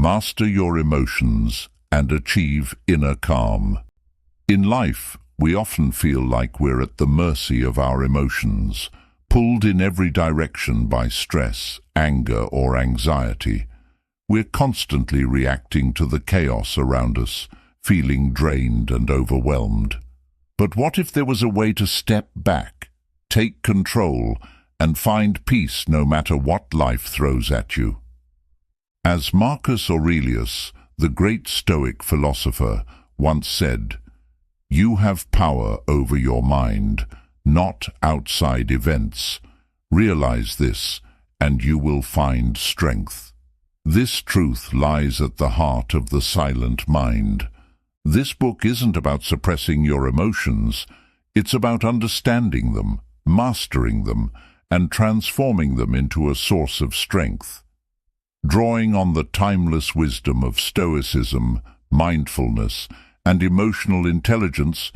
master your emotions, and achieve inner calm. In life, we often feel like we're at the mercy of our emotions, pulled in every direction by stress, anger, or anxiety. We're constantly reacting to the chaos around us, feeling drained and overwhelmed. But what if there was a way to step back, take control, and find peace no matter what life throws at you? As Marcus Aurelius, the great Stoic philosopher, once said, "You have power over your mind, not outside events. Realize this, and you will find strength." This truth lies at the heart of the silent mind. This book isn't about suppressing your emotions. It's about understanding them, mastering them, and transforming them into a source of strength. Drawing on the timeless wisdom of Stoicism, mindfulness, and emotional intelligence,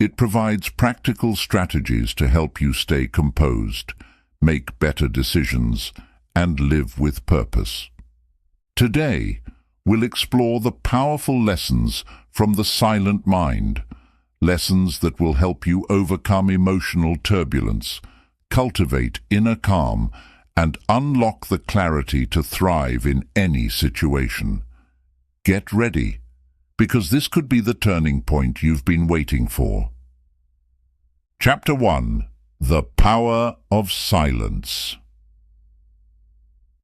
it provides practical strategies to help you stay composed, make better decisions, and live with purpose. Today, we'll explore the powerful lessons from the silent mind, lessons that will help you overcome emotional turbulence, cultivate inner calm, and unlock the clarity to thrive in any situation. Get ready, because this could be the turning point you've been waiting for. Chapter 1. The Power of Silence.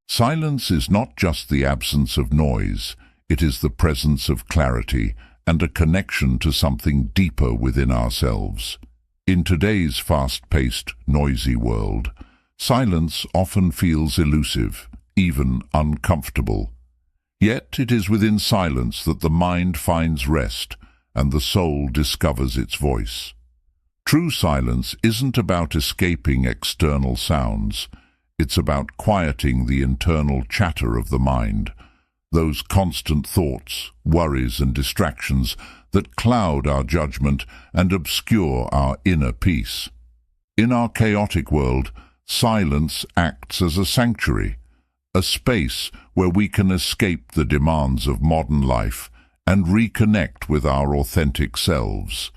Silence is not just the absence of noise, it is the presence of clarity and a connection to something deeper within ourselves. In today's fast-paced, noisy world, silence often feels elusive, even uncomfortable. Yet it is within silence that the mind finds rest and the soul discovers its voice. True silence isn't about escaping external sounds. It's about quieting the internal chatter of the mind, those constant thoughts, worries, and distractions that cloud our judgment and obscure our inner peace. In our chaotic world, silence acts as a sanctuary, a space where we can escape the demands of modern life and reconnect with our authentic selves.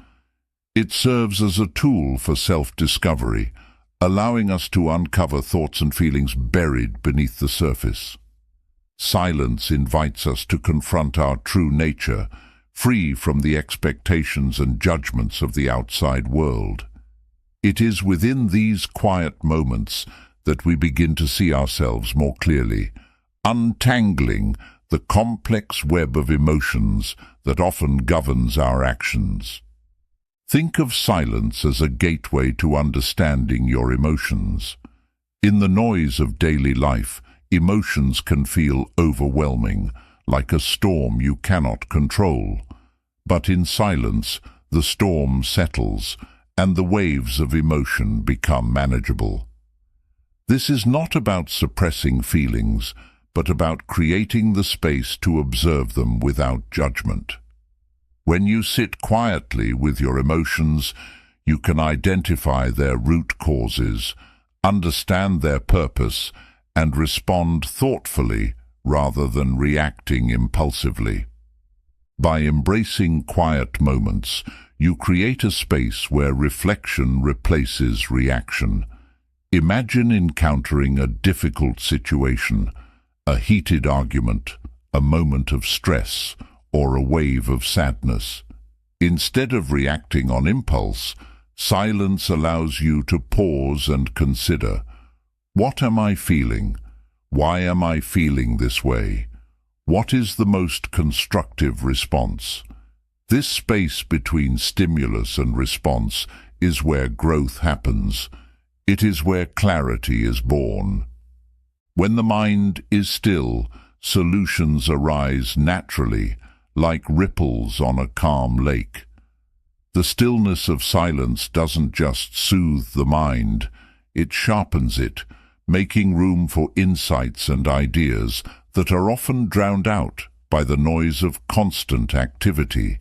It serves as a tool for self-discovery, allowing us to uncover thoughts and feelings buried beneath the surface. Silence invites us to confront our true nature, free from the expectations and judgments of the outside world. It is within these quiet moments that we begin to see ourselves more clearly, untangling the complex web of emotions that often governs our actions. Think of silence as a gateway to understanding your emotions. In the noise of daily life, emotions can feel overwhelming, like a storm you cannot control. But in silence, the storm settles, and the waves of emotion become manageable. This is not about suppressing feelings, but about creating the space to observe them without judgment. When you sit quietly with your emotions, you can identify their root causes, understand their purpose, and respond thoughtfully rather than reacting impulsively. By embracing quiet moments, you create a space where reflection replaces reaction. Imagine encountering a difficult situation, a heated argument, a moment of stress, or a wave of sadness. Instead of reacting on impulse, silence allows you to pause and consider, what am I feeling? Why am I feeling this way? What is the most constructive response? This space between stimulus and response is where growth happens. It is where clarity is born. When the mind is still, solutions arise naturally, like ripples on a calm lake. The stillness of silence doesn't just soothe the mind, it sharpens it, making room for insights and ideas that are often drowned out by the noise of constant activity.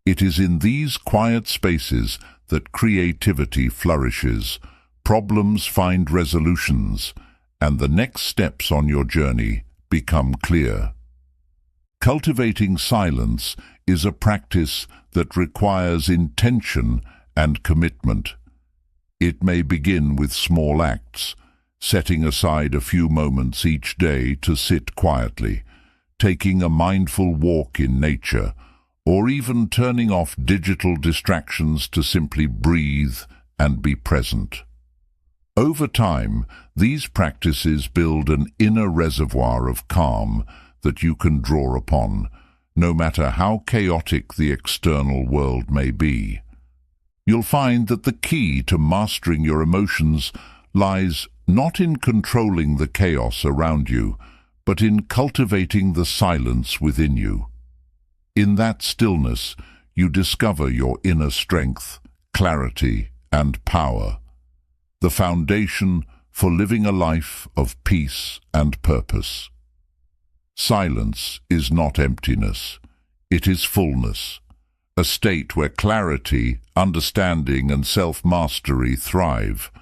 It is in these quiet spaces that creativity flourishes, problems find resolutions, and the next steps on your journey become clear. Cultivating silence is a practice that requires intention and commitment. It may begin with small acts, setting aside a few moments each day to sit quietly, taking a mindful walk in nature, or even turning off digital distractions to simply breathe and be present. Over time, these practices build an inner reservoir of calm that you can draw upon, no matter how chaotic the external world may be. You'll find that the key to mastering your emotions lies not in controlling the chaos around you, but in cultivating the silence within you. In that stillness, you discover your inner strength, clarity, and power, the foundation for living a life of peace and purpose. Silence is not emptiness, it is fullness, a state where clarity, understanding, and self-mastery thrive.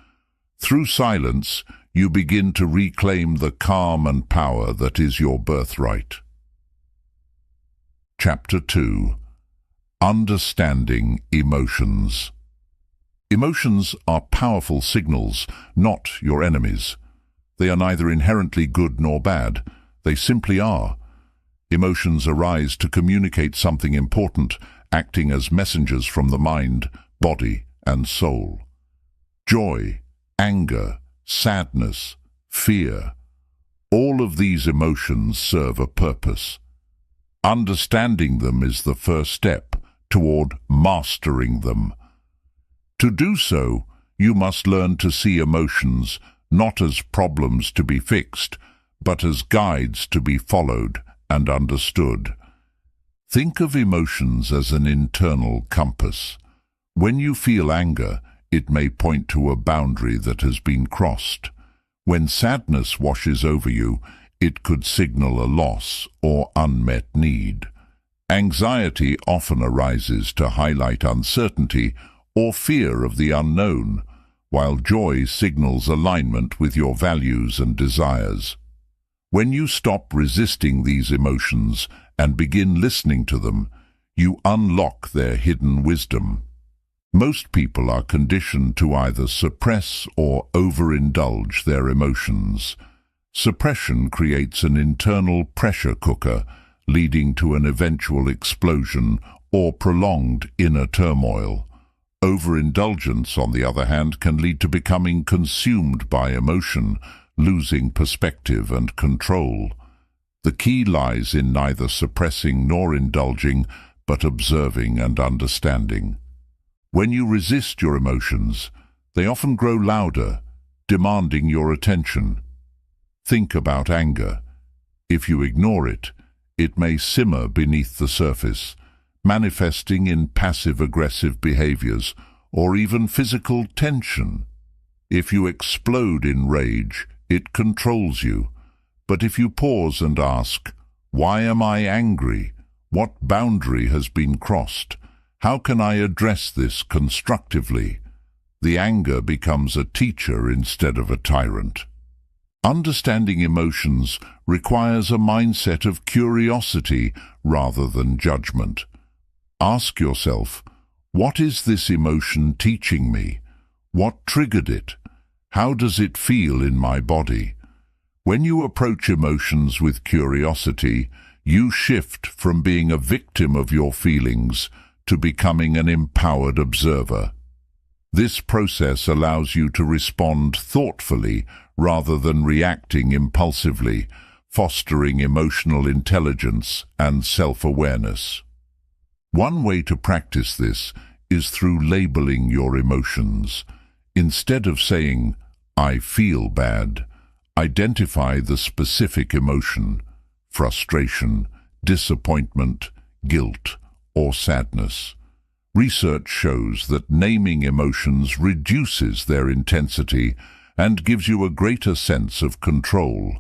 Through silence, you begin to reclaim the calm and power that is your birthright. Chapter 2. Understanding emotions. Emotions are powerful signals, not your enemies. They are neither inherently good nor bad. They simply are. Emotions arise to communicate something important, acting as messengers from the mind, body, and soul. Joy, anger, sadness, fear. All of these emotions serve a purpose. Understanding them is the first step toward mastering them. To do so, you must learn to see emotions not as problems to be fixed, but as guides to be followed and understood. Think of emotions as an internal compass. When you feel anger, it may point to a boundary that has been crossed. When sadness washes over you, it could signal a loss or unmet need. Anxiety often arises to highlight uncertainty or fear of the unknown, while joy signals alignment with your values and desires. When you stop resisting these emotions and begin listening to them, you unlock their hidden wisdom. Most people are conditioned to either suppress or overindulge their emotions. Suppression creates an internal pressure cooker, leading to an eventual explosion or prolonged inner turmoil. Overindulgence, on the other hand, can lead to becoming consumed by emotion, losing perspective and control. The key lies in neither suppressing nor indulging, but observing and understanding. When you resist your emotions, they often grow louder, demanding your attention. Think about anger. If you ignore it, it may simmer beneath the surface, manifesting in passive-aggressive behaviors or even physical tension. If you explode in rage, it controls you. But if you pause and ask, "Why am I angry? What boundary has been crossed? How can I address this constructively?" the anger becomes a teacher instead of a tyrant. Understanding emotions requires a mindset of curiosity rather than judgment. Ask yourself, what is this emotion teaching me? What triggered it? How does it feel in my body? When you approach emotions with curiosity, you shift from being a victim of your feelings to becoming an empowered observer. This process allows you to respond thoughtfully rather than reacting impulsively, fostering emotional intelligence and self-awareness. One way to practice this is through labeling your emotions. Instead of saying, "I feel bad," identify the specific emotion: frustration, disappointment, guilt, or sadness. Research shows that naming emotions reduces their intensity and gives you a greater sense of control.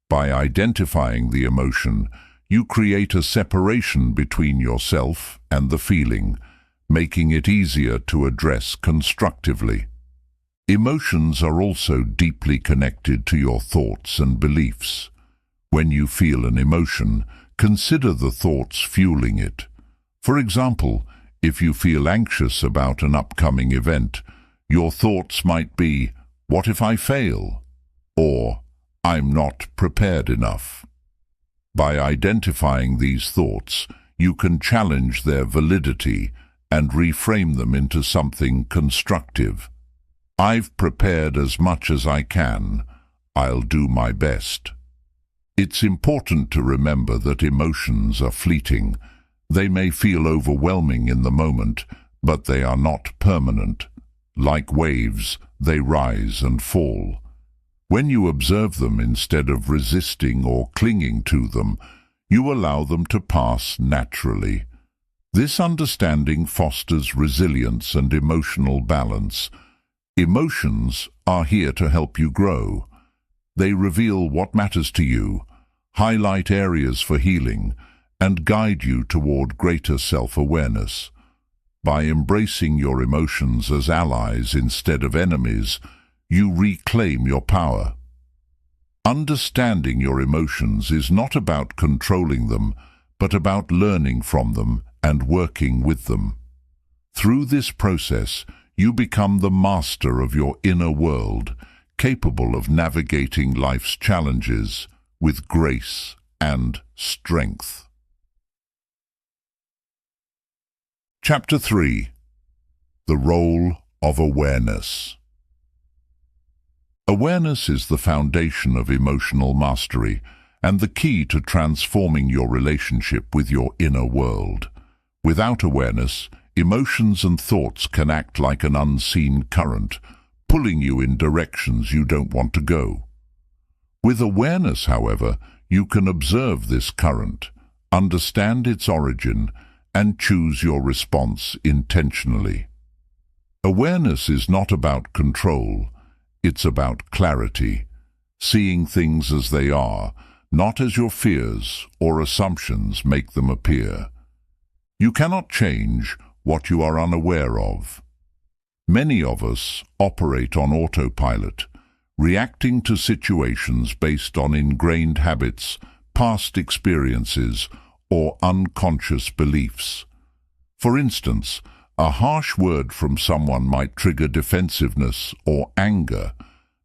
By identifying the emotion, you create a separation between yourself and the feeling, making it easier to address constructively. Emotions are also deeply connected to your thoughts and beliefs. When you feel an emotion, Consider the thoughts fueling it. For example, if you feel anxious about an upcoming event, your thoughts might be, "What if I fail?" or "I'm not prepared enough." By identifying these thoughts, you can challenge their validity and reframe them into something constructive. "I've prepared as much as I can. I'll do my best." It's important to remember that emotions are fleeting. They may feel overwhelming in the moment, but they are not permanent. Like waves, they rise and fall. When you observe them instead of resisting or clinging to them, you allow them to pass naturally. This understanding fosters resilience and emotional balance. Emotions are here to help you grow. They reveal what matters to you, highlight areas for healing, and guide you toward greater self-awareness. By embracing your emotions as allies instead of enemies, you reclaim your power. Understanding your emotions is not about controlling them, but about learning from them and working with them. Through this process, you become the master of your inner world, capable of navigating life's challenges with grace and strength. Chapter 3. The Role of Awareness. Awareness is the foundation of emotional mastery and the key to transforming your relationship with your inner world. Without awareness, emotions and thoughts can act like an unseen current, pulling you in directions you don't want to go. With awareness, however, you can observe this current, understand its origin, and choose your response intentionally. Awareness is not about control, it's about clarity, seeing things as they are, not as your fears or assumptions make them appear. You cannot change what you are unaware of. Many of us operate on autopilot, reacting to situations based on ingrained habits, past experiences, or unconscious beliefs. For instance, a harsh word from someone might trigger defensiveness or anger,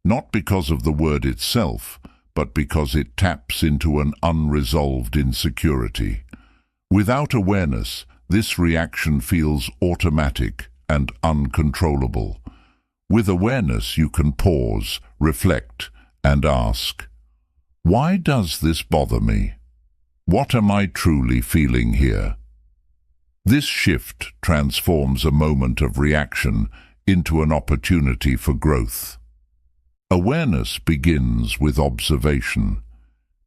not because of the word itself, but because it taps into an unresolved insecurity. Without awareness, this reaction feels automatic and uncontrollable. With awareness, you can pause, reflect, and ask, "Why does this bother me? What am I truly feeling here?" This shift transforms a moment of reaction into an opportunity for growth. Awareness begins with observation.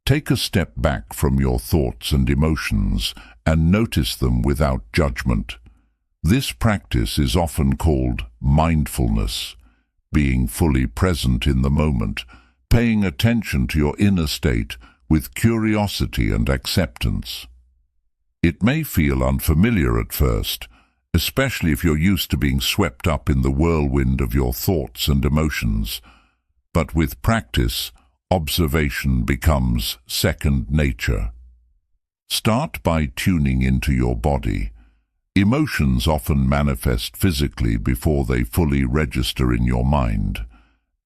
Take a step back from your thoughts and emotions and notice them without judgment. This practice is often called mindfulness, being fully present in the moment, paying attention to your inner state with curiosity and acceptance. It may feel unfamiliar at first, especially if you're used to being swept up in the whirlwind of your thoughts and emotions. But with practice, observation becomes second nature. Start by tuning into your body. Emotions often manifest physically before they fully register in your mind.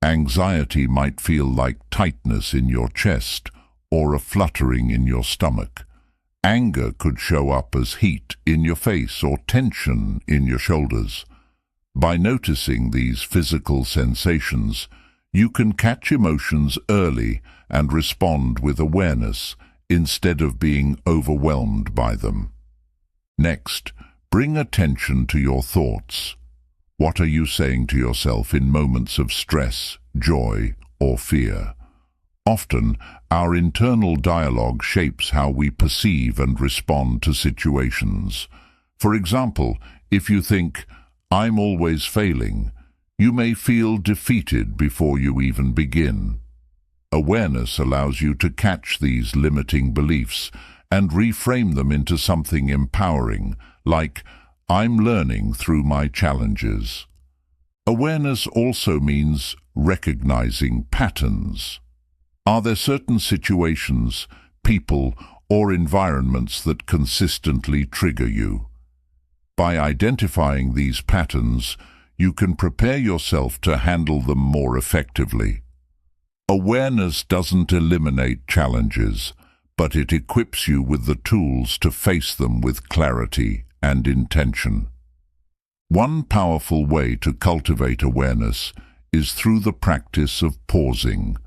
Anxiety might feel like tightness in your chest or a fluttering in your stomach. Anger could show up as heat in your face or tension in your shoulders. By noticing these physical sensations, you can catch emotions early and respond with awareness instead of being overwhelmed by them. Next, bring attention to your thoughts. What are you saying to yourself in moments of stress, joy, or fear? Often, our internal dialogue shapes how we perceive and respond to situations. For example, if you think, "I'm always failing," you may feel defeated before you even begin. Awareness allows you to catch these limiting beliefs and reframe them into something empowering, like, "I'm learning through my challenges." Awareness also means recognizing patterns. Are there certain situations, people, or environments that consistently trigger you. By identifying these patterns, you can prepare yourself to handle them more effectively. Awareness doesn't eliminate challenges, but it equips you with the tools to face them with clarity and intention. One powerful way to cultivate awareness is through the practice of pausing.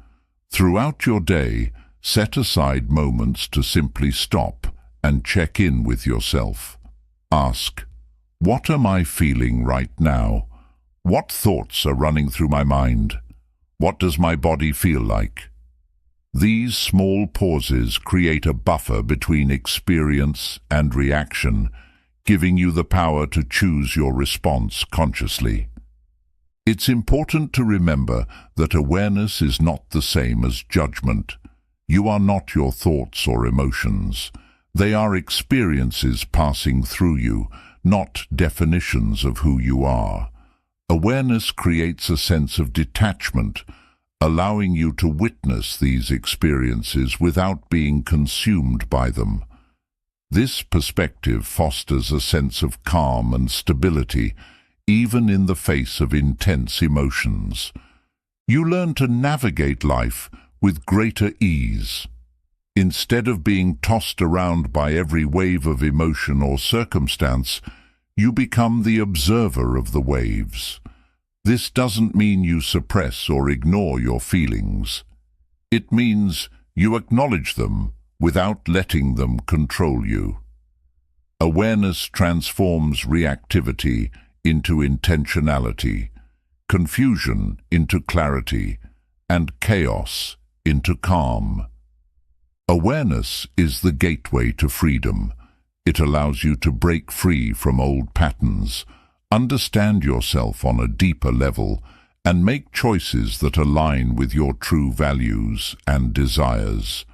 Throughout your day, set aside moments to simply stop and check in with yourself. Ask, what am I feeling right now? What thoughts are running through my mind? What does my body feel like? These small pauses create a buffer between experience and reaction, giving you the power to choose your response consciously. It's important to remember that awareness is not the same as judgment. You are not your thoughts or emotions. They are experiences passing through you, not definitions of who you are. Awareness creates a sense of detachment, allowing you to witness these experiences without being consumed by them. This perspective fosters a sense of calm and stability, even in the face of intense emotions. You learn to navigate life with greater ease. Instead of being tossed around by every wave of emotion or circumstance, you become the observer of the waves. This doesn't mean you suppress or ignore your feelings. It means you acknowledge them without letting them control you. Awareness transforms reactivity into intentionality, confusion into clarity, and chaos into calm. Awareness is the gateway to freedom. It allows you to break free from old patterns, understand yourself on a deeper level, and make choices that align with your true values and desires.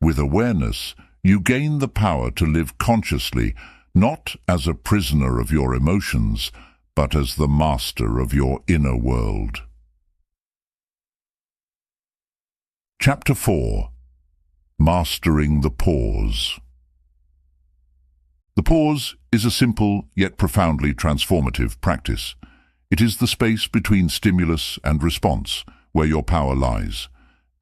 With awareness, you gain the power to live consciously, not as a prisoner of your emotions, but as the master of your inner world. Chapter 4. Mastering the Pause. The pause is a simple yet profoundly transformative practice. It is the space between stimulus and response where your power lies.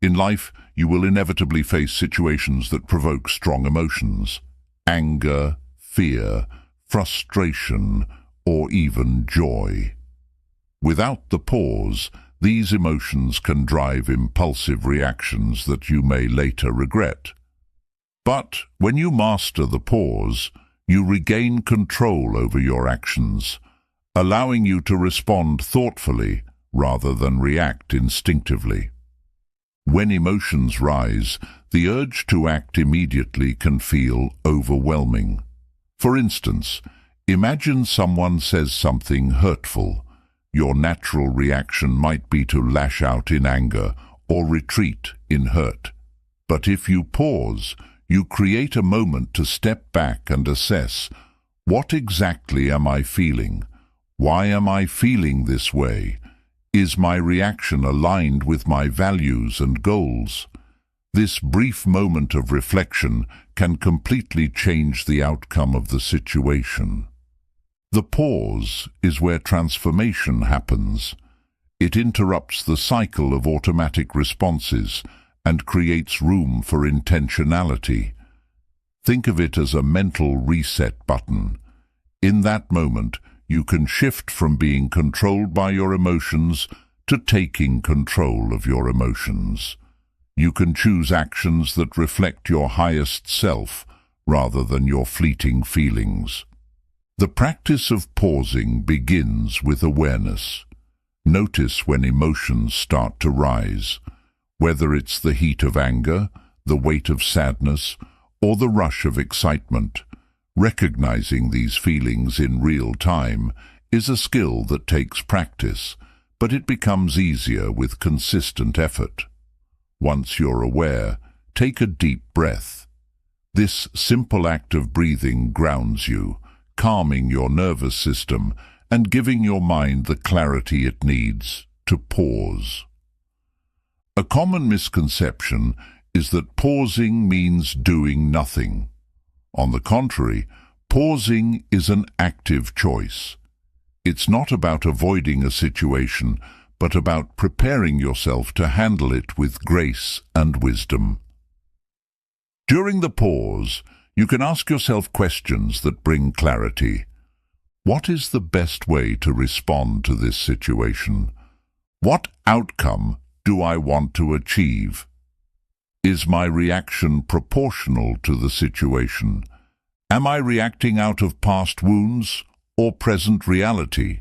In life, you will inevitably face situations that provoke strong emotions: anger, fear, frustration, or even joy. Without the pause, these emotions can drive impulsive reactions that you may later regret. But when you master the pause, you regain control over your actions, allowing you to respond thoughtfully rather than react instinctively. When emotions rise, the urge to act immediately can feel overwhelming. For instance, imagine someone says something hurtful. Your natural reaction might be to lash out in anger or retreat in hurt. But if you pause, you create a moment to step back and assess, what exactly am I feeling? Why am I feeling this way? Is my reaction aligned with my values and goals? This brief moment of reflection can completely change the outcome of the situation. The pause is where transformation happens. It interrupts the cycle of automatic responses and creates room for intentionality. Think of it as a mental reset button. In that moment, you can shift from being controlled by your emotions to taking control of your emotions. You can choose actions that reflect your highest self rather than your fleeting feelings. The practice of pausing begins with awareness. Notice when emotions start to rise. Whether it's the heat of anger, the weight of sadness, or the rush of excitement, recognizing these feelings in real time is a skill that takes practice, but it becomes easier with consistent effort. Once you're aware, take a deep breath. This simple act of breathing grounds you, calming your nervous system and giving your mind the clarity it needs to pause. A common misconception is that pausing means doing nothing. On the contrary, pausing is an active choice. It's not about avoiding a situation, but about preparing yourself to handle it with grace and wisdom. During the pause, you can ask yourself questions that bring clarity. What is the best way to respond to this situation? What outcome do I want to achieve? Is my reaction proportional to the situation? Am I reacting out of past wounds or present reality?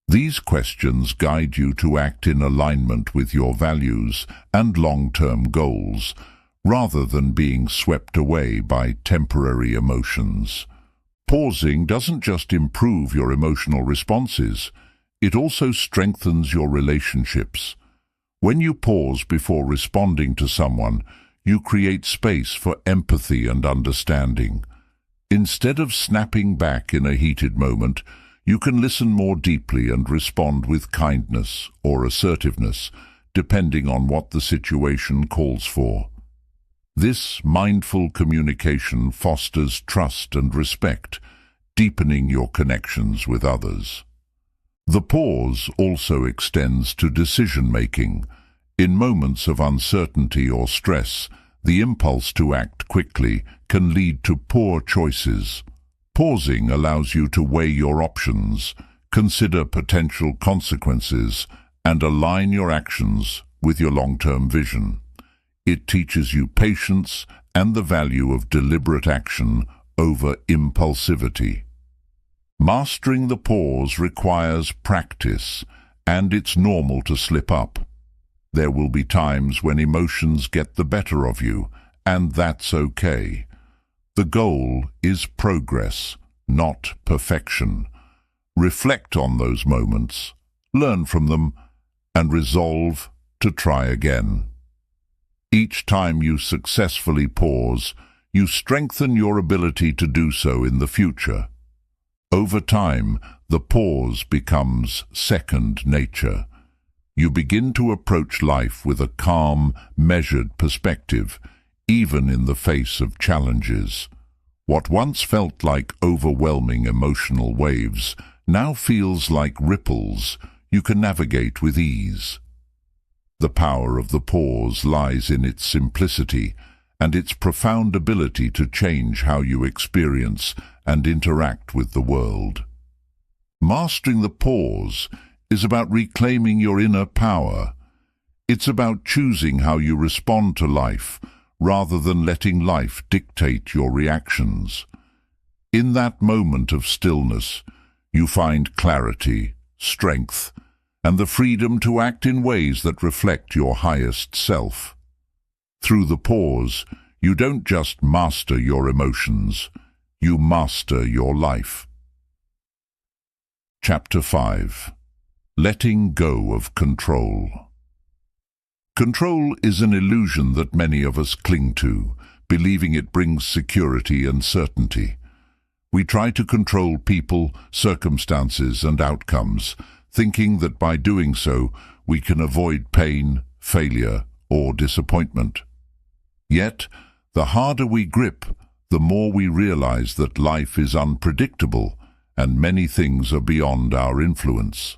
These questions guide you to act in alignment with your values and long-term goals, rather than being swept away by temporary emotions. Pausing doesn't just improve your emotional responses, it also strengthens your relationships. When you pause before responding to someone, you create space for empathy and understanding. Instead of snapping back in a heated moment, you can listen more deeply and respond with kindness or assertiveness, depending on what the situation calls for. This mindful communication fosters trust and respect, deepening your connections with others. The pause also extends to decision-making. In moments of uncertainty or stress, the impulse to act quickly can lead to poor choices. Pausing allows you to weigh your options, consider potential consequences, and align your actions with your long-term vision. It teaches you patience and the value of deliberate action over impulsivity. Mastering the pause requires practice, and it's normal to slip up. There will be times when emotions get the better of you, and that's okay. The goal is progress, not perfection. Reflect on those moments, learn from them, and resolve to try again. Each time you successfully pause, you strengthen your ability to do so in the future. Over time, the pause becomes second nature. You begin to approach life with a calm, measured perspective, even in the face of challenges. What once felt like overwhelming emotional waves now feels like ripples you can navigate with ease. The power of the pause lies in its simplicity and its profound ability to change how you experience and interact with the world. Mastering the pause is about reclaiming your inner power. It's about choosing how you respond to life rather than letting life dictate your reactions. In that moment of stillness, you find clarity, strength, and the freedom to act in ways that reflect your highest self. Through the pause, you don't just master your emotions, you master your life. Chapter 5. Letting go of control. Control is an illusion that many of us cling to, believing it brings security and certainty. We try to control people, circumstances, and outcomes, thinking that by doing so, we can avoid pain, failure, or disappointment. Yet, the harder we grip, the more we realize that life is unpredictable and many things are beyond our influence.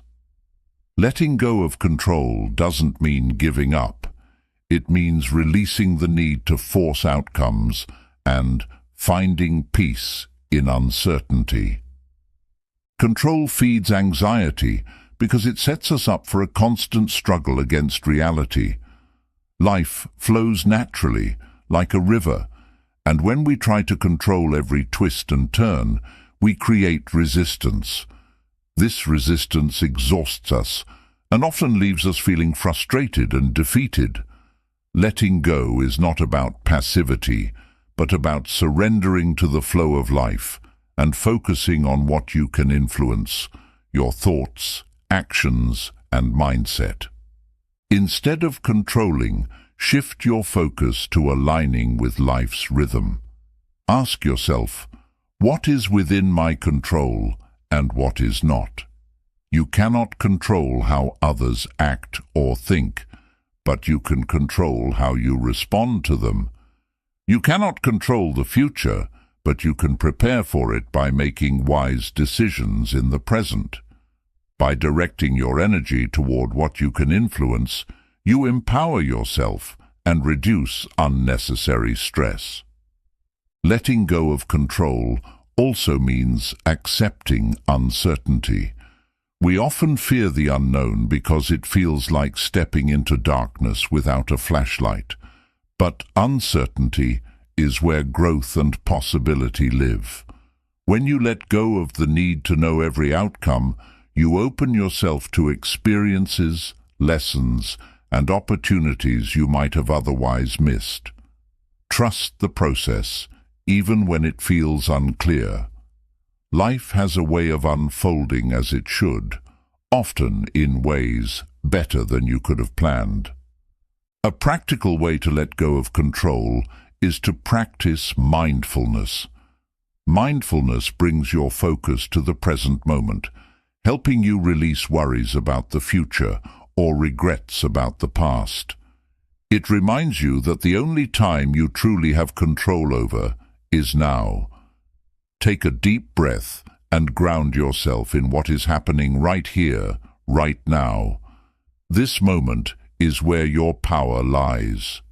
Letting go of control doesn't mean giving up. It means releasing the need to force outcomes and finding peace in uncertainty. Control feeds anxiety because it sets us up for a constant struggle against reality. Life flows naturally, like a river, and when we try to control every twist and turn, we create resistance. This resistance exhausts us and often leaves us feeling frustrated and defeated. Letting go is not about passivity, but about surrendering to the flow of life and focusing on what you can influence, your thoughts, actions, and mindset. Instead of controlling, shift your focus to aligning with life's rhythm. Ask yourself, what is within my control and what is not? You cannot control how others act or think, but you can control how you respond to them. You cannot control the future, but you can prepare for it by making wise decisions in the present. By directing your energy toward what you can influence, you empower yourself and reduce unnecessary stress. Letting go of control also means accepting uncertainty. We often fear the unknown because it feels like stepping into darkness without a flashlight. But uncertainty is where growth and possibility live. When you let go of the need to know every outcome, you open yourself to experiences, lessons, and opportunities you might have otherwise missed. Trust the process, even when it feels unclear. Life has a way of unfolding as it should, often in ways better than you could have planned. A practical way to let go of control is to practice mindfulness. Mindfulness brings your focus to the present moment, helping you release worries about the future or regrets about the past. It reminds you that the only time you truly have control over is now. Take a deep breath and ground yourself in what is happening right here, right now. This moment is where your power lies.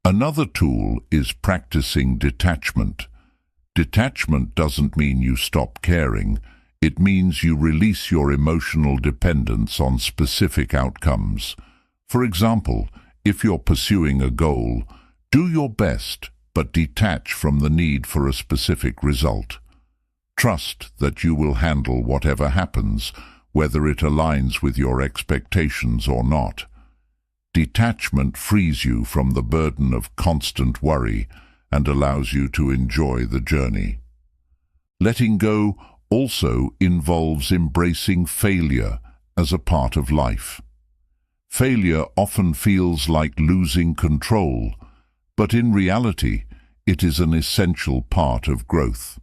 Another tool is practicing detachment. Detachment doesn't mean you stop caring. It means you release your emotional dependence on specific outcomes. For example, if you're pursuing a goal, do your best, but detach from the need for a specific result. Trust that you will handle whatever happens, whether it aligns with your expectations or not. Detachment frees you from the burden of constant worry and allows you to enjoy the journey. Letting go also involves embracing failure as a part of life. Failure often feels like losing control, but in reality, it is an essential part of growth.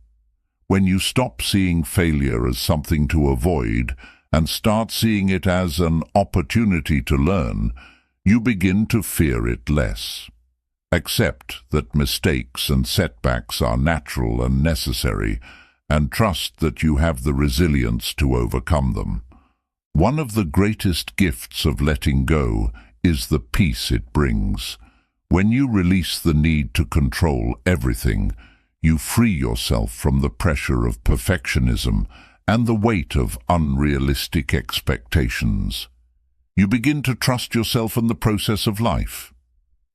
When you stop seeing failure as something to avoid and start seeing it as an opportunity to learn, you begin to fear it less. Accept that mistakes and setbacks are natural and necessary, and trust that you have the resilience to overcome them. One of the greatest gifts of letting go is the peace it brings. When you release the need to control everything, you free yourself from the pressure of perfectionism and the weight of unrealistic expectations. You begin to trust yourself and the process of life.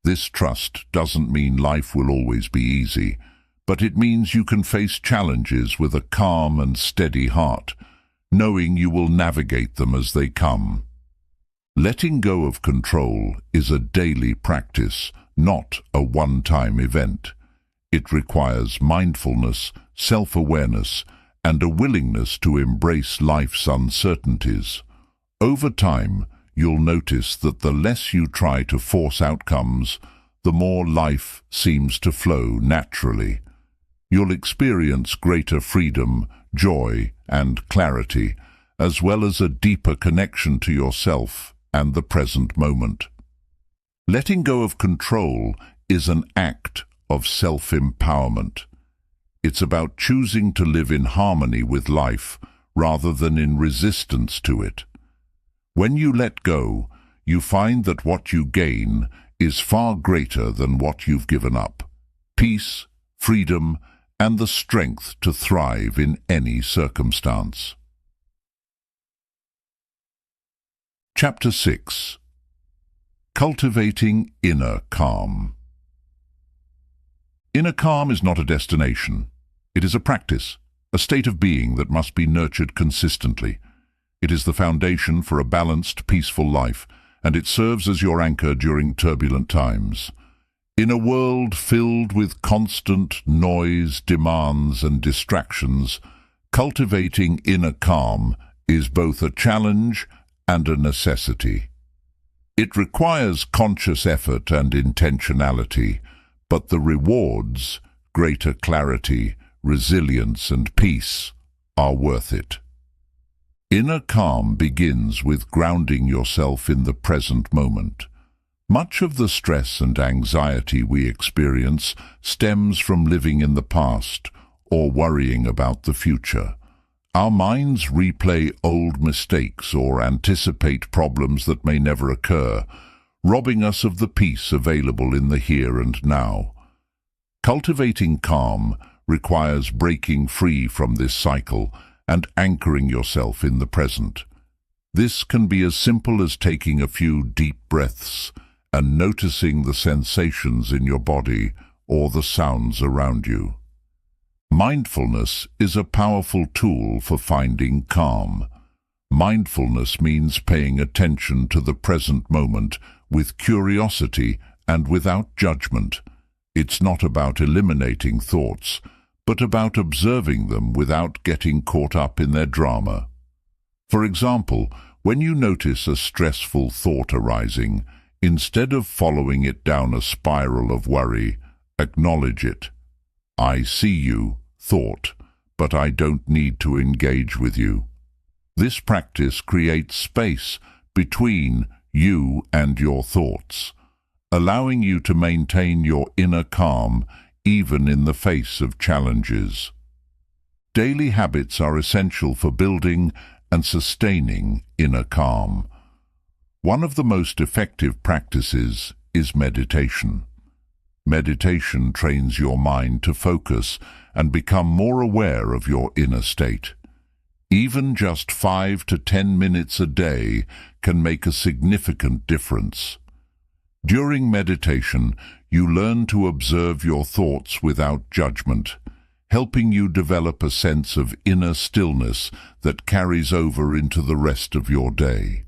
This trust doesn't mean life will always be easy, but it means you can face challenges with a calm and steady heart, knowing you will navigate them as they come. Letting go of control is a daily practice, not a one-time event. It requires mindfulness, self-awareness, and a willingness to embrace life's uncertainties. Over time, you'll notice that the less you try to force outcomes, the more life seems to flow naturally. You'll experience greater freedom, joy, and clarity, as well as a deeper connection to yourself and the present moment. Letting go of control is an act of self-empowerment. It's about choosing to live in harmony with life rather than in resistance to it. When you let go, you find that what you gain is far greater than what you've given up. Peace, freedom, and the strength to thrive in any circumstance. Chapter 6. Cultivating Inner Calm. Inner calm is not a destination. It is a practice, a state of being that must be nurtured consistently. It is the foundation for a balanced, peaceful life, and it serves as your anchor during turbulent times. In a world filled with constant noise, demands, and distractions, cultivating inner calm is both a challenge and a necessity. It requires conscious effort and intentionality, but the rewards, greater clarity, resilience, and peace, are worth it. Inner calm begins with grounding yourself in the present moment. Much of the stress and anxiety we experience stems from living in the past or worrying about the future. Our minds replay old mistakes or anticipate problems that may never occur, robbing us of the peace available in the here and now. Cultivating calm requires breaking free from this cycle and anchoring yourself in the present. This can be as simple as taking a few deep breaths and noticing the sensations in your body or the sounds around you. Mindfulness is a powerful tool for finding calm. Mindfulness means paying attention to the present moment with curiosity and without judgment. It's not about eliminating thoughts, but about observing them without getting caught up in their drama. For example, when you notice a stressful thought arising, instead of following it down a spiral of worry, acknowledge it. I see you, thought, but I don't need to engage with you. This practice creates space between you and your thoughts, allowing you to maintain your inner calm even in the face of challenges. Daily habits are essential for building and sustaining inner calm. One of the most effective practices is meditation. Meditation trains your mind to focus and become more aware of your inner state. Even just 5 to 10 minutes a day can make a significant difference. During meditation, you learn to observe your thoughts without judgment, helping you develop a sense of inner stillness that carries over into the rest of your day.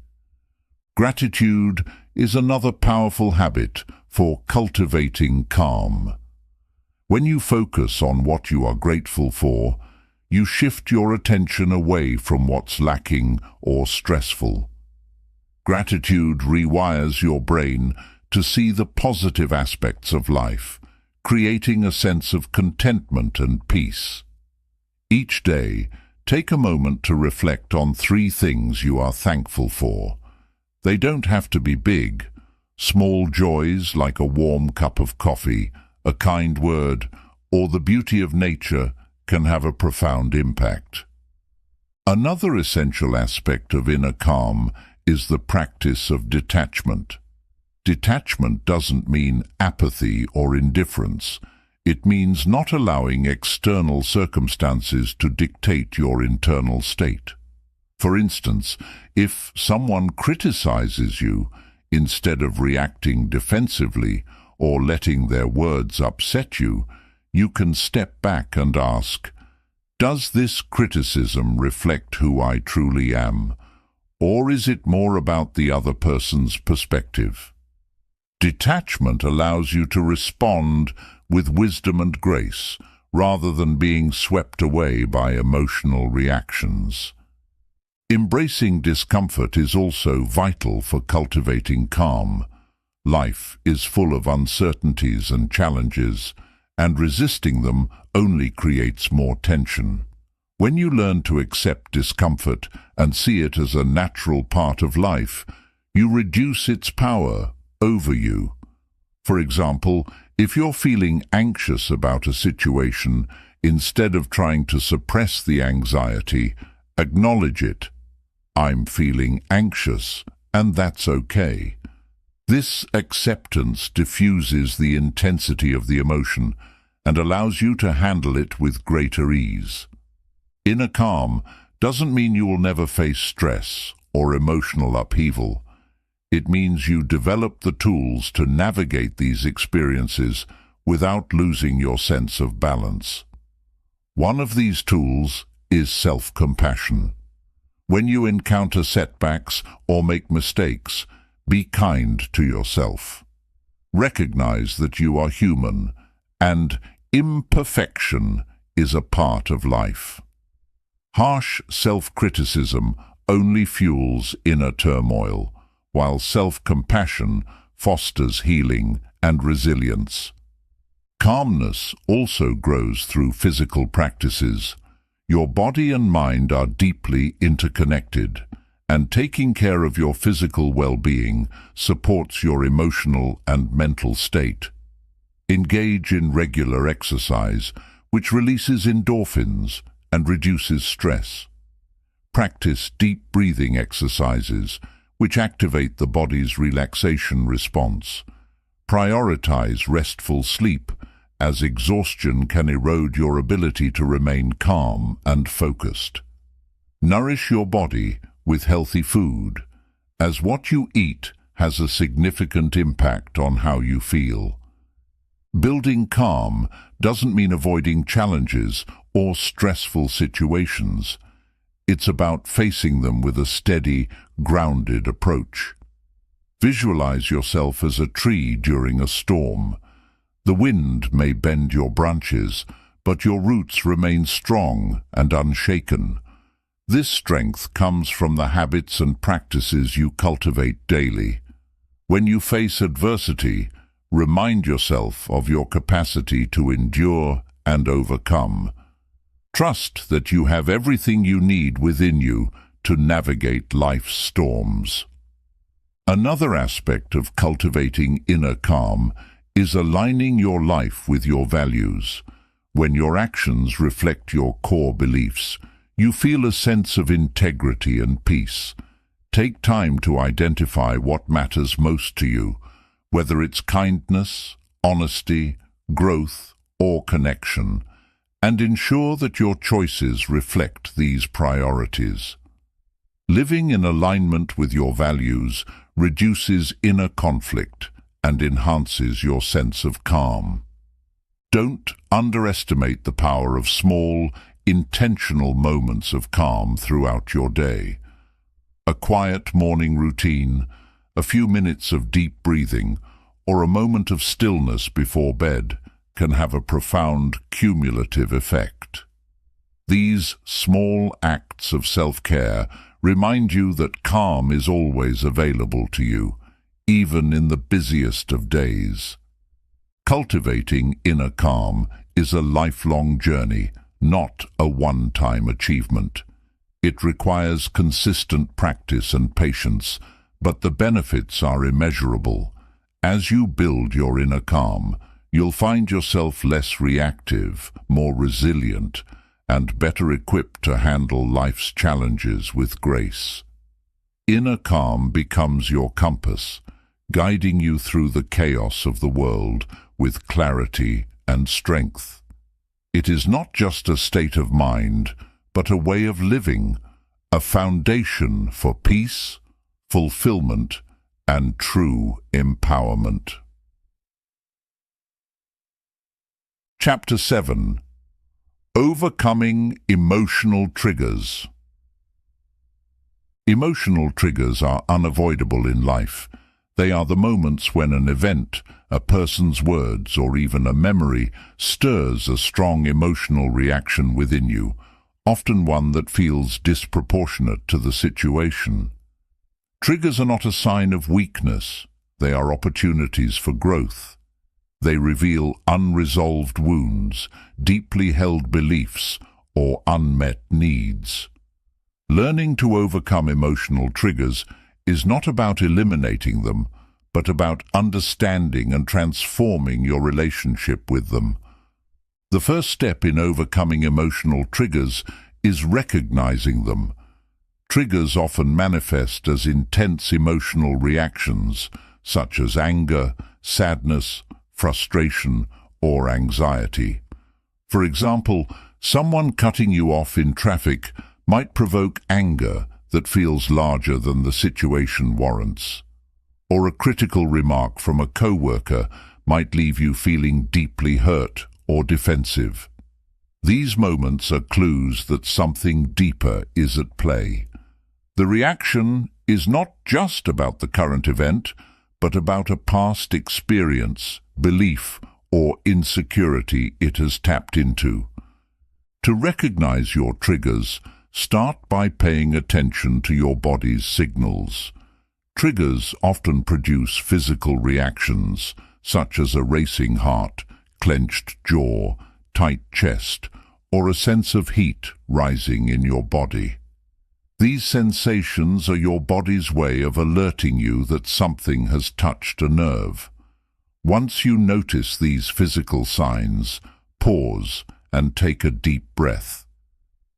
Gratitude is another powerful habit for cultivating calm. When you focus on what you are grateful for, you shift your attention away from what's lacking or stressful. Gratitude rewires your brain to see the positive aspects of life, creating a sense of contentment and peace. Each day, take a moment to reflect on 3 things you are thankful for. They don't have to be big. Small joys like a warm cup of coffee, a kind word, or the beauty of nature can have a profound impact. Another essential aspect of inner calm is the practice of detachment. Detachment doesn't mean apathy or indifference. It means not allowing external circumstances to dictate your internal state. For instance, if someone criticizes you, instead of reacting defensively or letting their words upset you, you can step back and ask, does this criticism reflect who I truly am, or is it more about the other person's perspective? Detachment allows you to respond with wisdom and grace, rather than being swept away by emotional reactions. Embracing discomfort is also vital for cultivating calm. Life is full of uncertainties and challenges, and resisting them only creates more tension. When you learn to accept discomfort and see it as a natural part of life, you reduce its power over you. For example, if you're feeling anxious about a situation, instead of trying to suppress the anxiety, acknowledge it. I'm feeling anxious, and that's okay. This acceptance diffuses the intensity of the emotion and allows you to handle it with greater ease. Inner calm doesn't mean you will never face stress or emotional upheaval. It means you develop the tools to navigate these experiences without losing your sense of balance. One of these tools is self-compassion. When you encounter setbacks or make mistakes, be kind to yourself. Recognize that you are human, and imperfection is a part of life. Harsh self-criticism only fuels inner turmoil, while self-compassion fosters healing and resilience. Calmness also grows through physical practices. Your body and mind are deeply interconnected, and taking care of your physical well-being supports your emotional and mental state. Engage in regular exercise, which releases endorphins and reduces stress. Practice deep breathing exercises, which activate the body's relaxation response. Prioritize restful sleep, as exhaustion can erode your ability to remain calm and focused. Nourish your body with healthy food, as what you eat has a significant impact on how you feel. Building calm doesn't mean avoiding challenges or stressful situations. It's about facing them with a steady, grounded approach. Visualize yourself as a tree during a storm. The wind may bend your branches, but your roots remain strong and unshaken. This strength comes from the habits and practices you cultivate daily. When you face adversity, remind yourself of your capacity to endure and overcome. Trust that you have everything you need within you to navigate life's storms. Another aspect of cultivating inner calm is aligning your life with your values. When your actions reflect your core beliefs, you feel a sense of integrity and peace. Take time to identify what matters most to you, whether it's kindness, honesty, growth, or connection, and ensure that your choices reflect these priorities. Living in alignment with your values reduces inner conflict and enhances your sense of calm. Don't underestimate the power of small, intentional moments of calm throughout your day. A quiet morning routine, a few minutes of deep breathing, or a moment of stillness before bed can have a profound cumulative effect. These small acts of self-care remind you that calm is always available to you, even in the busiest of days. Cultivating inner calm is a lifelong journey, not a one-time achievement. It requires consistent practice and patience, but the benefits are immeasurable. As you build your inner calm, you'll find yourself less reactive, more resilient, and better equipped to handle life's challenges with grace. Inner calm becomes your compass, guiding you through the chaos of the world with clarity and strength. It is not just a state of mind, but a way of living, a foundation for peace, fulfillment, and true empowerment. Chapter 7. Overcoming emotional triggers. Emotional triggers are unavoidable in life. They are the moments when an event, a person's words, or even a memory stirs a strong emotional reaction within you, often one that feels disproportionate to the situation. Triggers are not a sign of weakness. They are opportunities for growth. They reveal unresolved wounds, deeply held beliefs, or unmet needs. Learning to overcome emotional triggers is not about eliminating them, but about understanding and transforming your relationship with them. The first step in overcoming emotional triggers is recognizing them. Triggers often manifest as intense emotional reactions, such as anger, sadness, frustration, or anxiety. For example, someone cutting you off in traffic might provoke anger that feels larger than the situation warrants. Or a critical remark from a coworker might leave you feeling deeply hurt or defensive. These moments are clues that something deeper is at play. The reaction is not just about the current event, but about a past experience, belief, or insecurity it has tapped into. To recognize your triggers, start by paying attention to your body's signals. Triggers often produce physical reactions, such as a racing heart, clenched jaw, tight chest, or a sense of heat rising in your body. These sensations are your body's way of alerting you that something has touched a nerve. Once you notice these physical signs, pause and take a deep breath.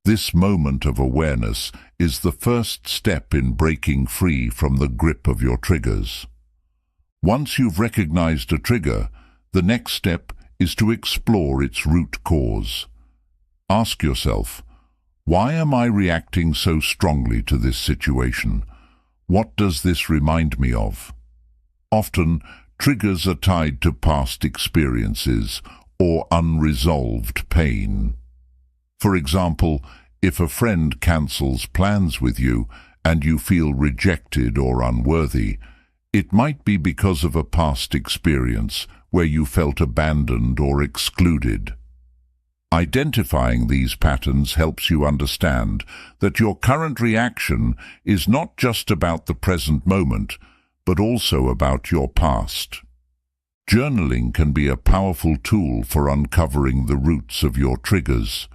This moment of awareness is the first step in breaking free from the grip of your triggers. Once you've recognized a trigger, the next step is to explore its root cause. Ask yourself, why am I reacting so strongly to this situation? What does this remind me of? Often, triggers are tied to past experiences or unresolved pain. For example, if a friend cancels plans with you and you feel rejected or unworthy, it might be because of a past experience where you felt abandoned or excluded. Identifying these patterns helps you understand that your current reaction is not just about the present moment, but also about your past. Journaling can be a powerful tool for uncovering the roots of your triggers.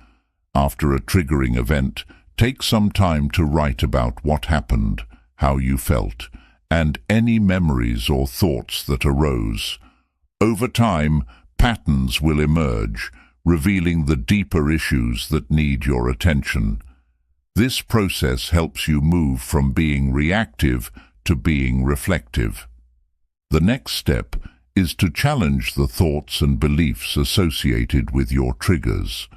After a triggering event, take some time to write about what happened, how you felt, and any memories or thoughts that arose. Over time, patterns will emerge, revealing the deeper issues that need your attention. This process helps you move from being reactive to being reflective. The next step is to challenge the thoughts and beliefs associated with your triggers.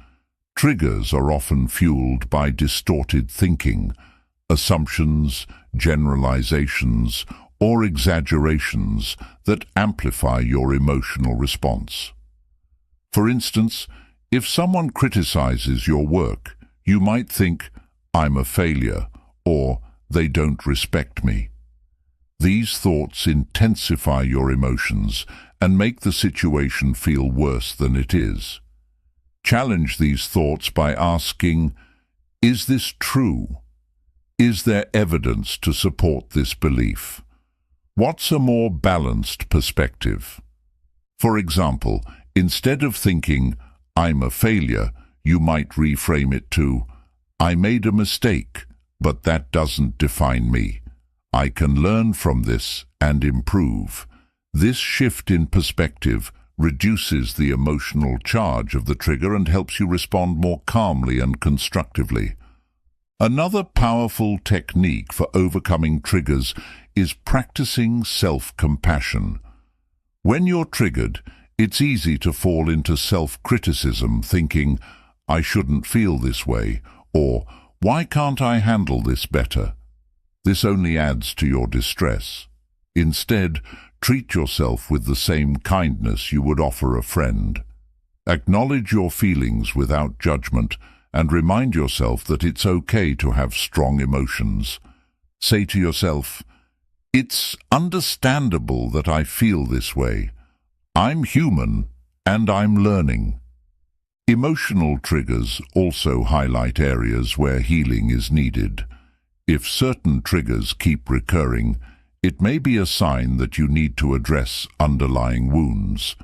Triggers are often fueled by distorted thinking, assumptions, generalizations, or exaggerations that amplify your emotional response. For instance, if someone criticizes your work, you might think, "I'm a failure," or "they don't respect me." These thoughts intensify your emotions and make the situation feel worse than it is. Challenge these thoughts by asking, "Is this true? Is there evidence to support this belief?" What's a more balanced perspective? For example, instead of thinking, "I'm a failure," you might reframe it to, "I made a mistake, but that doesn't define me. I can learn from this and improve." This shift in perspective reduces the emotional charge of the trigger and helps you respond more calmly and constructively. Another powerful technique for overcoming triggers is practicing self-compassion. When you're triggered, it's easy to fall into self-criticism, thinking, "I shouldn't feel this way," or "Why can't I handle this better?" This only adds to your distress. Instead, treat yourself with the same kindness you would offer a friend. Acknowledge your feelings without judgment and remind yourself that it's okay to have strong emotions. Say to yourself, "It's understandable that I feel this way. I'm human and I'm learning." Emotional triggers also highlight areas where healing is needed. If certain triggers keep recurring, it may be a sign that you need to address underlying wounds.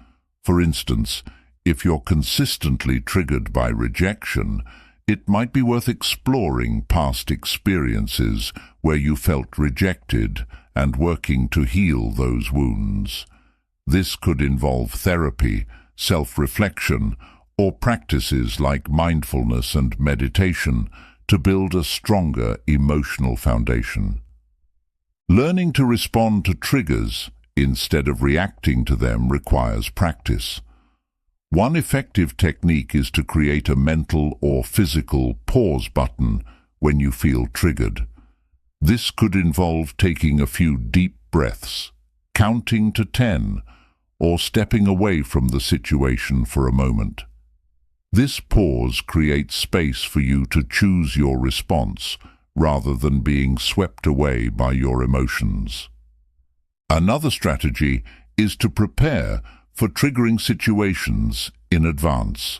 For instance, if you're consistently triggered by rejection, it might be worth exploring past experiences where you felt rejected and working to heal those wounds. This could involve therapy, self-reflection, or practices like mindfulness and meditation to build a stronger emotional foundation. Learning to respond to triggers instead of reacting to them requires practice. One effective technique is to create a mental or physical pause button when you feel triggered. This could involve taking a few deep breaths, counting to 10, or stepping away from the situation for a moment. This pause creates space for you to choose your response rather than being swept away by your emotions. Another strategy is to prepare for triggering situations in advance.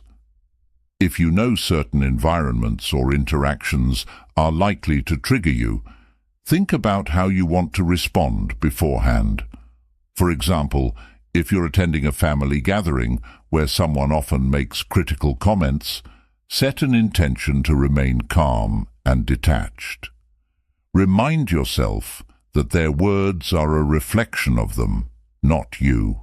If you know certain environments or interactions are likely to trigger you, think about how you want to respond beforehand. For example, if you're attending a family gathering where someone often makes critical comments, set an intention to remain calm and detached. Remind yourself that their words are a reflection of them, not you.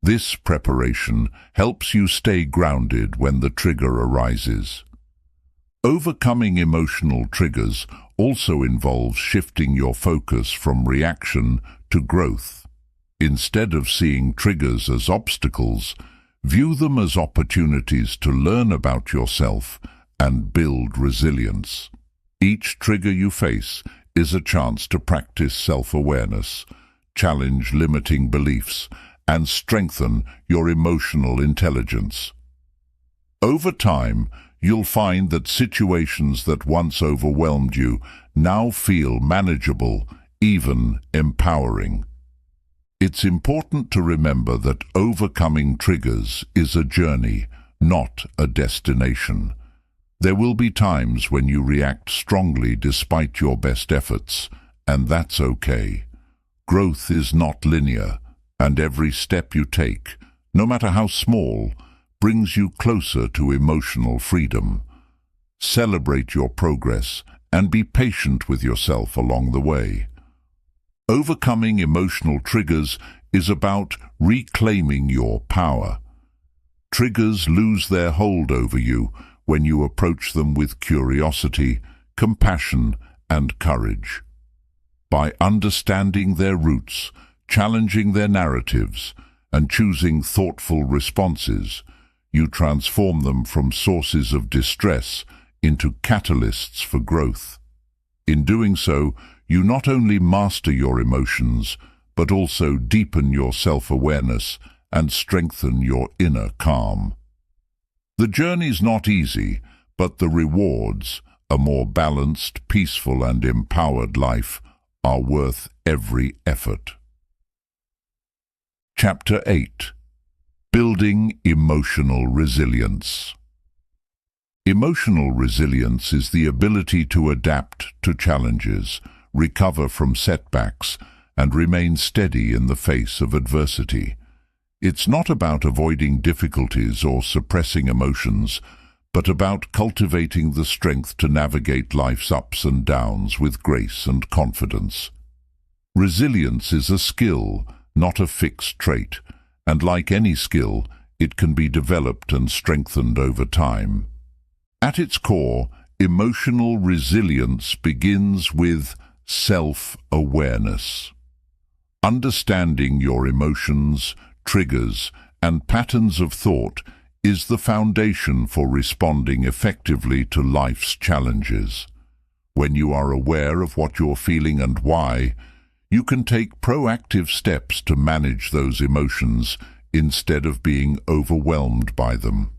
This preparation helps you stay grounded when the trigger arises. Overcoming emotional triggers also involves shifting your focus from reaction to growth. Instead of seeing triggers as obstacles, view them as opportunities to learn about yourself and build resilience. Each trigger you face is a chance to practice self-awareness, challenge limiting beliefs, and strengthen your emotional intelligence. Over time, you'll find that situations that once overwhelmed you now feel manageable, even empowering. It's important to remember that overcoming triggers is a journey, not a destination. There will be times when you react strongly despite your best efforts, and that's okay. Growth is not linear, and every step you take, no matter how small, brings you closer to emotional freedom. Celebrate your progress and be patient with yourself along the way. Overcoming emotional triggers is about reclaiming your power. Triggers lose their hold over you when you approach them with curiosity, compassion, and courage. By understanding their roots, challenging their narratives, and choosing thoughtful responses, you transform them from sources of distress into catalysts for growth. In doing so, you not only master your emotions, but also deepen your self-awareness and strengthen your inner calm. The journey's not easy, but the rewards, a more balanced, peaceful, and empowered life, are worth every effort. Chapter 8. Building Emotional Resilience. Emotional resilience is the ability to adapt to challenges, recover from setbacks, and remain steady in the face of adversity. It's not about avoiding difficulties or suppressing emotions, but about cultivating the strength to navigate life's ups and downs with grace and confidence. Resilience is a skill, not a fixed trait, and like any skill, it can be developed and strengthened over time. At its core, emotional resilience begins with self-awareness. Understanding your emotions, triggers, and patterns of thought is the foundation for responding effectively to life's challenges. When you are aware of what you're feeling and why, you can take proactive steps to manage those emotions instead of being overwhelmed by them.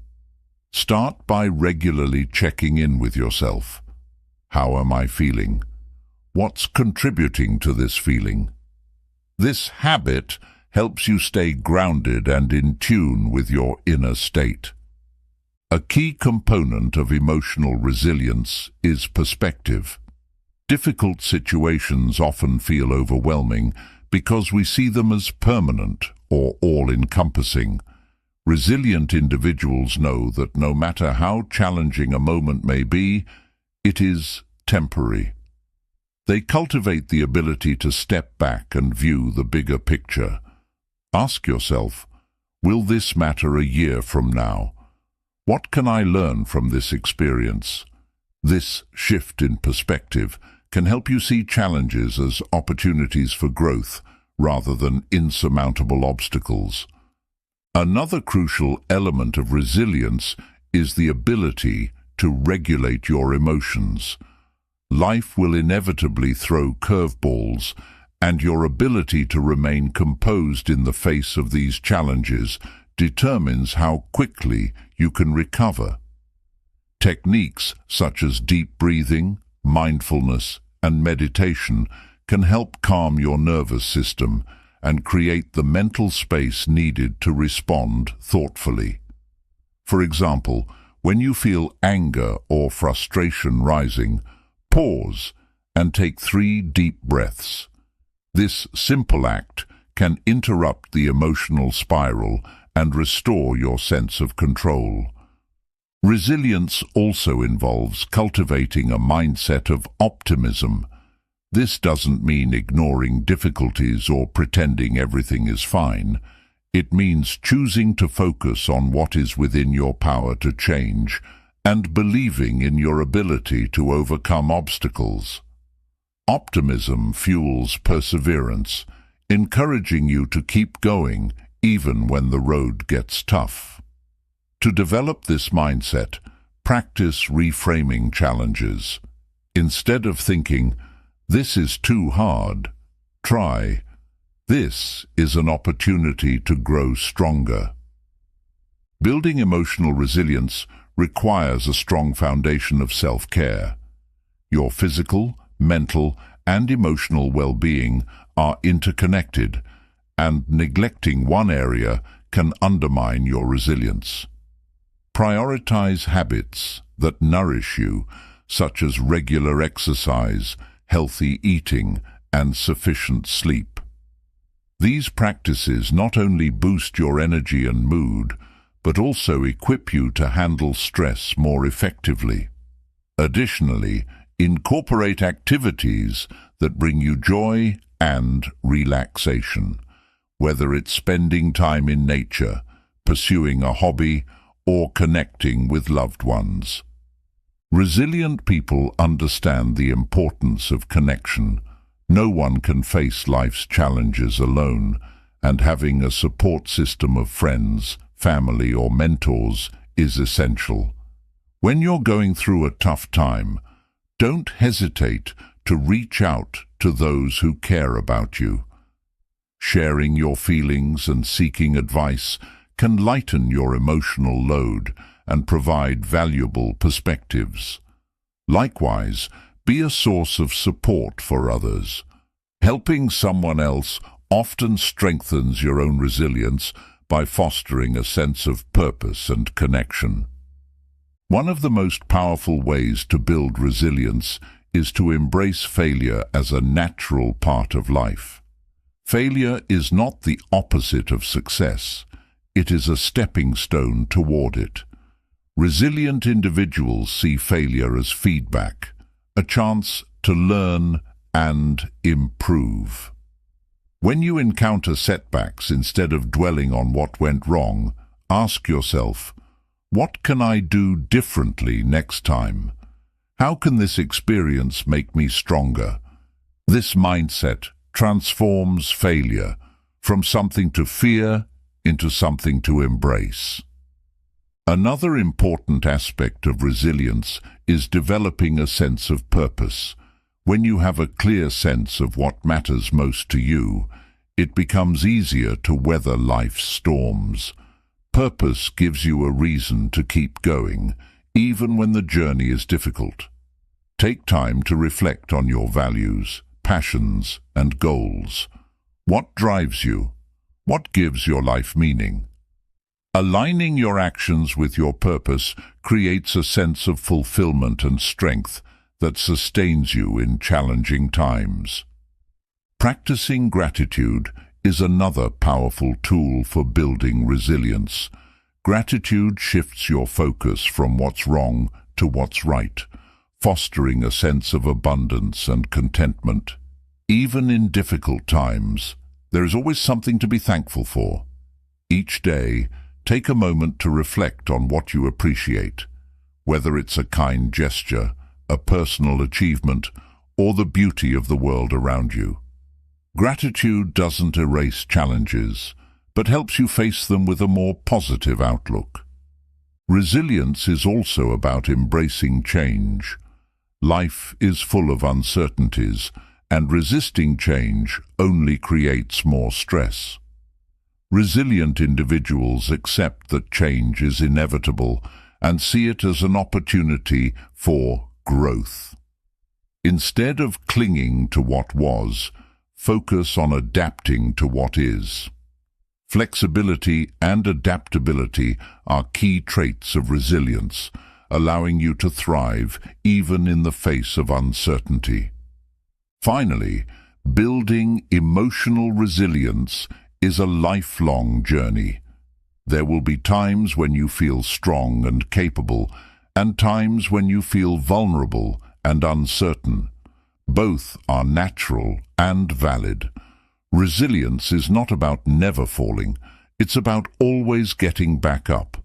Start by regularly checking in with yourself. How am I feeling? What's contributing to this feeling? This habit helps you stay grounded and in tune with your inner state. A key component of emotional resilience is perspective. Difficult situations often feel overwhelming because we see them as permanent or all-encompassing. Resilient individuals know that no matter how challenging a moment may be, it is temporary. They cultivate the ability to step back and view the bigger picture. Ask yourself, will this matter a year from now? What can I learn from this experience? This shift in perspective can help you see challenges as opportunities for growth rather than insurmountable obstacles. Another crucial element of resilience is the ability to regulate your emotions. Life will inevitably throw curveballs, and your ability to remain composed in the face of these challenges determines how quickly you can recover. Techniques such as deep breathing, mindfulness, and meditation can help calm your nervous system and create the mental space needed to respond thoughtfully. For example, when you feel anger or frustration rising, pause and take 3 deep breaths. This simple act can interrupt the emotional spiral and restore your sense of control. Resilience also involves cultivating a mindset of optimism. This doesn't mean ignoring difficulties or pretending everything is fine. It means choosing to focus on what is within your power to change and believing in your ability to overcome obstacles. Optimism fuels perseverance, encouraging you to keep going even when the road gets tough. To develop this mindset, practice reframing challenges. Instead of thinking, "This is too hard," try, "This is an opportunity to grow stronger." Building emotional resilience requires a strong foundation of self-care. Your physical, mental, and emotional well-being are interconnected, and neglecting one area can undermine your resilience. Prioritize habits that nourish you, such as regular exercise, healthy eating, and sufficient sleep. These practices not only boost your energy and mood, but also equip you to handle stress more effectively. Additionally, incorporate activities that bring you joy and relaxation, whether it's spending time in nature, pursuing a hobby, or connecting with loved ones. Resilient people understand the importance of connection. No one can face life's challenges alone, and having a support system of friends, family, or mentors is essential. When you're going through a tough time, don't hesitate to reach out to those who care about you. Sharing your feelings and seeking advice can lighten your emotional load and provide valuable perspectives. Likewise, be a source of support for others. Helping someone else often strengthens your own resilience by fostering a sense of purpose and connection. One of the most powerful ways to build resilience is to embrace failure as a natural part of life. Failure is not the opposite of success. It is a stepping stone toward it. Resilient individuals see failure as feedback, a chance to learn and improve. When you encounter setbacks, instead of dwelling on what went wrong, ask yourself, what can I do differently next time? How can this experience make me stronger? This mindset transforms failure from something to fear into something to embrace. Another important aspect of resilience is developing a sense of purpose. When you have a clear sense of what matters most to you, it becomes easier to weather life's storms. Purpose gives you a reason to keep going, even when the journey is difficult. Take time to reflect on your values, passions, and goals. What drives you? What gives your life meaning? Aligning your actions with your purpose creates a sense of fulfillment and strength that sustains you in challenging times. Practicing gratitude is another powerful tool for building resilience. Gratitude shifts your focus from what's wrong to what's right, fostering a sense of abundance and contentment. Even in difficult times, there is always something to be thankful for. Each day, take a moment to reflect on what you appreciate, whether it's a kind gesture, a personal achievement, or the beauty of the world around you. Gratitude doesn't erase challenges, but helps you face them with a more positive outlook. Resilience is also about embracing change. Life is full of uncertainties, and resisting change only creates more stress. Resilient individuals accept that change is inevitable and see it as an opportunity for growth. Instead of clinging to what was, focus on adapting to what is. Flexibility and adaptability are key traits of resilience, allowing you to thrive even in the face of uncertainty. Finally, building emotional resilience is a lifelong journey. There will be times when you feel strong and capable, and times when you feel vulnerable and uncertain. Both are natural and valid. Resilience is not about never falling, it's about always getting back up.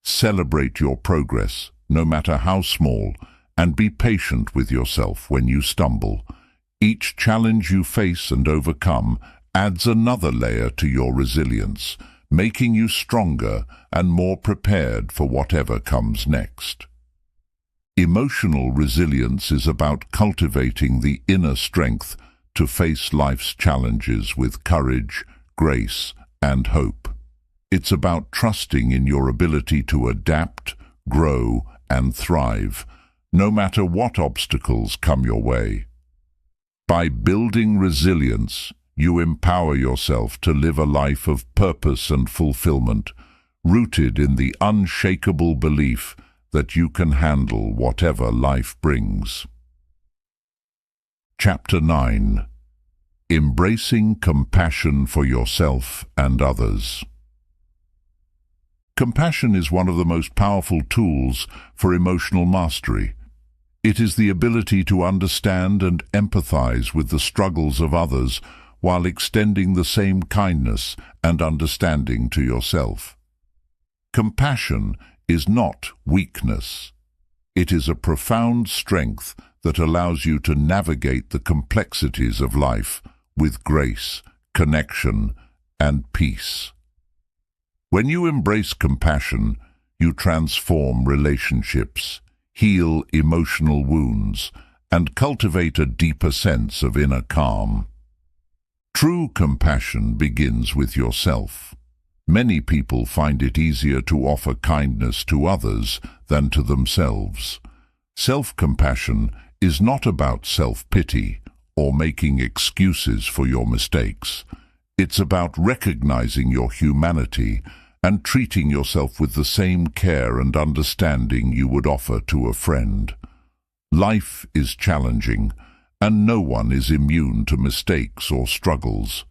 Celebrate your progress, no matter how small, and be patient with yourself when you stumble. Each challenge you face and overcome adds another layer to your resilience, making you stronger and more prepared for whatever comes next. Emotional resilience is about cultivating the inner strength to face life's challenges with courage, grace, and hope. It's about trusting in your ability to adapt, grow, and thrive, no matter what obstacles come your way. By building resilience, you empower yourself to live a life of purpose and fulfillment, rooted in the unshakable belief that you can handle whatever life brings. Chapter 9. Embracing compassion for yourself and others. Compassion is one of the most powerful tools for emotional mastery. It is the ability to understand and empathize with the struggles of others while extending the same kindness and understanding to yourself. Compassion is not weakness. It is a profound strength that allows you to navigate the complexities of life with grace, connection, and peace. When you embrace compassion, you transform relationships, heal emotional wounds, and cultivate a deeper sense of inner calm. True compassion begins with yourself. Many people find it easier to offer kindness to others than to themselves. Self-compassion is not about self-pity or making excuses for your mistakes. It's about recognizing your humanity and treating yourself with the same care and understanding you would offer to a friend. Life is challenging, and no one is immune to mistakes or struggles.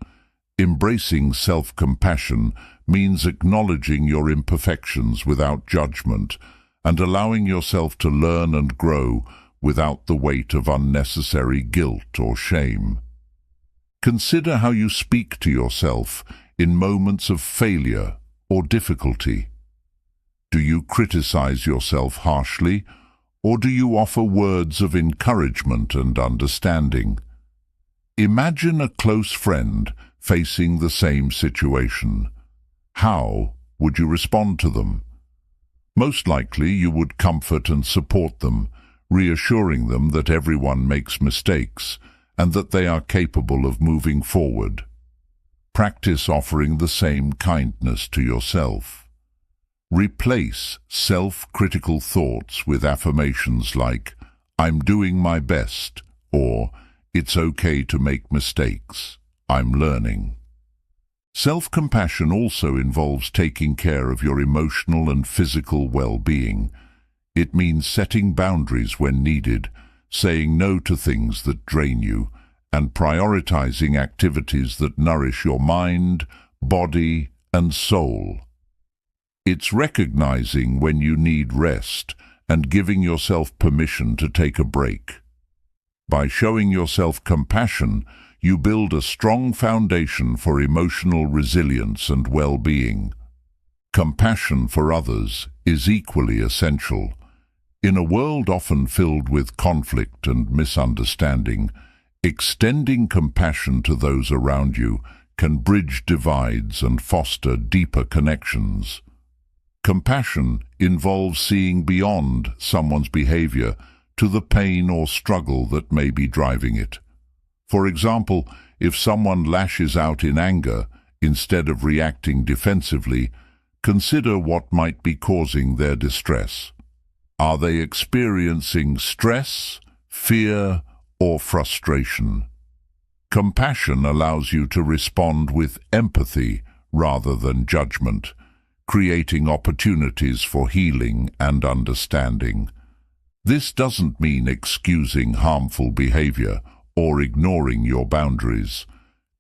Embracing self-compassion means acknowledging your imperfections without judgment and allowing yourself to learn and grow without the weight of unnecessary guilt or shame. Consider how you speak to yourself in moments of failure or difficulty. Do you criticize yourself harshly, or do you offer words of encouragement and understanding? Imagine a close friend facing the same situation. How would you respond to them? Most likely you would comfort and support them, reassuring them that everyone makes mistakes and that they are capable of moving forward. Practice offering the same kindness to yourself. Replace self-critical thoughts with affirmations like, "I'm doing my best," or "It's okay to make mistakes. I'm learning." Self-compassion also involves taking care of your emotional and physical well-being. It means setting boundaries when needed, saying no to things that drain you, and prioritizing activities that nourish your mind, body, and soul. It's recognizing when you need rest and giving yourself permission to take a break. By showing yourself compassion, you build a strong foundation for emotional resilience and well-being. Compassion for others is equally essential. In a world often filled with conflict and misunderstanding, extending compassion to those around you can bridge divides and foster deeper connections. Compassion involves seeing beyond someone's behavior to the pain or struggle that may be driving it. For example, if someone lashes out in anger, instead of reacting defensively, consider what might be causing their distress. Are they experiencing stress, fear, or frustration? Compassion allows you to respond with empathy rather than judgment, creating opportunities for healing and understanding. This doesn't mean excusing harmful behavior or ignoring your boundaries.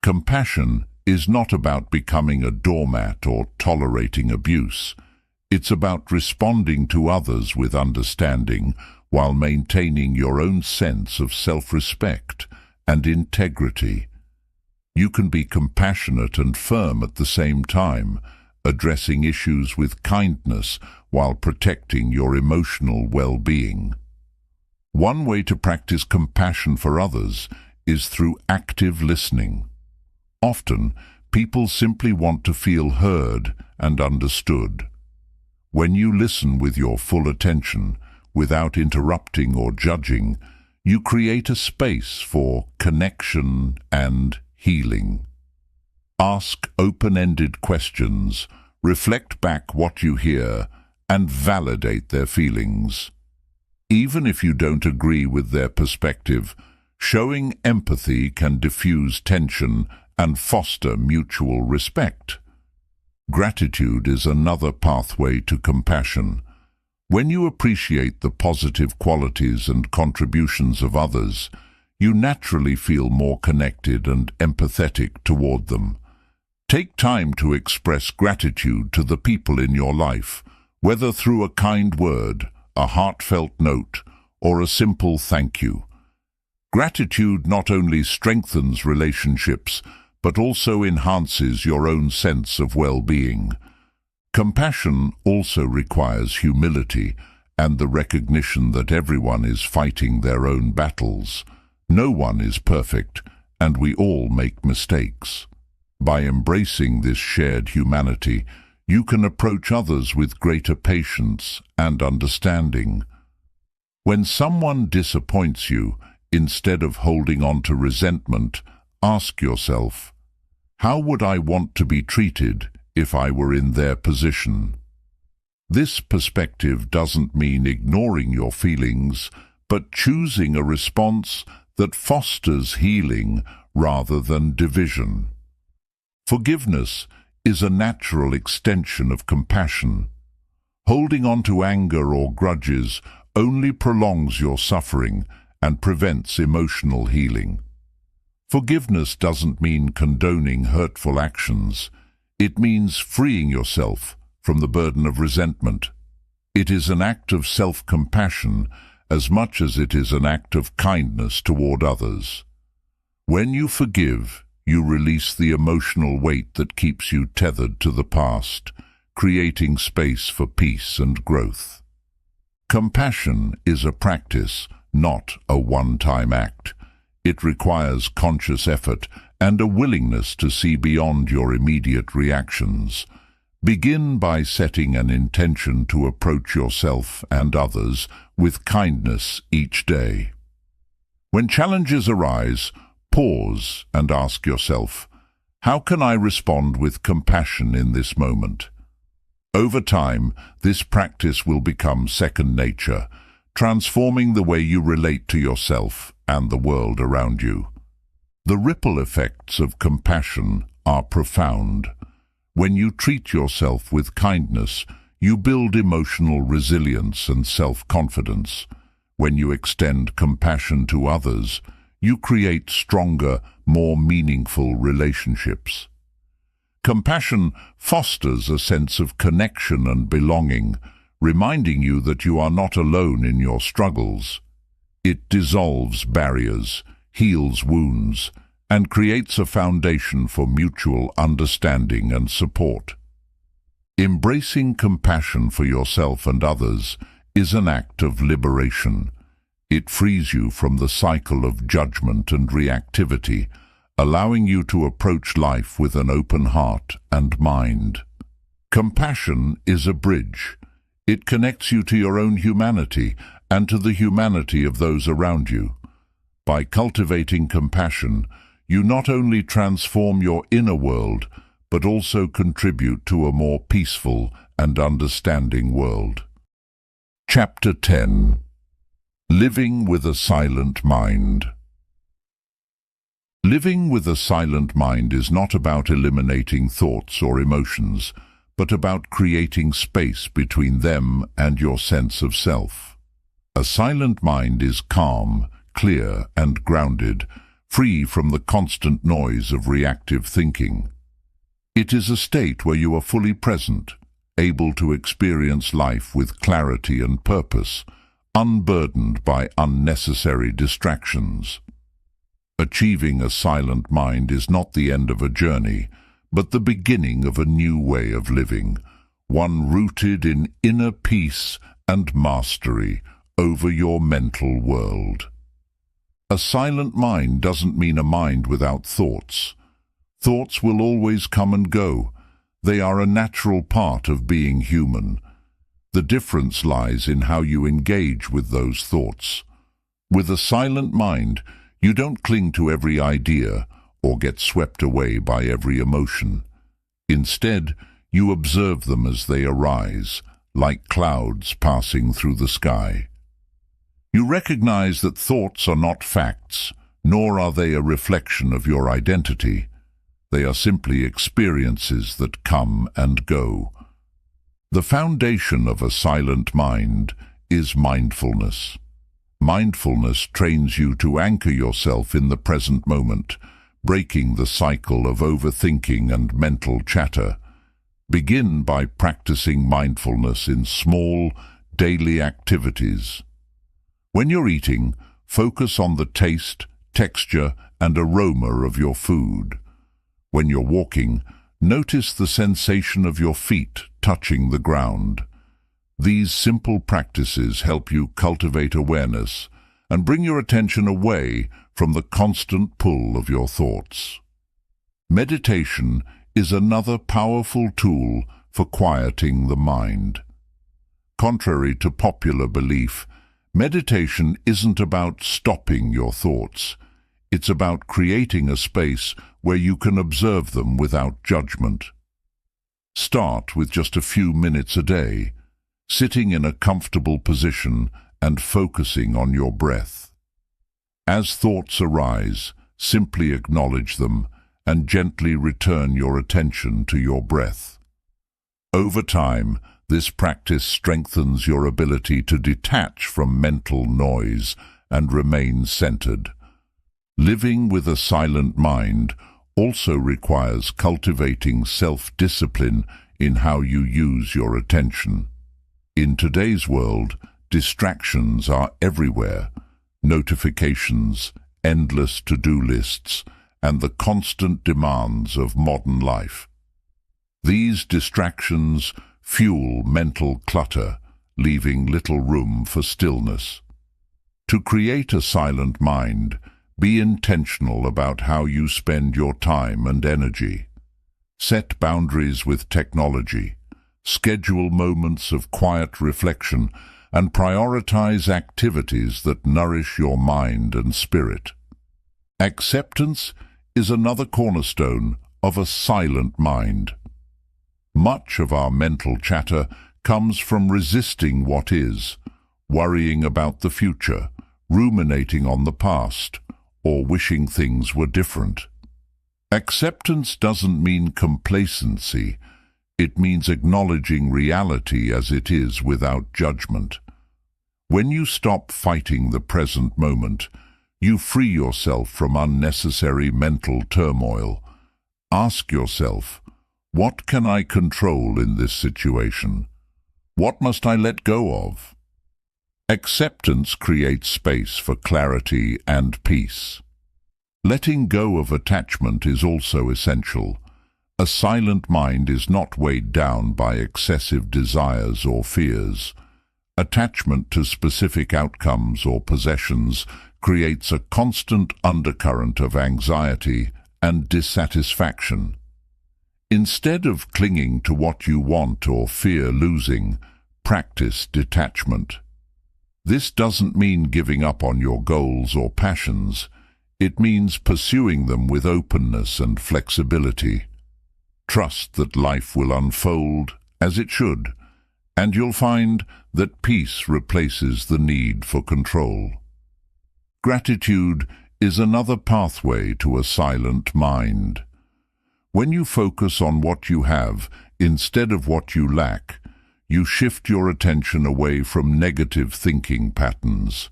Compassion is not about becoming a doormat or tolerating abuse. It's about responding to others with understanding while maintaining your own sense of self-respect and integrity. You can be compassionate and firm at the same time, addressing issues with kindness while protecting your emotional well-being. One way to practice compassion for others is through active listening. Often, people simply want to feel heard and understood. When you listen with your full attention, without interrupting or judging, you create a space for connection and healing. Ask open-ended questions, reflect back what you hear, and validate their feelings. Even if you don't agree with their perspective, showing empathy can diffuse tension and foster mutual respect. Gratitude is another pathway to compassion. When you appreciate the positive qualities and contributions of others, you naturally feel more connected and empathetic toward them. Take time to express gratitude to the people in your life, whether through a kind word, a heartfelt note, or a simple thank you. Gratitude not only strengthens relationships, but also enhances your own sense of well-being. Compassion also requires humility and the recognition that everyone is fighting their own battles. No one is perfect, and we all make mistakes. By embracing this shared humanity, you can approach others with greater patience and understanding. When someone disappoints you, instead of holding on to resentment, ask yourself, how would I want to be treated if I were in their position? This perspective doesn't mean ignoring your feelings, but choosing a response that fosters healing rather than division. Forgiveness is a natural extension of compassion. Holding on to anger or grudges only prolongs your suffering and prevents emotional healing. Forgiveness doesn't mean condoning hurtful actions. It means freeing yourself from the burden of resentment. It is an act of self-compassion as much as it is an act of kindness toward others. When you forgive, you release the emotional weight that keeps you tethered to the past, creating space for peace and growth. Compassion is a practice, not a one-time act. It requires conscious effort and a willingness to see beyond your immediate reactions. Begin by setting an intention to approach yourself and others with kindness each day. When challenges arise, pause and ask yourself, how can I respond with compassion in this moment? Over time, this practice will become second nature, transforming the way you relate to yourself and the world around you. The ripple effects of compassion are profound. When you treat yourself with kindness, you build emotional resilience and self-confidence. When you extend compassion to others, you create stronger, more meaningful relationships. Compassion fosters a sense of connection and belonging, reminding you that you are not alone in your struggles. It dissolves barriers, heals wounds, and creates a foundation for mutual understanding and support. Embracing compassion for yourself and others is an act of liberation. It frees you from the cycle of judgment and reactivity, allowing you to approach life with an open heart and mind. Compassion is a bridge. It connects you to your own humanity and to the humanity of those around you. By cultivating compassion, you not only transform your inner world, but also contribute to a more peaceful and understanding world. Chapter 10. Living with a Silent Mind. Living with a silent mind is not about eliminating thoughts or emotions, but about creating space between them and your sense of self. A silent mind is calm, clear, and grounded, free from the constant noise of reactive thinking. It is a state where you are fully present, able to experience life with clarity and purpose, unburdened by unnecessary distractions. Achieving a silent mind is not the end of a journey, but the beginning of a new way of living, one rooted in inner peace and mastery over your mental world. A silent mind doesn't mean a mind without thoughts. Thoughts will always come and go. They are a natural part of being human. The difference lies in how you engage with those thoughts. With a silent mind, you don't cling to every idea or get swept away by every emotion. Instead, you observe them as they arise, like clouds passing through the sky. You recognize that thoughts are not facts, nor are they a reflection of your identity. They are simply experiences that come and go. The foundation of a silent mind is mindfulness. Mindfulness trains you to anchor yourself in the present moment, breaking the cycle of overthinking and mental chatter. Begin by practicing mindfulness in small, daily activities. When you're eating, focus on the taste, texture, and aroma of your food. When you're walking, notice the sensation of your feet touching the ground. These simple practices help you cultivate awareness and bring your attention away from the constant pull of your thoughts. Meditation is another powerful tool for quieting the mind. Contrary to popular belief, meditation isn't about stopping your thoughts. It's about creating a space where you can observe them without judgment. Start with just a few minutes a day, sitting in a comfortable position and focusing on your breath. As thoughts arise, simply acknowledge them and gently return your attention to your breath. Over time, this practice strengthens your ability to detach from mental noise and remain centered. Living with a silent mind also requires cultivating self-discipline in how you use your attention. In today's world, distractions are everywhere. Notifications, endless to-do lists, and the constant demands of modern life. These distractions fuel mental clutter, leaving little room for stillness. To create a silent mind, be intentional about how you spend your time and energy. Set boundaries with technology, schedule moments of quiet reflection, and prioritize activities that nourish your mind and spirit. Acceptance is another cornerstone of a silent mind. Much of our mental chatter comes from resisting what is, worrying about the future, ruminating on the past, or wishing things were different. Acceptance doesn't mean complacency. It means acknowledging reality as it is without judgment. When you stop fighting the present moment, you free yourself from unnecessary mental turmoil. Ask yourself, what can I control in this situation? What must I let go of? Acceptance creates space for clarity and peace. Letting go of attachment is also essential. A silent mind is not weighed down by excessive desires or fears. Attachment to specific outcomes or possessions creates a constant undercurrent of anxiety and dissatisfaction. Instead of clinging to what you want or fear losing, practice detachment. This doesn't mean giving up on your goals or passions. It means pursuing them with openness and flexibility. Trust that life will unfold as it should, and you'll find that peace replaces the need for control. Gratitude is another pathway to a silent mind. When you focus on what you have instead of what you lack, you shift your attention away from negative thinking patterns.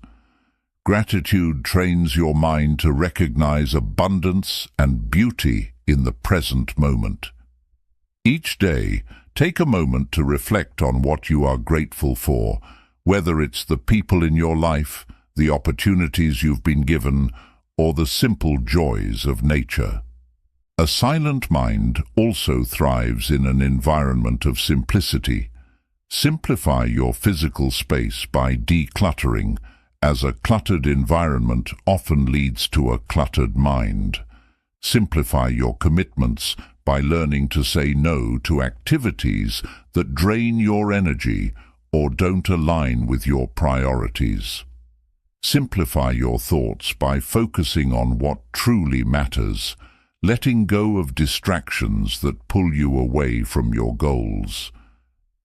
Gratitude trains your mind to recognize abundance and beauty in the present moment. Each day, Take a moment to reflect on what you are grateful for, whether it's the people in your life, the opportunities you've been given, or the simple joys of nature. A silent mind also thrives in an environment of simplicity. Simplify your physical space by decluttering, as a cluttered environment often leads to a cluttered mind. Simplify your commitments by learning to say no to activities that drain your energy or don't align with your priorities. Simplify your thoughts by focusing on what truly matters, letting go of distractions that pull you away from your goals.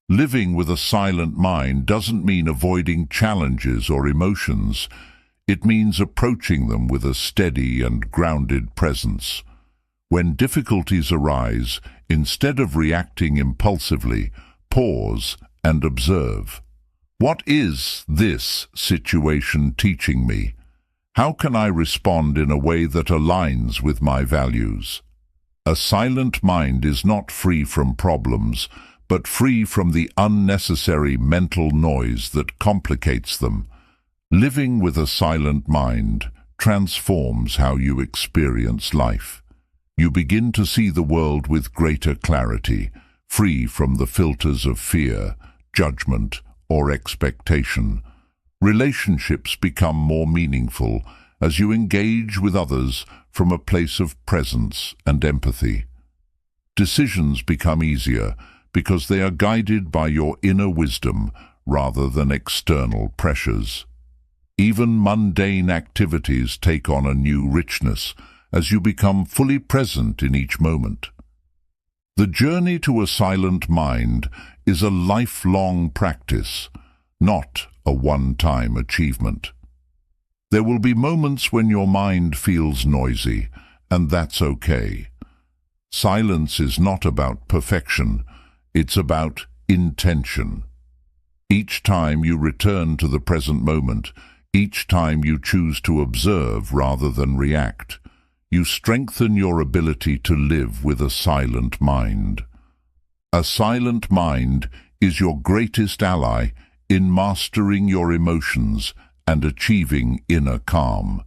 Living with a silent mind doesn't mean avoiding challenges or emotions. It means approaching them with a steady and grounded presence. When difficulties arise, instead of reacting impulsively, pause and observe. What is this situation teaching me? How can I respond in a way that aligns with my values? A silent mind is not free from problems, but free from the unnecessary mental noise that complicates them. Living with a silent mind transforms how you experience life. You begin to see the world with greater clarity, free from the filters of fear, judgment, or expectation. Relationships become more meaningful as you engage with others from a place of presence and empathy. Decisions become easier because they are guided by your inner wisdom rather than external pressures. Even mundane activities take on a new richness as you become fully present in each moment. The journey to a silent mind is a lifelong practice, not a one-time achievement. There will be moments when your mind feels noisy, and that's okay. Silence is not about perfection, it's about intention. Each time you return to the present moment, each time you choose to observe rather than react, you strengthen your ability to live with a silent mind. A silent mind is your greatest ally in mastering your emotions and achieving inner calm.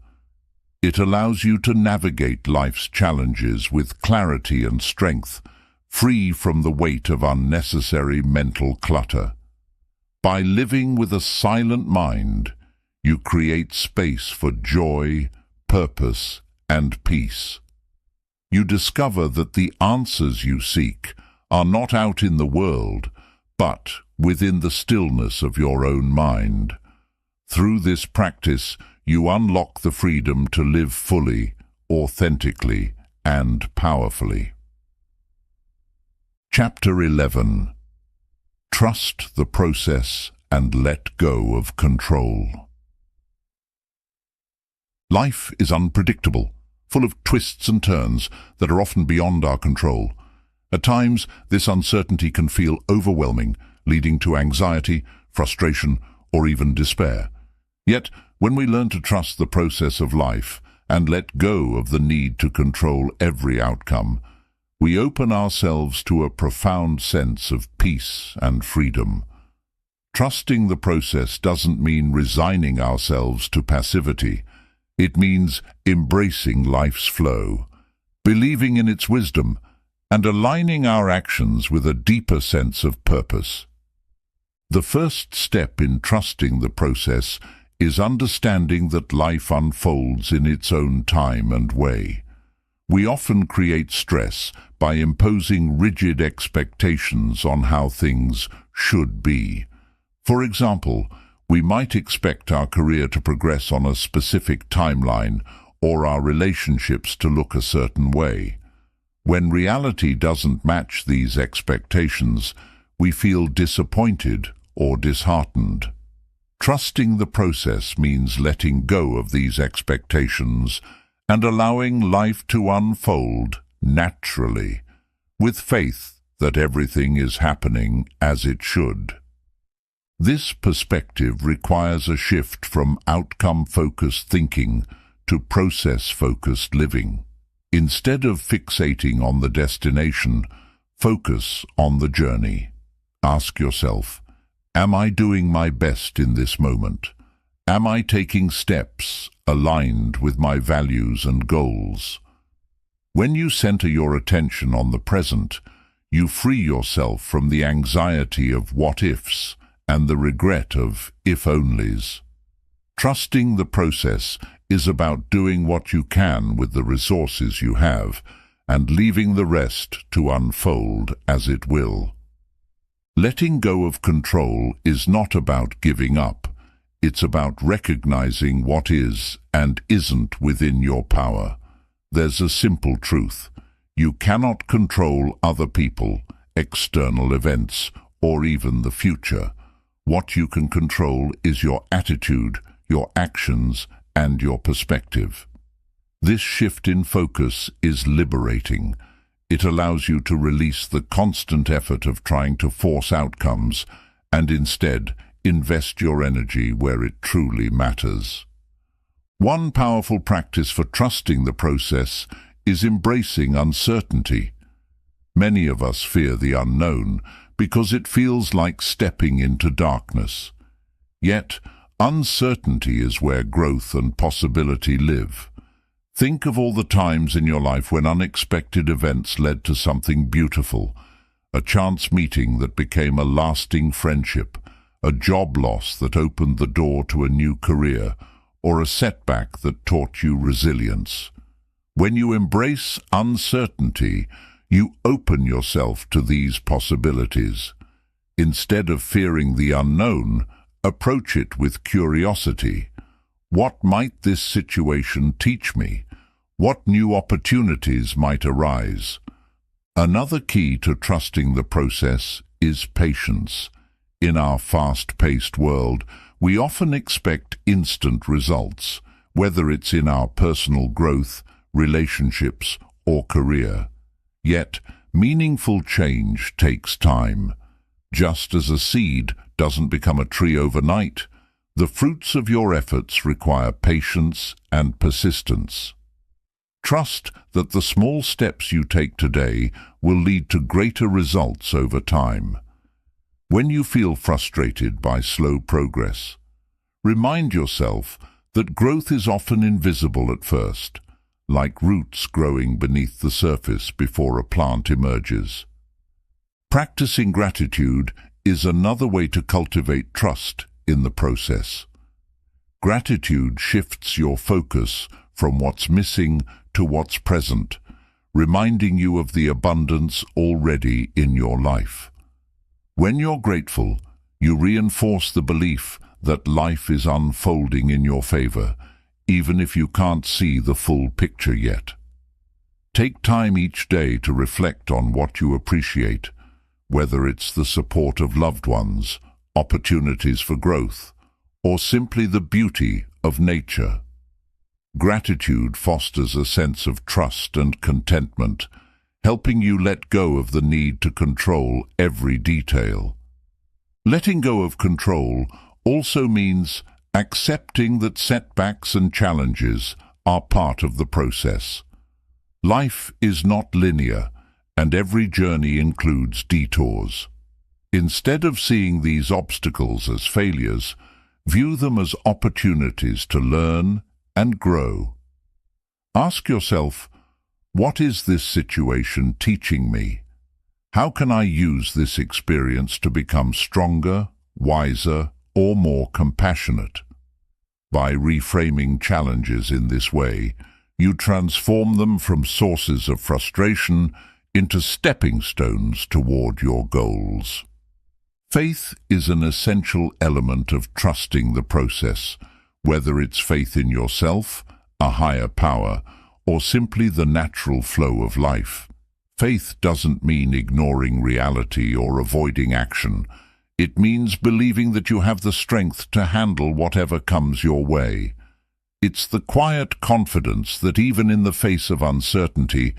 It allows you to navigate life's challenges with clarity and strength, free from the weight of unnecessary mental clutter. By living with a silent mind, you create space for joy, purpose, and peace. You discover that the answers you seek are not out in the world, but within the stillness of your own mind. Through this practice, you unlock the freedom to live fully, authentically, and powerfully. Chapter 11. Trust the process and let go of control. Life is unpredictable, full of twists and turns that are often beyond our control. At times, this uncertainty can feel overwhelming, leading to anxiety, frustration, or even despair. Yet, when we learn to trust the process of life and let go of the need to control every outcome, we open ourselves to a profound sense of peace and freedom. Trusting the process doesn't mean resigning ourselves to passivity. It means embracing life's flow, believing in its wisdom, and aligning our actions with a deeper sense of purpose. The first step in trusting the process is understanding that life unfolds in its own time and way. We often create stress by imposing rigid expectations on how things should be. For example, we might expect our career to progress on a specific timeline or our relationships to look a certain way. When reality doesn't match these expectations, we feel disappointed or disheartened. Trusting the process means letting go of these expectations and allowing life to unfold naturally, with faith that everything is happening as it should. This perspective requires a shift from outcome-focused thinking to process-focused living. Instead of fixating on the destination, Focus on the journey. Ask yourself, am I doing my best in this moment? Am I taking steps aligned with my values and goals? When you center your attention on the present, you free yourself from the anxiety of what-ifs and the regret of if-onlys. Trusting the process is about doing what you can with the resources you have and leaving the rest to unfold as it will. Letting go of control is not about giving up. It's about recognizing what is and isn't within your power. There's a simple truth. You cannot control other people, external events, or even the future. What you can control is your attitude, your actions, and your perspective. This shift in focus is liberating. It allows you to release the constant effort of trying to force outcomes and instead invest your energy where it truly matters. One powerful practice for trusting the process is embracing uncertainty. Many of us fear the unknown because it feels like stepping into darkness. Yet, uncertainty is where growth and possibility live. Think of all the times in your life when unexpected events led to something beautiful, a chance meeting that became a lasting friendship, a job loss that opened the door to a new career, or a setback that taught you resilience. When you embrace uncertainty, you open yourself to these possibilities. Instead of fearing the unknown, approach it with curiosity. What might this situation teach me? What new opportunities might arise? Another key to trusting the process is patience. In our fast-paced world, we often expect instant results, whether it's in our personal growth, relationships, or career. Yet, meaningful change takes time. Just as a seed doesn't become a tree overnight, the fruits of your efforts require patience and persistence. Trust that the small steps you take today will lead to greater results over time. When you feel frustrated by slow progress, remind yourself that growth is often invisible at first, like roots growing beneath the surface before a plant emerges. Practicing gratitude is another way to cultivate trust in the process. Gratitude shifts your focus from what's missing to what's present, reminding you of the abundance already in your life. When you're grateful, you reinforce the belief that life is unfolding in your favor, even if you can't see the full picture yet. Take time each day to reflect on what you appreciate, whether it's the support of loved ones, opportunities for growth, or simply the beauty of nature. Gratitude fosters a sense of trust and contentment, helping you let go of the need to control every detail. Letting go of control also means accepting that setbacks and challenges are part of the process. Life is not linear, and every journey includes detours. Instead of seeing these obstacles as failures, view them as opportunities to learn and grow. Ask yourself, what is this situation teaching me? How can I use this experience to become stronger, wiser, or more compassionate? By reframing challenges in this way, you transform them from sources of frustration into stepping stones toward your goals. Faith is an essential element of trusting the process, whether it's faith in yourself, a higher power, or simply the natural flow of life. Faith doesn't mean ignoring reality or avoiding action. It means believing that you have the strength to handle whatever comes your way. It's the quiet confidence that even in the face of uncertainty,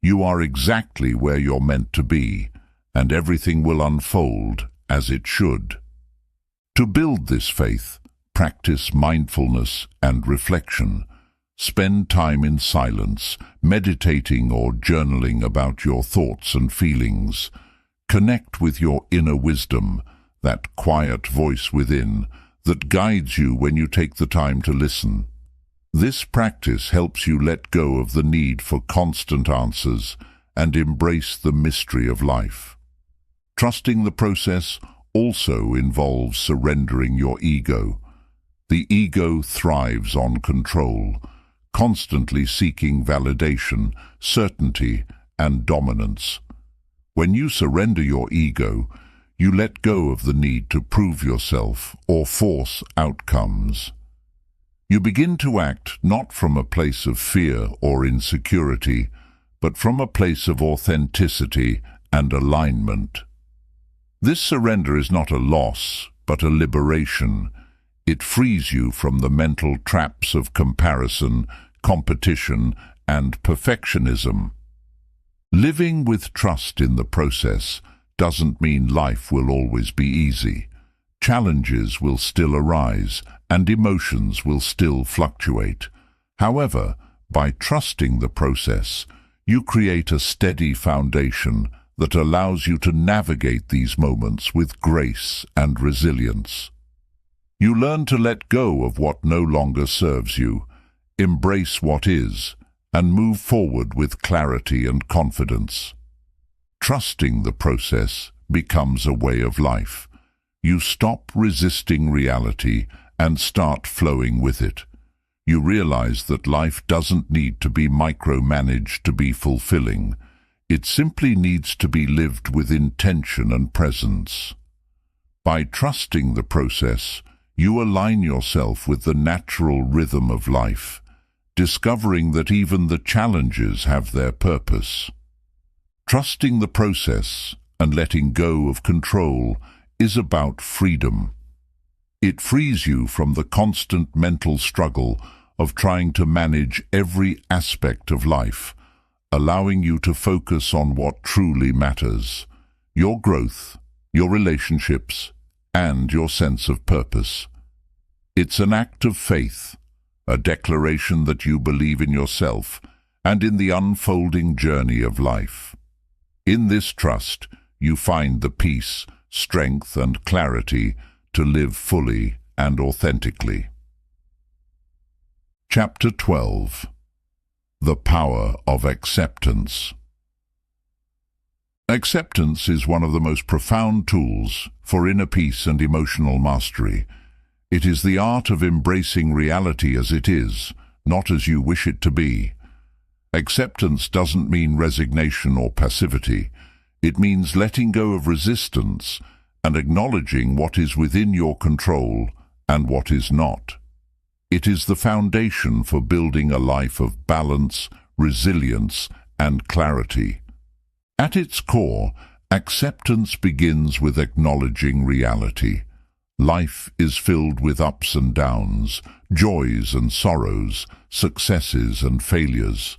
you are exactly where you're meant to be, and everything will unfold as it should. To build this faith, practice mindfulness and reflection. Spend time in silence, meditating or journaling about your thoughts and feelings. Connect with your inner wisdom, that quiet voice within that guides you when you take the time to listen. This practice helps you let go of the need for constant answers and embrace the mystery of life. Trusting the process also involves surrendering your ego. The ego thrives on control, constantly seeking validation, certainty, and dominance. When you surrender your ego, you let go of the need to prove yourself or force outcomes. You begin to act not from a place of fear or insecurity, but from a place of authenticity and alignment. This surrender is not a loss, but a liberation. It frees you from the mental traps of comparison, competition, and perfectionism. Living with trust in the process doesn't mean life will always be easy. Challenges will still arise, and emotions will still fluctuate. However, by trusting the process, you create a steady foundation that allows you to navigate these moments with grace and resilience. You learn to let go of what no longer serves you, embrace what is, and move forward with clarity and confidence. Trusting the process becomes a way of life. You stop resisting reality and start flowing with it. You realize that life doesn't need to be micromanaged to be fulfilling. It simply needs to be lived with intention and presence. By trusting the process, you align yourself with the natural rhythm of life, discovering that even the challenges have their purpose. Trusting the process and letting go of control is about freedom. It frees you from the constant mental struggle of trying to manage every aspect of life, allowing you to focus on what truly matters: your growth, your relationships, and your sense of purpose. It's an act of faith, a declaration that you believe in yourself and in the unfolding journey of life. In this trust, you find the peace, strength, and clarity to live fully and authentically. Chapter 12. The Power of Acceptance. Acceptance is one of the most profound tools for inner peace and emotional mastery. It is the art of embracing reality as it is, not as you wish it to be. Acceptance doesn't mean resignation or passivity. It means letting go of resistance and acknowledging what is within your control and what is not. It is the foundation for building a life of balance, resilience, and clarity. At its core, acceptance begins with acknowledging reality. Life is filled with ups and downs, joys and sorrows, successes and failures.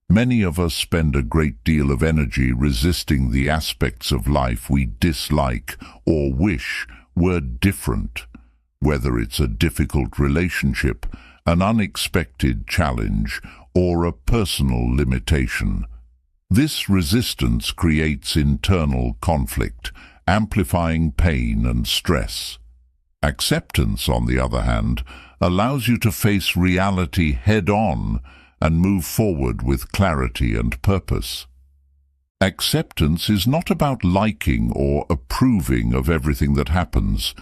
Many of us spend a great deal of energy resisting the aspects of life we dislike or wish were different. Whether it's a difficult relationship, an unexpected challenge, or a personal limitation. This resistance creates internal conflict, amplifying pain and stress. Acceptance, on the other hand, allows you to face reality head-on and move forward with clarity and purpose. Acceptance is not about liking or approving of everything that happens.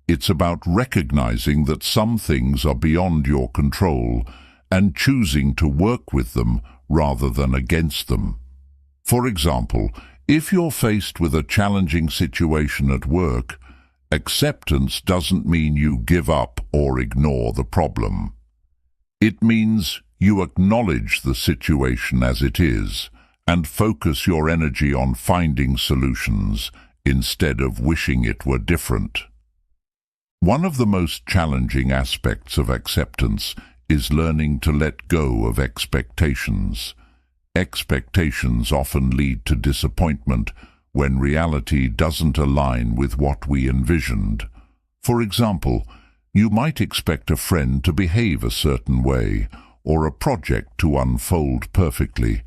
It's about recognizing that some things are beyond your control and choosing to work with them rather than against them. For example, if you're faced with a challenging situation at work, acceptance doesn't mean you give up or ignore the problem. It means you acknowledge the situation as it is and focus your energy on finding solutions instead of wishing it were different. One of the most challenging aspects of acceptance is learning to let go of expectations. Expectations often lead to disappointment when reality doesn't align with what we envisioned. For example, you might expect a friend to behave a certain way, or a project to unfold perfectly,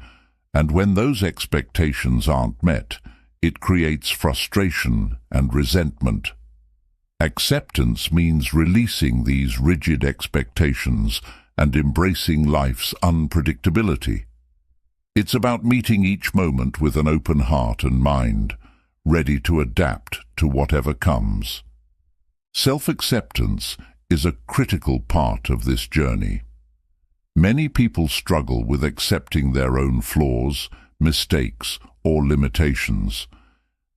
and when those expectations aren't met, it creates frustration and resentment. Acceptance means releasing these rigid expectations and embracing life's unpredictability. It's about meeting each moment with an open heart and mind, ready to adapt to whatever comes. Self-acceptance is a critical part of this journey. Many people struggle with accepting their own flaws, mistakes, or limitations.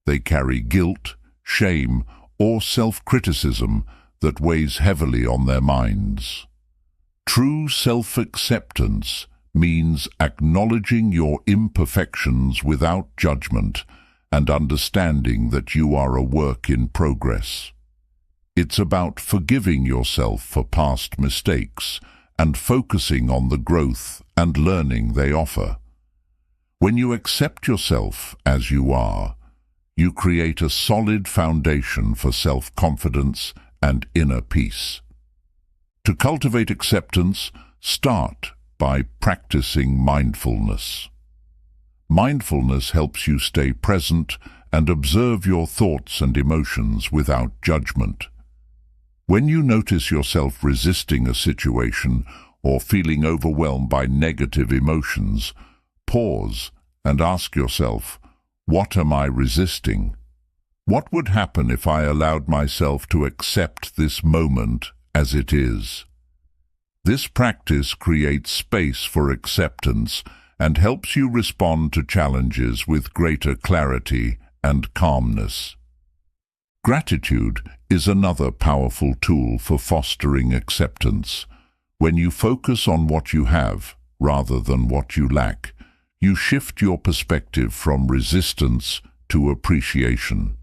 They carry guilt, shame, or self-criticism that weighs heavily on their minds. True self-acceptance means acknowledging your imperfections without judgment and understanding that you are a work in progress. It's about forgiving yourself for past mistakes and focusing on the growth and learning they offer. When you accept yourself as you are, you create a solid foundation for self-confidence and inner peace. To cultivate acceptance, start by practicing mindfulness. Mindfulness helps you stay present and observe your thoughts and emotions without judgment. When you notice yourself resisting a situation or feeling overwhelmed by negative emotions, pause and ask yourself, what am I resisting? What would happen if I allowed myself to accept this moment as it is? This practice creates space for acceptance and helps you respond to challenges with greater clarity and calmness. Gratitude is another powerful tool for fostering acceptance. When you focus on what you have rather than what you lack, you shift your perspective from resistance to appreciation.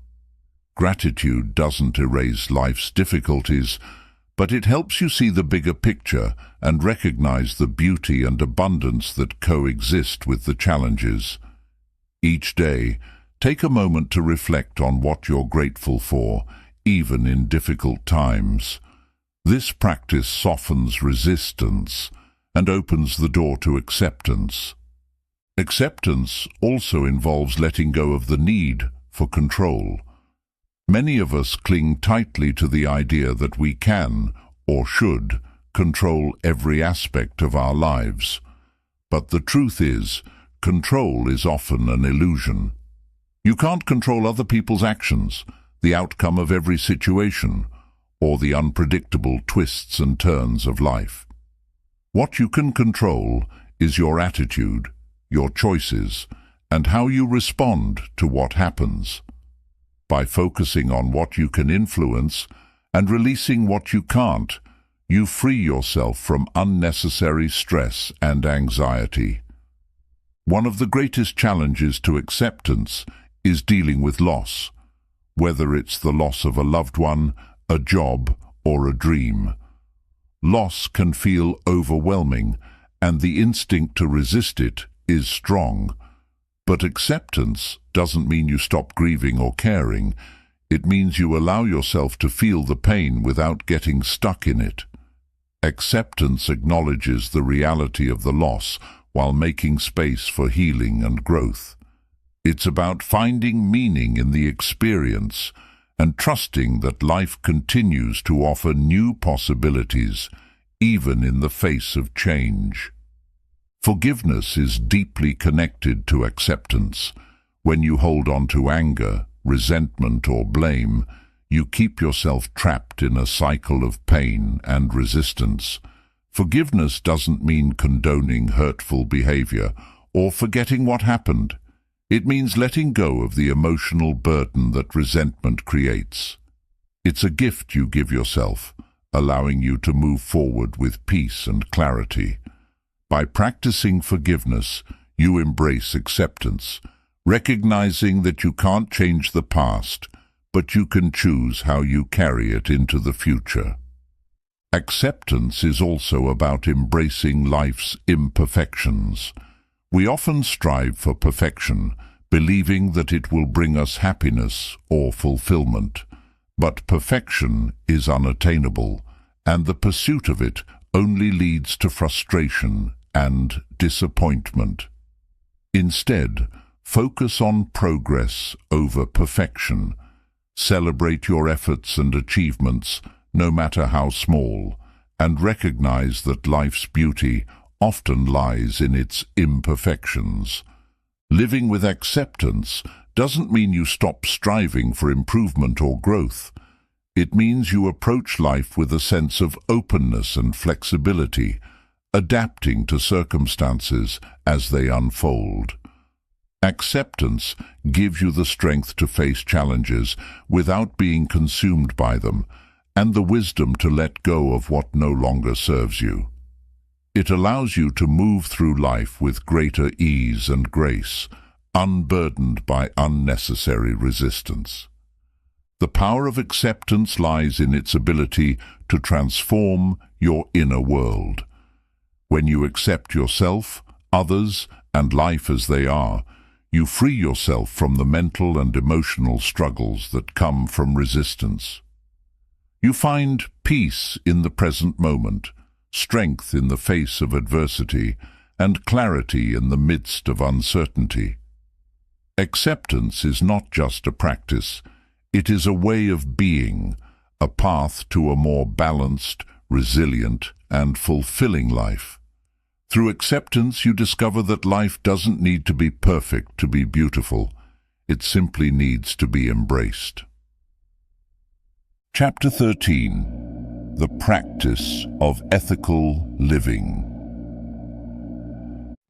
Gratitude doesn't erase life's difficulties, but it helps you see the bigger picture and recognize the beauty and abundance that coexist with the challenges. Each day, take a moment to reflect on what you're grateful for, even in difficult times. This practice softens resistance and opens the door to acceptance. Acceptance also involves letting go of the need for control. Many of us cling tightly to the idea that we can, or should, control every aspect of our lives. But the truth is, control is often an illusion. You can't control other people's actions, the outcome of every situation, or the unpredictable twists and turns of life. What you can control is your attitude, your choices, and how you respond to what happens. By focusing on what you can influence and releasing what you can't, you free yourself from unnecessary stress and anxiety. One of the greatest challenges to acceptance is dealing with loss, whether it's the loss of a loved one, a job, or a dream. Loss can feel overwhelming, and the instinct to resist it is strong. But acceptance doesn't mean you stop grieving or caring. It means you allow yourself to feel the pain without getting stuck in it. Acceptance acknowledges the reality of the loss while making space for healing and growth. It's about finding meaning in the experience and trusting that life continues to offer new possibilities, even in the face of change. Forgiveness is deeply connected to acceptance. When you hold on to anger, resentment, or blame, you keep yourself trapped in a cycle of pain and resistance. Forgiveness doesn't mean condoning hurtful behavior or forgetting what happened. It means letting go of the emotional burden that resentment creates. It's a gift you give yourself, allowing you to move forward with peace and clarity. By practicing forgiveness, you embrace acceptance, recognizing that you can't change the past, but you can choose how you carry it into the future. Acceptance is also about embracing life's imperfections. We often strive for perfection, believing that it will bring us happiness or fulfillment. But perfection is unattainable, and the pursuit of it only leads to frustration and disappointment. Instead, focus on progress over perfection. Celebrate your efforts and achievements, no matter how small, and recognize that life's beauty often lies in its imperfections. Living with acceptance doesn't mean you stop striving for improvement or growth. It means you approach life with a sense of openness and flexibility, adapting to circumstances as they unfold. Acceptance gives you the strength to face challenges without being consumed by them, and the wisdom to let go of what no longer serves you. It allows you to move through life with greater ease and grace, unburdened by unnecessary resistance. The power of acceptance lies in its ability to transform your inner world. When you accept yourself, others, and life as they are, you free yourself from the mental and emotional struggles that come from resistance. You find peace in the present moment, strength in the face of adversity, and clarity in the midst of uncertainty. Acceptance is not just a practice, it is a way of being, a path to a more balanced, resilient, and fulfilling life. Through acceptance, you discover that life doesn't need to be perfect to be beautiful. It simply needs to be embraced. Chapter 13. The Practice of Ethical Living.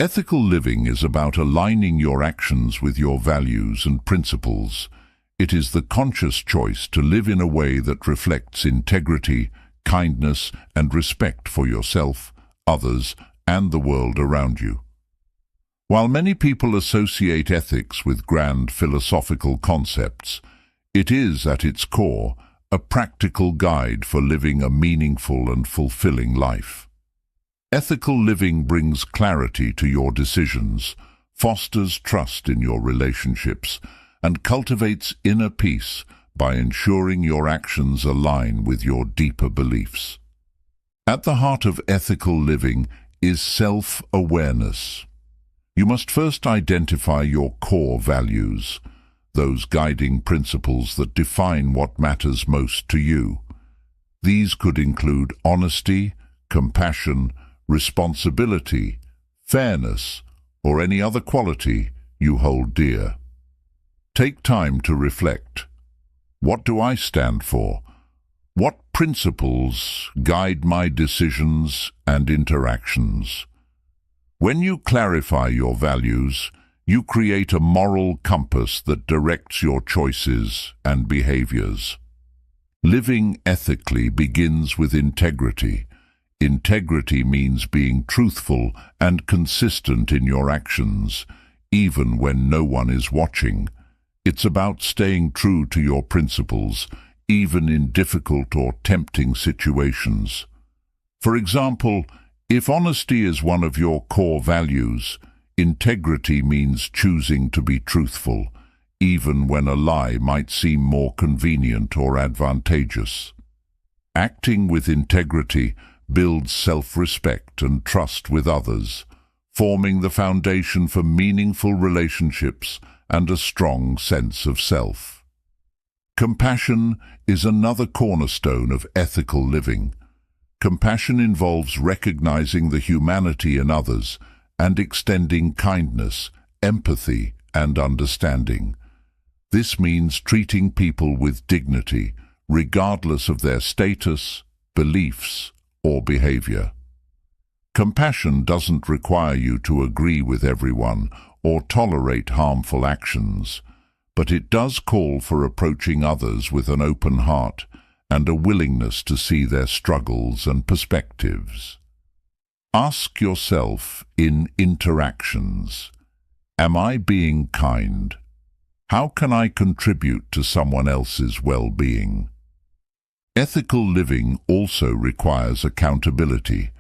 Ethical living is about aligning your actions with your values and principles. It is the conscious choice to live in a way that reflects integrity, kindness, and respect for yourself, others, and the world around you. While many people associate ethics with grand philosophical concepts, it is, at its core, a practical guide for living a meaningful and fulfilling life. Ethical living brings clarity to your decisions, fosters trust in your relationships, and cultivates inner peace by ensuring your actions align with your deeper beliefs. At the heart of ethical living is self-awareness. You must first identify your core values, those guiding principles that define what matters most to you. These could include honesty, compassion, responsibility, fairness, or any other quality you hold dear. Take time to reflect. What do I stand for? What principles guide my decisions and interactions? When you clarify your values, you create a moral compass that directs your choices and behaviors. Living ethically begins with integrity. Integrity means being truthful and consistent in your actions, even when no one is watching. It's about staying true to your principles, even in difficult or tempting situations. For example, if honesty is one of your core values, integrity means choosing to be truthful, even when a lie might seem more convenient or advantageous. Acting with integrity builds self-respect and trust with others, forming the foundation for meaningful relationships and a strong sense of self. Compassion is another cornerstone of ethical living. Compassion involves recognizing the humanity in others and extending kindness, empathy, and understanding. This means treating people with dignity, regardless of their status, beliefs, or behavior. Compassion doesn't require you to agree with everyone or tolerate harmful actions, but it does call for approaching others with an open heart and a willingness to see their struggles and perspectives. Ask yourself in interactions, am I being kind? How can I contribute to someone else's well-being? Ethical living also requires accountability.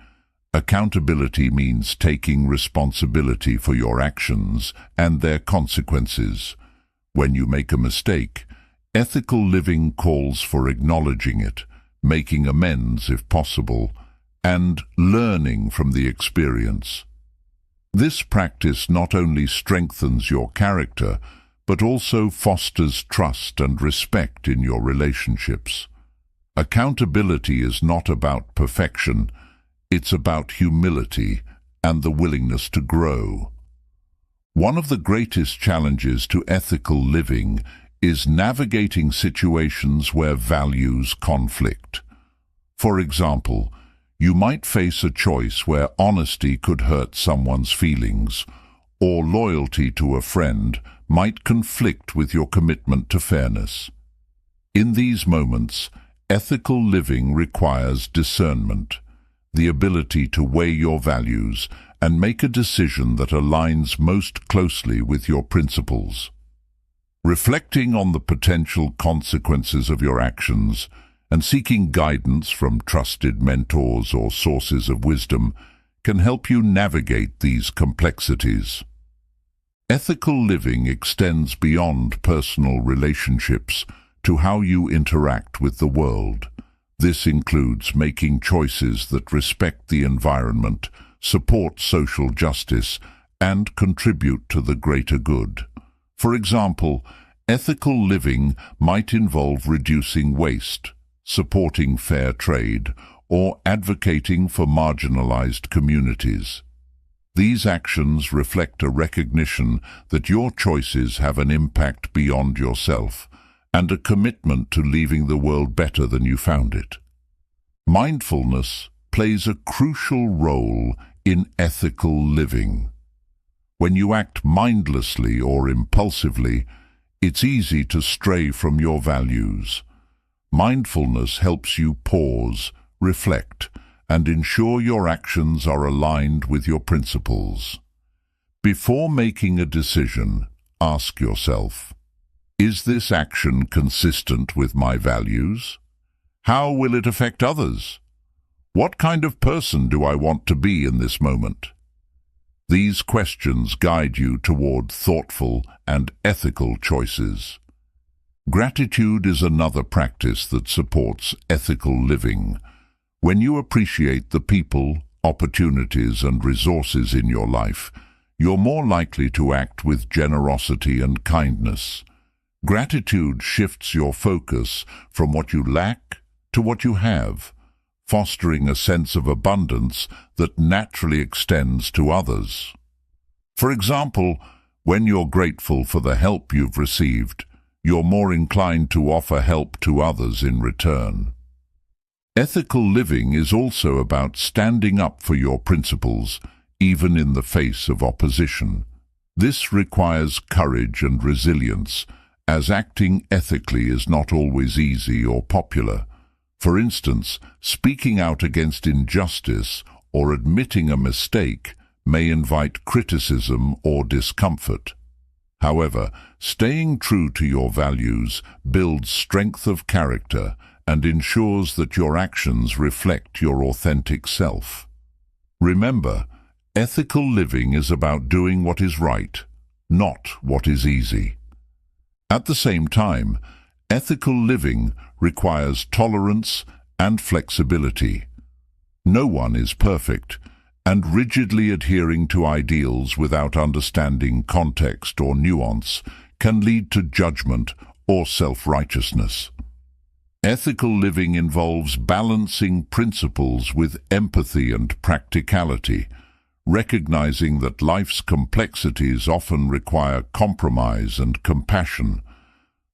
Accountability means taking responsibility for your actions and their consequences. When you make a mistake, ethical living calls for acknowledging it, making amends if possible, and learning from the experience. This practice not only strengthens your character, but also fosters trust and respect in your relationships. Accountability is not about perfection, it's about humility and the willingness to grow. One of the greatest challenges to ethical living is navigating situations where values conflict. For example, you might face a choice where honesty could hurt someone's feelings, or loyalty to a friend might conflict with your commitment to fairness. In these moments, ethical living requires discernment, the ability to weigh your values and make a decision that aligns most closely with your principles. Reflecting on the potential consequences of your actions and seeking guidance from trusted mentors or sources of wisdom can help you navigate these complexities. Ethical living extends beyond personal relationships to how you interact with the world. This includes making choices that respect the environment, support social justice, and contribute to the greater good. For example, ethical living might involve reducing waste, supporting fair trade, or advocating for marginalized communities. These actions reflect a recognition that your choices have an impact beyond yourself, and a commitment to leaving the world better than you found it. Mindfulness plays a crucial role in ethical living. When you act mindlessly or impulsively, it's easy to stray from your values. Mindfulness helps you pause, reflect, and ensure your actions are aligned with your principles. Before making a decision, ask yourself, is this action consistent with my values? How will it affect others? What kind of person do I want to be in this moment? These questions guide you toward thoughtful and ethical choices. Gratitude is another practice that supports ethical living. When you appreciate the people, opportunities, and resources in your life, you're more likely to act with generosity and kindness. Gratitude shifts your focus from what you lack to what you have, fostering a sense of abundance that naturally extends to others. For example, when you're grateful for the help you've received, you're more inclined to offer help to others in return. Ethical living is also about standing up for your principles, even in the face of opposition. This requires courage and resilience, as acting ethically is not always easy or popular. For instance, speaking out against injustice or admitting a mistake may invite criticism or discomfort. However, staying true to your values builds strength of character and ensures that your actions reflect your authentic self. Remember, ethical living is about doing what is right, not what is easy. At the same time, ethical living requires tolerance and flexibility. No one is perfect, and rigidly adhering to ideals without understanding context or nuance can lead to judgment or self-righteousness. Ethical living involves balancing principles with empathy and practicality, recognizing that life's complexities often require compromise and compassion.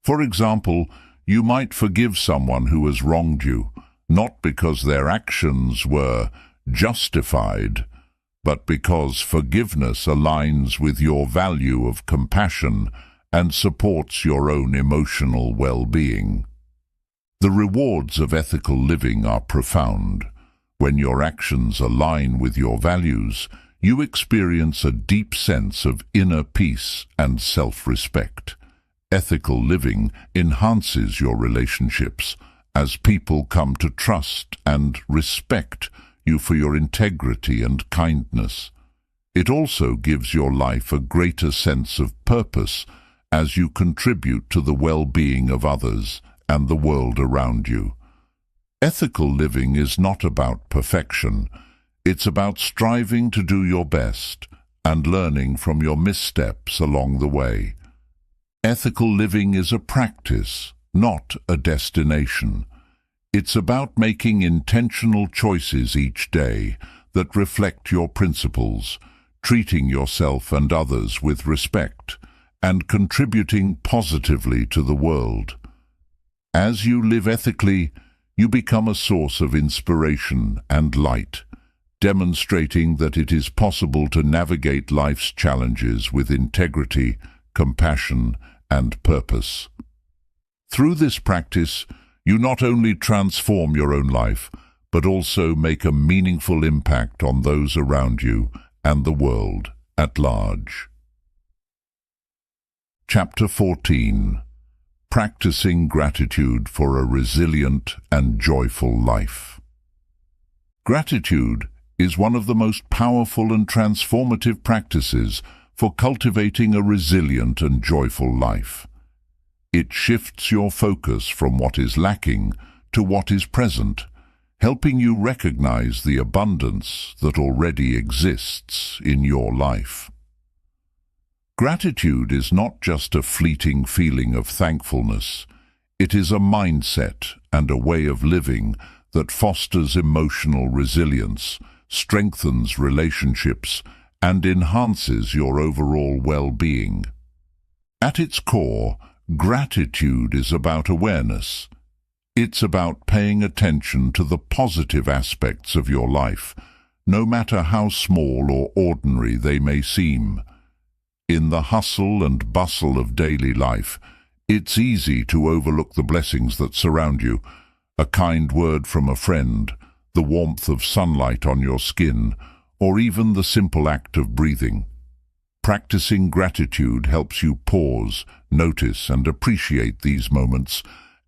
For example, you might forgive someone who has wronged you, not because their actions were justified, but because forgiveness aligns with your value of compassion and supports your own emotional well-being. The rewards of ethical living are profound. When your actions align with your values, you experience a deep sense of inner peace and self-respect. Ethical living enhances your relationships as people come to trust and respect you for your integrity and kindness. It also gives your life a greater sense of purpose as you contribute to the well-being of others and the world around you. Ethical living is not about perfection. It's about striving to do your best and learning from your missteps along the way. Ethical living is a practice, not a destination. It's about making intentional choices each day that reflect your principles, treating yourself and others with respect, and contributing positively to the world. As you live ethically, you become a source of inspiration and light, demonstrating that it is possible to navigate life's challenges with integrity, compassion, and purpose. Through this practice, you not only transform your own life, but also make a meaningful impact on those around you and the world at large. Chapter 14. Practicing Gratitude for a Resilient and Joyful Life. Gratitude is one of the most powerful and transformative practices for cultivating a resilient and joyful life. It shifts your focus from what is lacking to what is present, helping you recognize the abundance that already exists in your life. Gratitude is not just a fleeting feeling of thankfulness. It is a mindset and a way of living that fosters emotional resilience, strengthens relationships, and enhances your overall well-being. At its core, gratitude is about awareness. It's about paying attention to the positive aspects of your life, no matter how small or ordinary they may seem. In the hustle and bustle of daily life, it's easy to overlook the blessings that surround you. A kind word from a friend, the warmth of sunlight on your skin, or even the simple act of breathing. Practicing gratitude helps you pause, notice, and appreciate these moments,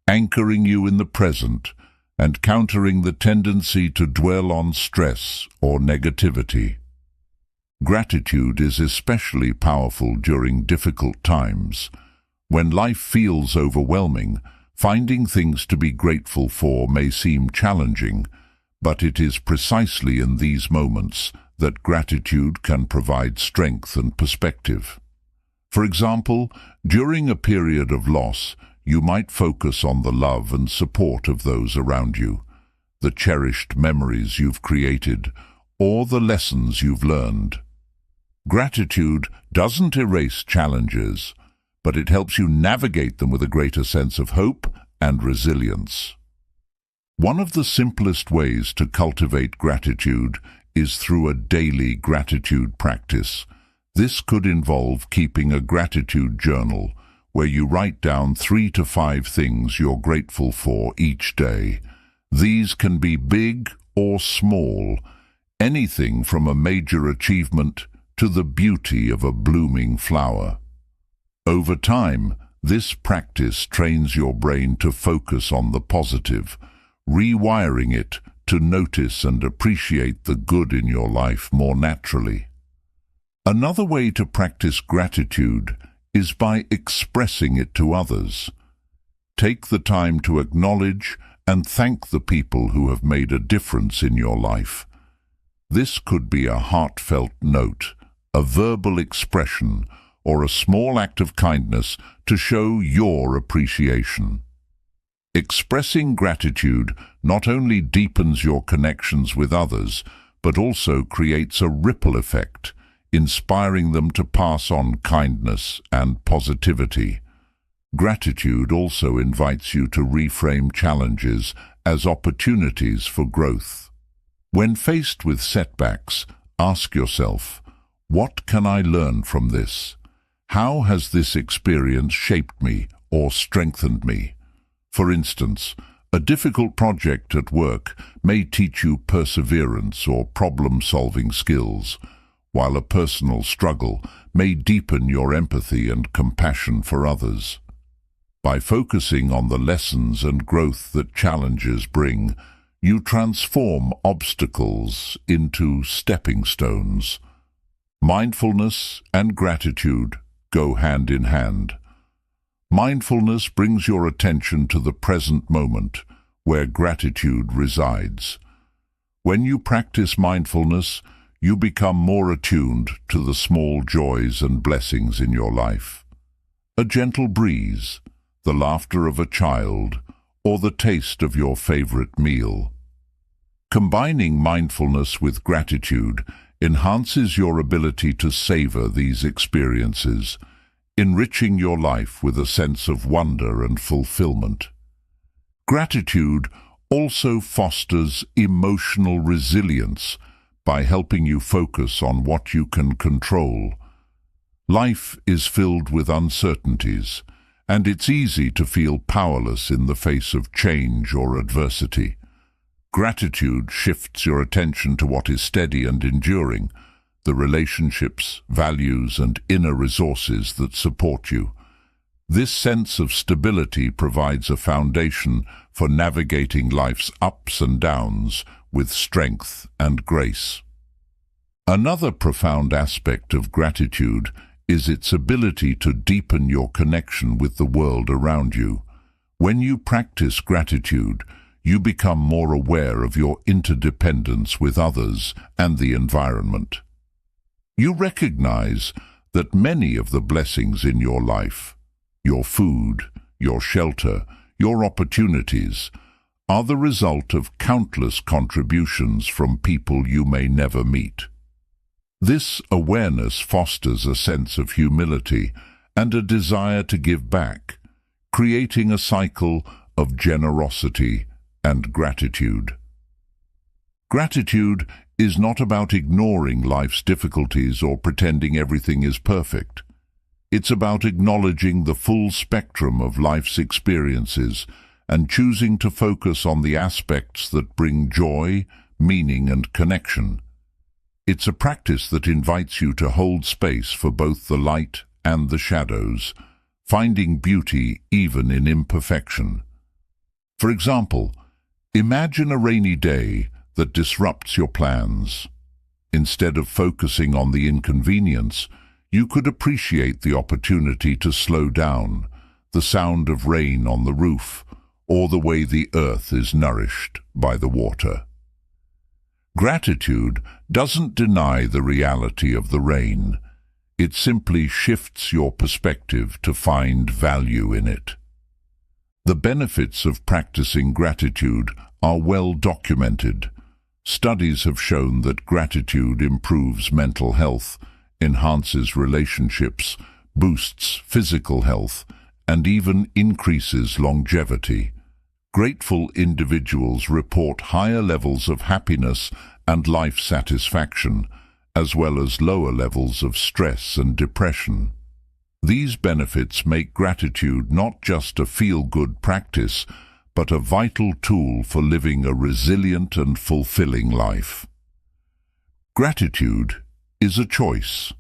anchoring you in the present and countering the tendency to dwell on stress or negativity. Gratitude is especially powerful during difficult times. When life feels overwhelming, finding things to be grateful for may seem challenging, but it is precisely in these moments that gratitude can provide strength and perspective. For example, during a period of loss, you might focus on the love and support of those around you, the cherished memories you've created, or the lessons you've learned. Gratitude doesn't erase challenges, but it helps you navigate them with a greater sense of hope and resilience. One of the simplest ways to cultivate gratitude is through a daily gratitude practice. This could involve keeping a gratitude journal where you write down 3 to 5 things you're grateful for each day. These can be big or small, anything from a major achievement to the beauty of a blooming flower. Over time, this practice trains your brain to focus on the positive, rewiring it to notice and appreciate the good in your life more naturally. Another way to practice gratitude is by expressing it to others. Take the time to acknowledge and thank the people who have made a difference in your life. This could be a heartfelt note, a verbal expression, or a small act of kindness to show your appreciation. Expressing gratitude not only deepens your connections with others, but also creates a ripple effect, inspiring them to pass on kindness and positivity. Gratitude also invites you to reframe challenges as opportunities for growth. When faced with setbacks, ask yourself, what can I learn from this? How has this experience shaped me or strengthened me? For instance, a difficult project at work may teach you perseverance or problem-solving skills, while a personal struggle may deepen your empathy and compassion for others. By focusing on the lessons and growth that challenges bring, you transform obstacles into stepping stones. Mindfulness and gratitude go hand in hand. Mindfulness brings your attention to the present moment, where gratitude resides. When you practice mindfulness, you become more attuned to the small joys and blessings in your life. A gentle breeze, the laughter of a child, or the taste of your favorite meal. Combining mindfulness with gratitude enhances your ability to savor these experiences, enriching your life with a sense of wonder and fulfillment. Gratitude also fosters emotional resilience by helping you focus on what you can control. Life is filled with uncertainties, and it's easy to feel powerless in the face of change or adversity. Gratitude shifts your attention to what is steady and enduring, the relationships, values, and inner resources that support you. This sense of stability provides a foundation for navigating life's ups and downs with strength and grace. Another profound aspect of gratitude is its ability to deepen your connection with the world around you. When you practice gratitude, you become more aware of your interdependence with others and the environment. You recognize that many of the blessings in your life, your food, your shelter, your opportunities, are the result of countless contributions from people you may never meet. This awareness fosters a sense of humility and a desire to give back, creating a cycle of generosity and gratitude. Gratitude is not about ignoring life's difficulties or pretending everything is perfect. It's about acknowledging the full spectrum of life's experiences and choosing to focus on the aspects that bring joy, meaning, and connection. It's a practice that invites you to hold space for both the light and the shadows, finding beauty even in imperfection. For example, imagine a rainy day that disrupts your plans. Instead of focusing on the inconvenience, you could appreciate the opportunity to slow down, the sound of rain on the roof, or the way the earth is nourished by the water. Gratitude doesn't deny the reality of the rain. It simply shifts your perspective to find value in it. The benefits of practicing gratitude are well documented. Studies have shown that gratitude improves mental health, enhances relationships, boosts physical health, and even increases longevity. Grateful individuals report higher levels of happiness and life satisfaction, as well as lower levels of stress and depression. These benefits make gratitude not just a feel-good practice, but a vital tool for living a resilient and fulfilling life. Gratitude is a choice,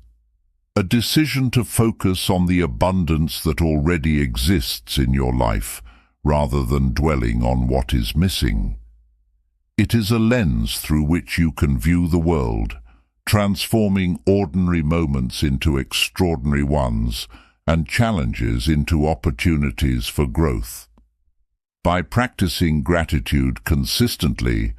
a decision to focus on the abundance that already exists in your life, rather than dwelling on what is missing. It is a lens through which you can view the world, transforming ordinary moments into extraordinary ones and challenges into opportunities for growth. By practicing gratitude consistently,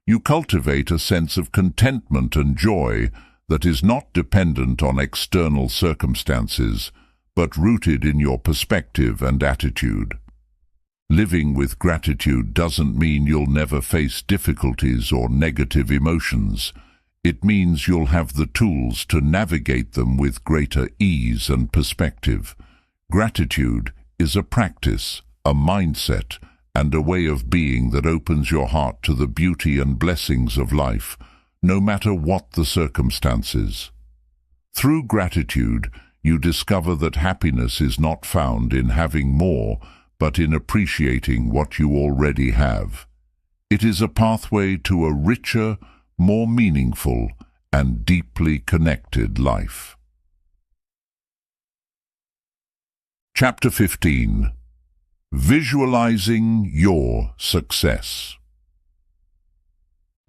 you cultivate a sense of contentment and joy that is not dependent on external circumstances, but rooted in your perspective and attitude. Living with gratitude doesn't mean you'll never face difficulties or negative emotions. It means you'll have the tools to navigate them with greater ease and perspective. Gratitude is a practice, a mindset, and a way of being that opens your heart to the beauty and blessings of life, no matter what the circumstances. Through gratitude, you discover that happiness is not found in having more, but in appreciating what you already have. It is a pathway to a richer, more meaningful, and deeply connected life. Chapter 15. Visualizing your success.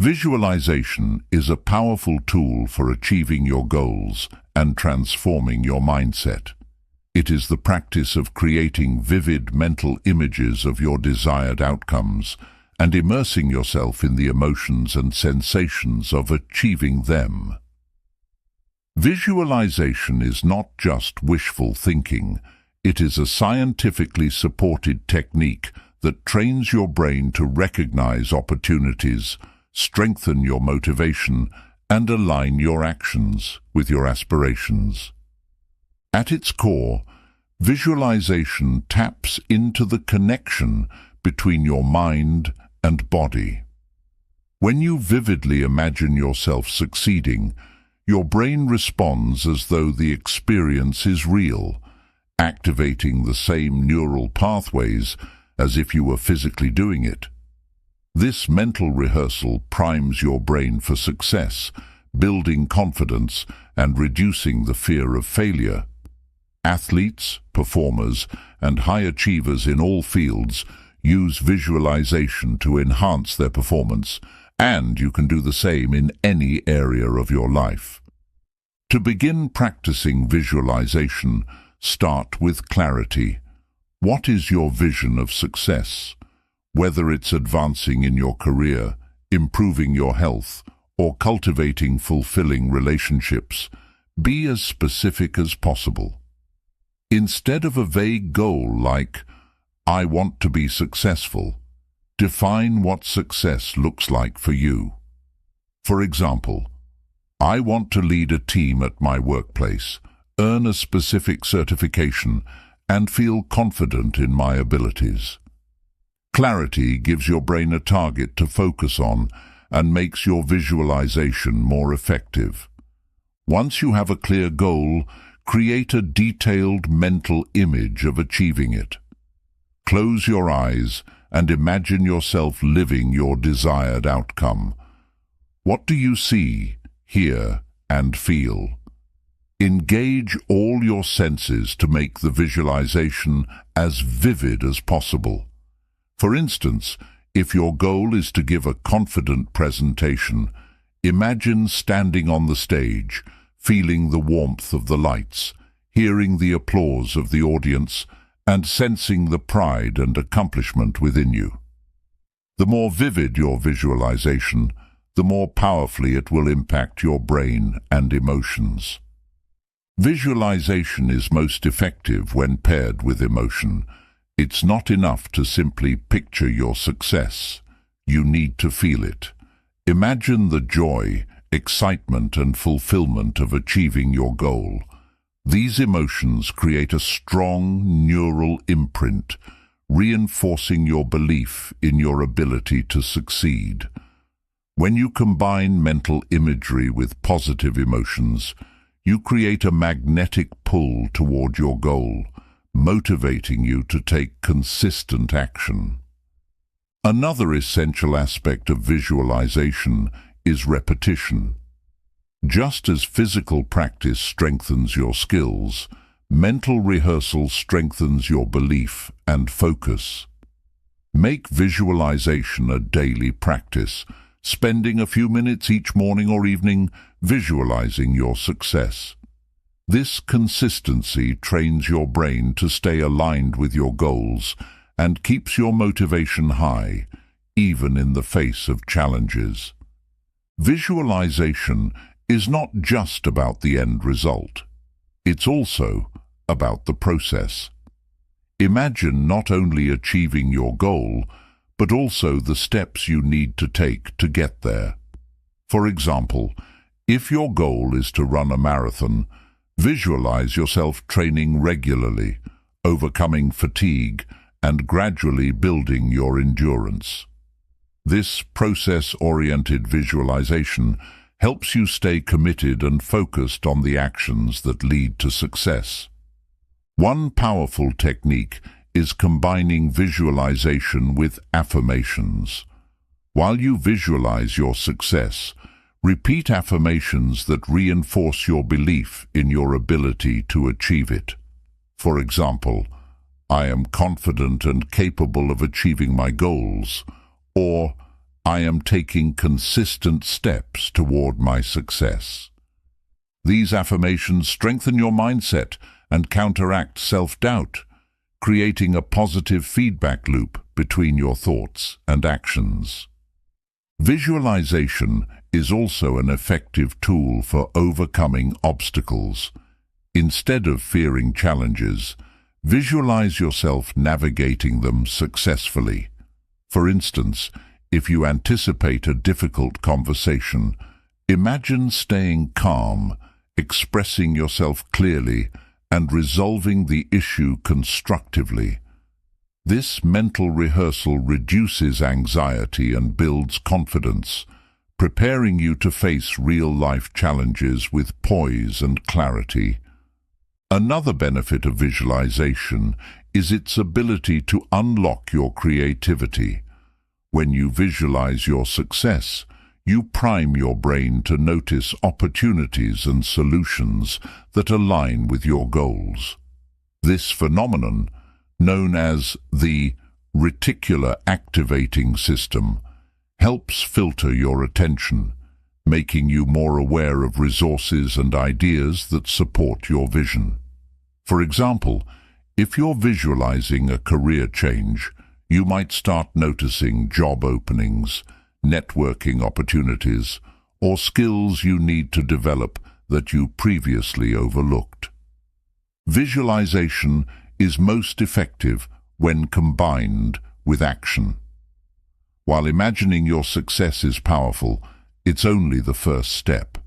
Visualization is a powerful tool for achieving your goals and transforming your mindset. It is the practice of creating vivid mental images of your desired outcomes and immersing yourself in the emotions and sensations of achieving them. Visualization is not just wishful thinking. It is a scientifically supported technique that trains your brain to recognize opportunities, strengthen your motivation, and align your actions with your aspirations. At its core, visualization taps into the connection between your mind and body. When you vividly imagine yourself succeeding, your brain responds as though the experience is real, activating the same neural pathways as if you were physically doing it. This mental rehearsal primes your brain for success, building confidence and reducing the fear of failure. Athletes, performers, and high achievers in all fields use visualization to enhance their performance, and you can do the same in any area of your life. To begin practicing visualization, start with clarity. What is your vision of success? Whether it's advancing in your career, improving your health, or cultivating fulfilling relationships, be as specific as possible. Instead of a vague goal like, "I want to be successful," define what success looks like for you. For example, I want to lead a team at my workplace, earn a specific certification, and feel confident in my abilities. Clarity gives your brain a target to focus on and makes your visualization more effective. Once you have a clear goal, create a detailed mental image of achieving it. Close your eyes and imagine yourself living your desired outcome. What do you see, hear, and feel? Engage all your senses to make the visualization as vivid as possible. For instance, if your goal is to give a confident presentation, imagine standing on the stage, feeling the warmth of the lights, hearing the applause of the audience, and sensing the pride and accomplishment within you. The more vivid your visualization, the more powerfully it will impact your brain and emotions. Visualization is most effective when paired with emotion. It's not enough to simply picture your success. You need to feel it. Imagine the joy, excitement, and fulfillment of achieving your goal. These emotions create a strong neural imprint, reinforcing your belief in your ability to succeed. When you combine mental imagery with positive emotions, you create a magnetic pull toward your goal, motivating you to take consistent action. Another essential aspect of visualization is repetition. Just as physical practice strengthens your skills, mental rehearsal strengthens your belief and focus. Make visualization a daily practice, spending a few minutes each morning or evening visualizing your success. This consistency trains your brain to stay aligned with your goals and keeps your motivation high, even in the face of challenges. Visualization is not just about the end result. It's also about the process. Imagine not only achieving your goal, but also the steps you need to take to get there. For example, if your goal is to run a marathon, visualize yourself training regularly, overcoming fatigue, and gradually building your endurance. This process-oriented visualization helps you stay committed and focused on the actions that lead to success. One powerful technique is combining visualization with affirmations. While you visualize your success, repeat affirmations that reinforce your belief in your ability to achieve it. For example, "I am confident and capable of achieving my goals," or "I am taking consistent steps toward my success." These affirmations strengthen your mindset and counteract self-doubt, creating a positive feedback loop between your thoughts and actions. Visualization is also an effective tool for overcoming obstacles. Instead of fearing challenges, visualize yourself navigating them successfully. For instance, if you anticipate a difficult conversation, imagine staying calm, expressing yourself clearly, and resolving the issue constructively. This mental rehearsal reduces anxiety and builds confidence, preparing you to face real-life challenges with poise and clarity. Another benefit of visualization is its ability to unlock your creativity. When you visualize your success, you prime your brain to notice opportunities and solutions that align with your goals. This phenomenon, known as the reticular activating system, helps filter your attention, making you more aware of resources and ideas that support your vision. For example, if you're visualizing a career change, you might start noticing job openings, networking opportunities, or skills you need to develop that you previously overlooked. Visualization is most effective when combined with action. While imagining your success is powerful, it's only the first step.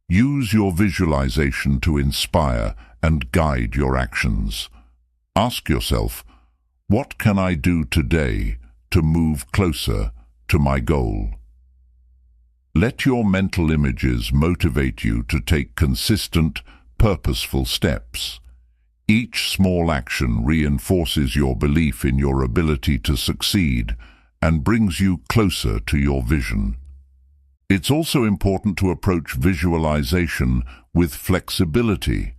Use your visualization to inspire and guide your actions. Ask yourself, what can I do today to move closer to my goal? Let your mental images motivate you to take consistent, purposeful steps. Each small action reinforces your belief in your ability to succeed and brings you closer to your vision. It's also important to approach visualization with flexibility.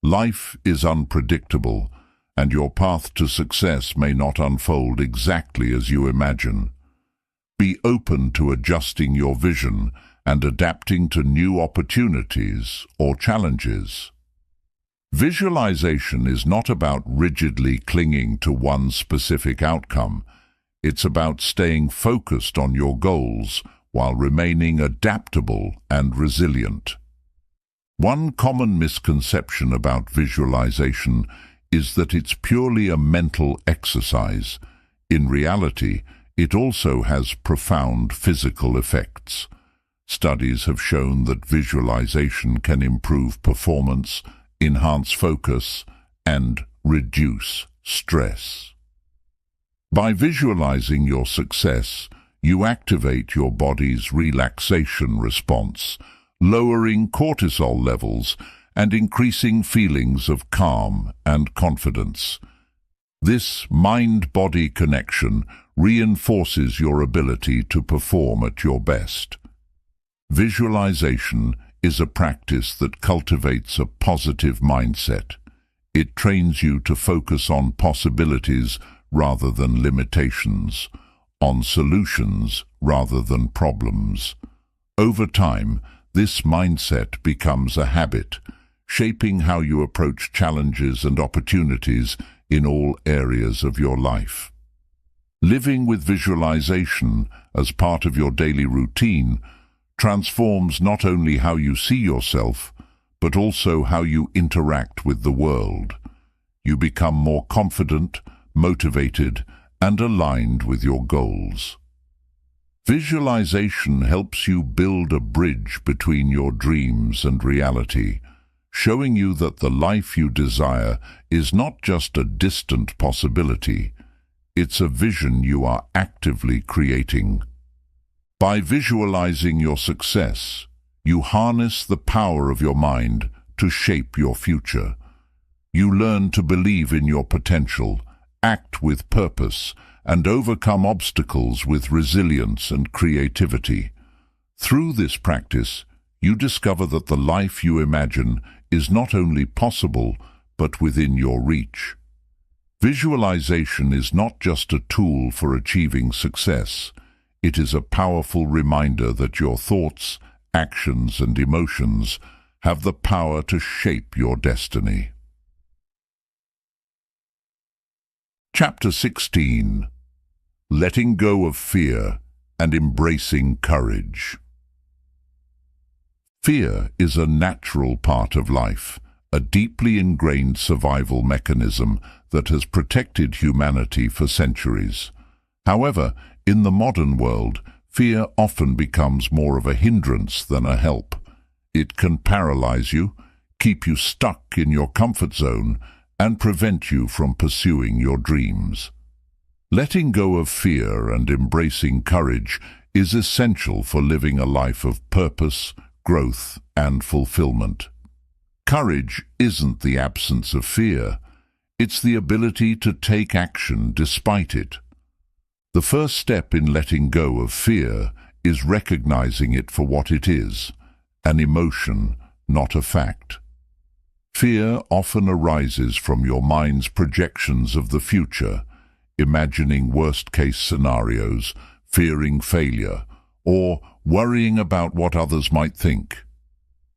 Life is unpredictable, and your path to success may not unfold exactly as you imagine. Be open to adjusting your vision and adapting to new opportunities or challenges. Visualization is not about rigidly clinging to one specific outcome. It's about staying focused on your goals while remaining adaptable and resilient. One common misconception about visualization is that it's purely a mental exercise. In reality, it also has profound physical effects. Studies have shown that visualization can improve performance, enhance focus, and reduce stress. By visualizing your success, you activate your body's relaxation response, lowering cortisol levels and increasing feelings of calm and confidence. This mind-body connection reinforces your ability to perform at your best. Visualization is a practice that cultivates a positive mindset. It trains you to focus on possibilities rather than limitations, on solutions rather than problems. Over time, this mindset becomes a habit, shaping how you approach challenges and opportunities in all areas of your life. Living with visualization as part of your daily routine transforms not only how you see yourself, but also how you interact with the world. You become more confident, motivated, and aligned with your goals. Visualization helps you build a bridge between your dreams and reality, showing you that the life you desire is not just a distant possibility, it's a vision you are actively creating. By visualizing your success, you harness the power of your mind to shape your future. You learn to believe in your potential, act with purpose, and overcome obstacles with resilience and creativity. Through this practice, you discover that the life you imagine is not only possible, but within your reach. Visualization is not just a tool for achieving success. It is a powerful reminder that your thoughts, actions, and emotions have the power to shape your destiny. Chapter 16. letting go of fear and embracing courage. Fear is a natural part of life, a deeply ingrained survival mechanism that has protected humanity for centuries. However, in the modern world, fear often becomes more of a hindrance than a help. It can paralyze you, keep you stuck in your comfort zone, and prevent you from pursuing your dreams. Letting go of fear and embracing courage is essential for living a life of purpose, growth, and fulfillment. Courage isn't the absence of fear, it's the ability to take action despite it. The first step in letting go of fear is recognizing it for what it is, an emotion, not a fact. Fear often arises from your mind's projections of the future, imagining worst-case scenarios, fearing failure, or worrying about what others might think.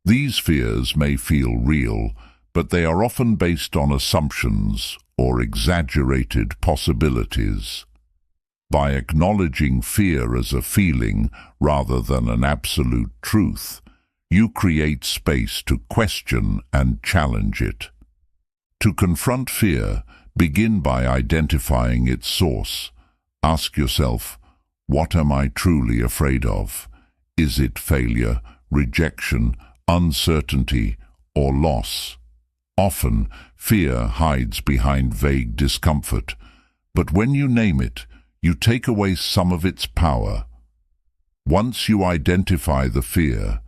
These fears may feel real, but they are often based on assumptions or exaggerated possibilities. By acknowledging fear as a feeling rather than an absolute truth, you create space to question and challenge it. To confront fear, begin by identifying its source. Ask yourself, what am I truly afraid of? Is it failure, rejection, uncertainty, or loss? Often, fear hides behind vague discomfort, but when you name it, you take away some of its power. Once you identify the fear,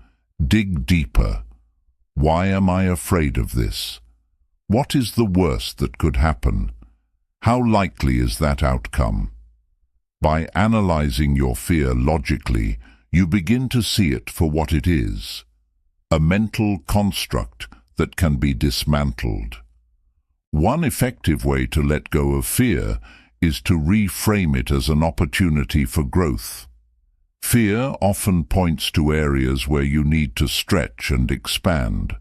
dig deeper. Why am I afraid of this? What is the worst that could happen? How likely is that outcome? By analyzing your fear logically, you begin to see it for what it is, a mental construct that can be dismantled. One effective way to let go of fear is to reframe it as an opportunity for growth. Fear often points to areas where you need to stretch and expand.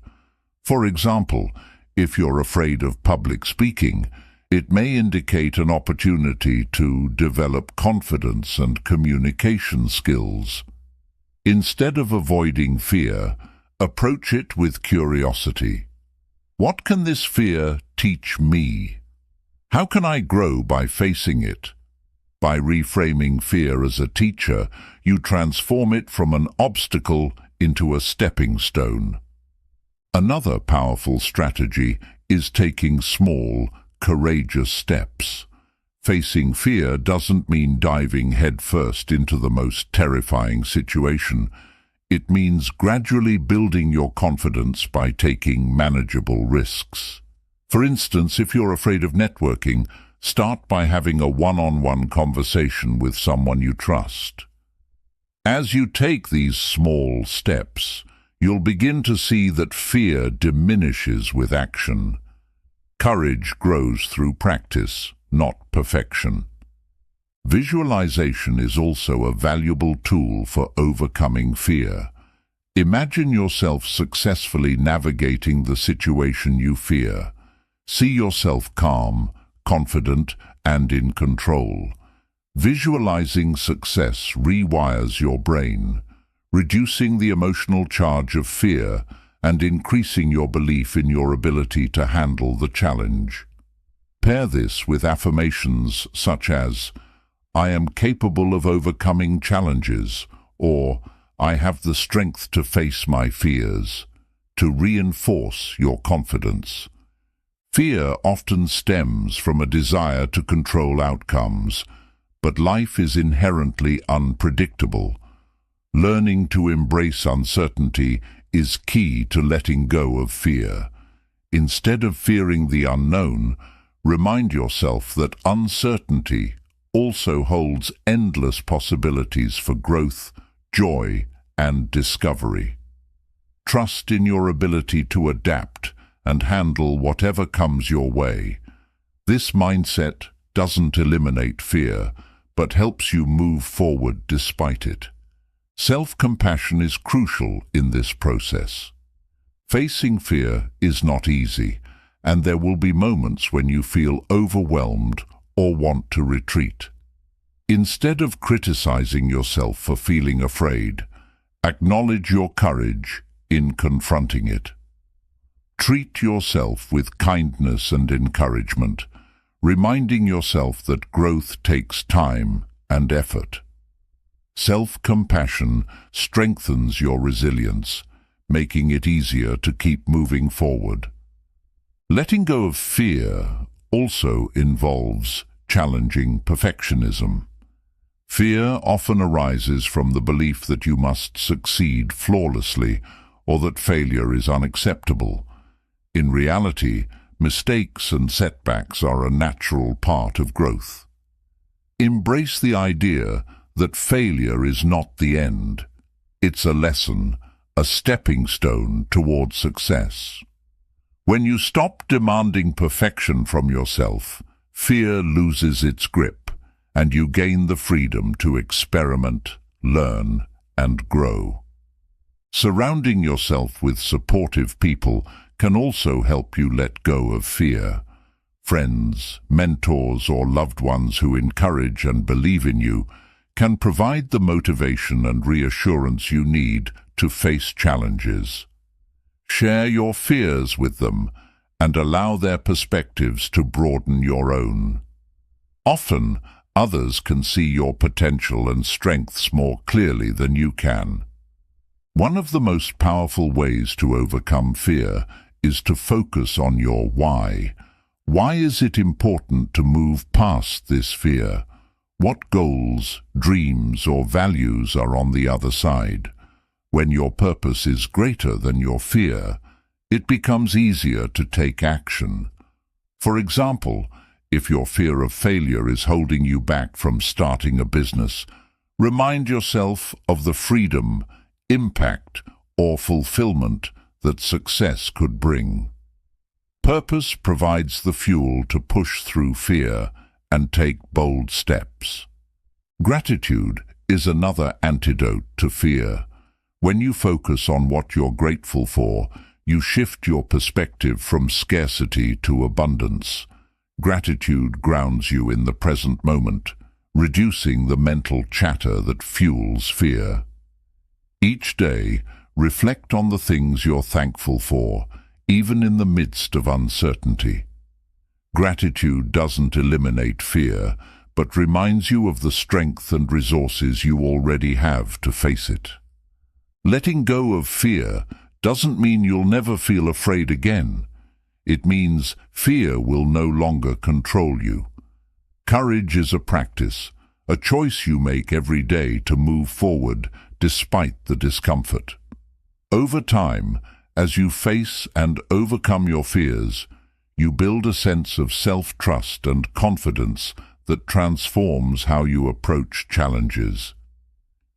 For example, if you're afraid of public speaking, it may indicate an opportunity to develop confidence and communication skills. Instead of avoiding fear, approach it with curiosity. What can this fear teach me? How can I grow by facing it? By reframing fear as a teacher, you transform it from an obstacle into a stepping stone. Another powerful strategy is taking small, courageous steps. Facing fear doesn't mean diving headfirst into the most terrifying situation. It means gradually building your confidence by taking manageable risks. For instance, if you're afraid of networking, start by having a one-on-one conversation with someone you trust. As you take these small steps, you'll begin to see that fear diminishes with action. Courage grows through practice, not perfection. Visualization is also a valuable tool for overcoming fear. Imagine yourself successfully navigating the situation you fear. See yourself calm, confident, and in control. Visualizing success rewires your brain, reducing the emotional charge of fear and increasing your belief in your ability to handle the challenge. Pair this with affirmations such as, "I am capable of overcoming challenges," or "I have the strength to face my fears," to reinforce your confidence. Fear often stems from a desire to control outcomes, but life is inherently unpredictable. Learning to embrace uncertainty is key to letting go of fear. Instead of fearing the unknown, remind yourself that uncertainty also holds endless possibilities for growth, joy, and discovery. Trust in your ability to adapt and handle whatever comes your way. This mindset doesn't eliminate fear, but helps you move forward despite it. Self-compassion is crucial in this process. Facing fear is not easy, and there will be moments when you feel overwhelmed or want to retreat. Instead of criticizing yourself for feeling afraid, acknowledge your courage in confronting it. Treat yourself with kindness and encouragement, reminding yourself that growth takes time and effort. Self-compassion strengthens your resilience, making it easier to keep moving forward. Letting go of fear also involves challenging perfectionism. Fear often arises from the belief that you must succeed flawlessly or that failure is unacceptable. In reality, mistakes and setbacks are a natural part of growth. Embrace the idea that failure is not the end. It's a lesson, a stepping stone toward success. When you stop demanding perfection from yourself, fear loses its grip, and you gain the freedom to experiment, learn, and grow. Surrounding yourself with supportive people can also help you let go of fear. Friends, mentors, or loved ones who encourage and believe in you can provide the motivation and reassurance you need to face challenges. Share your fears with them and allow their perspectives to broaden your own. Often, others can see your potential and strengths more clearly than you can. One of the most powerful ways to overcome fear is to focus on your why. Why is it important to move past this fear? What goals, dreams, or values are on the other side? When your purpose is greater than your fear, it becomes easier to take action. For example, if your fear of failure is holding you back from starting a business, remind yourself of the freedom, impact, or fulfillment that success could bring. Purpose provides the fuel to push through fear and take bold steps. Gratitude is another antidote to fear. When you focus on what you're grateful for, you shift your perspective from scarcity to abundance. Gratitude grounds you in the present moment, reducing the mental chatter that fuels fear. Each day, reflect on the things you're thankful for, even in the midst of uncertainty. Gratitude doesn't eliminate fear, but reminds you of the strength and resources you already have to face it. Letting go of fear doesn't mean you'll never feel afraid again. It means fear will no longer control you. Courage is a practice, a choice you make every day to move forward despite the discomfort. Over time, as you face and overcome your fears, you build a sense of self-trust and confidence that transforms how you approach challenges.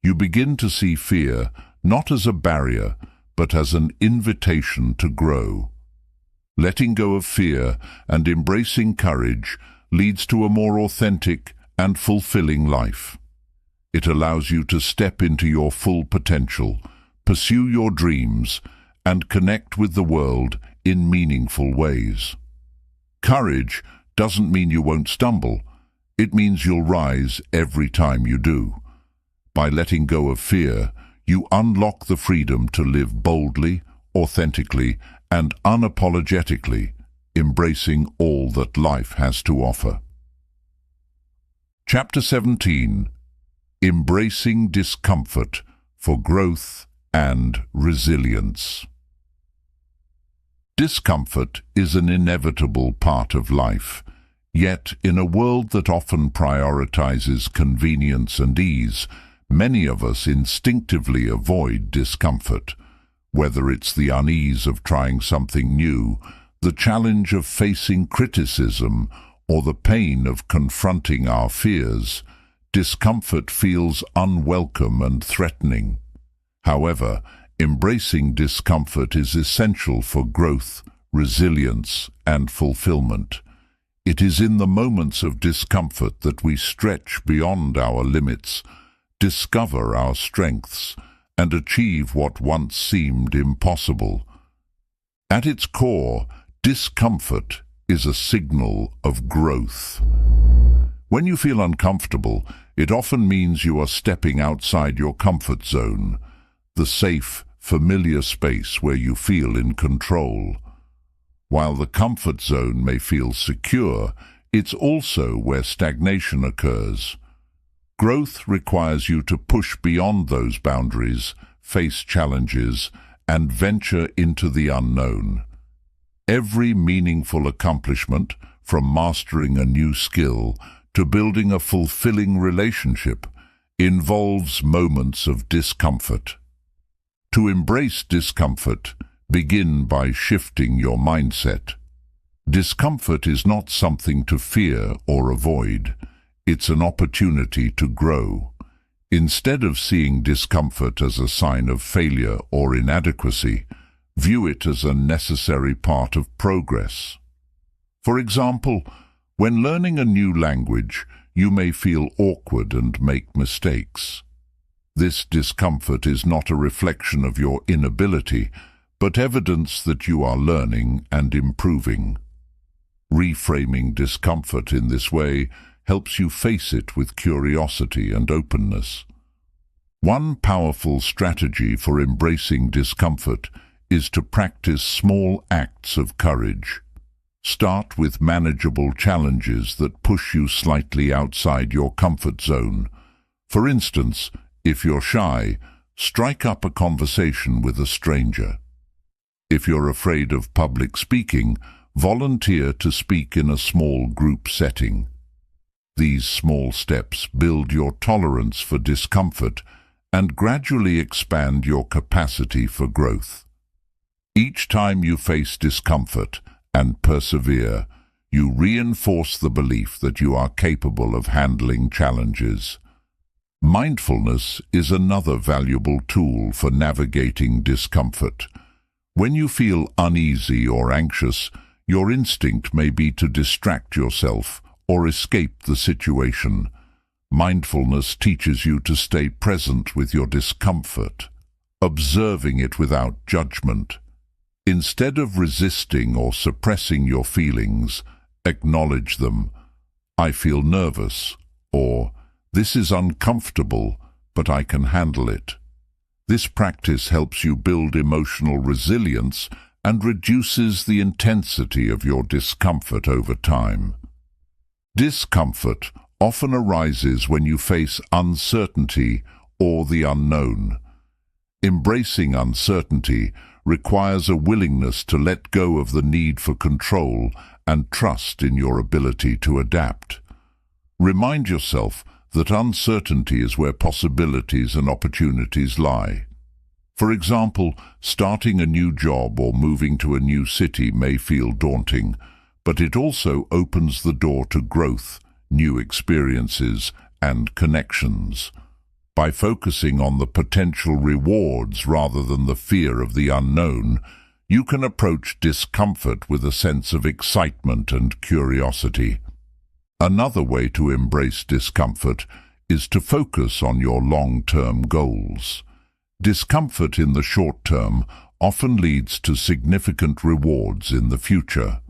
You begin to see fear not as a barrier, but as an invitation to grow. Letting go of fear and embracing courage leads to a more authentic and fulfilling life. It allows you to step into your full potential, pursue your dreams, and connect with the world in meaningful ways. Courage doesn't mean you won't stumble. It means you'll rise every time you do. By letting go of fear, you unlock the freedom to live boldly, authentically, and unapologetically, embracing all that life has to offer. Chapter 17. Embracing Discomfort for Growth and Resilience. Discomfort is an inevitable part of life, yet in a world that often prioritizes convenience and ease, many of us instinctively avoid discomfort. Whether it's the unease of trying something new, the challenge of facing criticism, or the pain of confronting our fears, discomfort feels unwelcome and threatening. However, embracing discomfort is essential for growth, resilience, and fulfillment. It is in the moments of discomfort that we stretch beyond our limits, discover our strengths, and achieve what once seemed impossible. At its core, discomfort is a signal of growth. When you feel uncomfortable, it often means you are stepping outside your comfort zone, the safe, familiar space where you feel in control. While the comfort zone may feel secure, it's also where stagnation occurs. Growth requires you to push beyond those boundaries, face challenges, and venture into the unknown. Every meaningful accomplishment, from mastering a new skill to building a fulfilling relationship, involves moments of discomfort. To embrace discomfort, begin by shifting your mindset. Discomfort is not something to fear or avoid. It's an opportunity to grow. Instead of seeing discomfort as a sign of failure or inadequacy, view it as a necessary part of progress. For example, when learning a new language, you may feel awkward and make mistakes. This discomfort is not a reflection of your inability, but evidence that you are learning and improving. Reframing discomfort in this way helps you face it with curiosity and openness. One powerful strategy for embracing discomfort is to practice small acts of courage. Start with manageable challenges that push you slightly outside your comfort zone. For instance, if you're shy, strike up a conversation with a stranger. If you're afraid of public speaking, volunteer to speak in a small group setting. These small steps build your tolerance for discomfort and gradually expand your capacity for growth. Each time you face discomfort and persevere, you reinforce the belief that you are capable of handling challenges. Mindfulness is another valuable tool for navigating discomfort. When you feel uneasy or anxious, your instinct may be to distract yourself or escape the situation. Mindfulness teaches you to stay present with your discomfort, observing it without judgment. Instead of resisting or suppressing your feelings, acknowledge them. I feel nervous, or this is uncomfortable, but I can handle it. This practice helps you build emotional resilience and reduces the intensity of your discomfort over time. Discomfort often arises when you face uncertainty or the unknown. Embracing uncertainty requires a willingness to let go of the need for control and trust in your ability to adapt. Remind yourself that uncertainty is where possibilities and opportunities lie. For example, starting a new job or moving to a new city may feel daunting, but it also opens the door to growth, new experiences, and connections. By focusing on the potential rewards rather than the fear of the unknown, you can approach discomfort with a sense of excitement and curiosity. Another way to embrace discomfort is to focus on your long-term goals. Discomfort in the short term often leads to significant rewards in the future.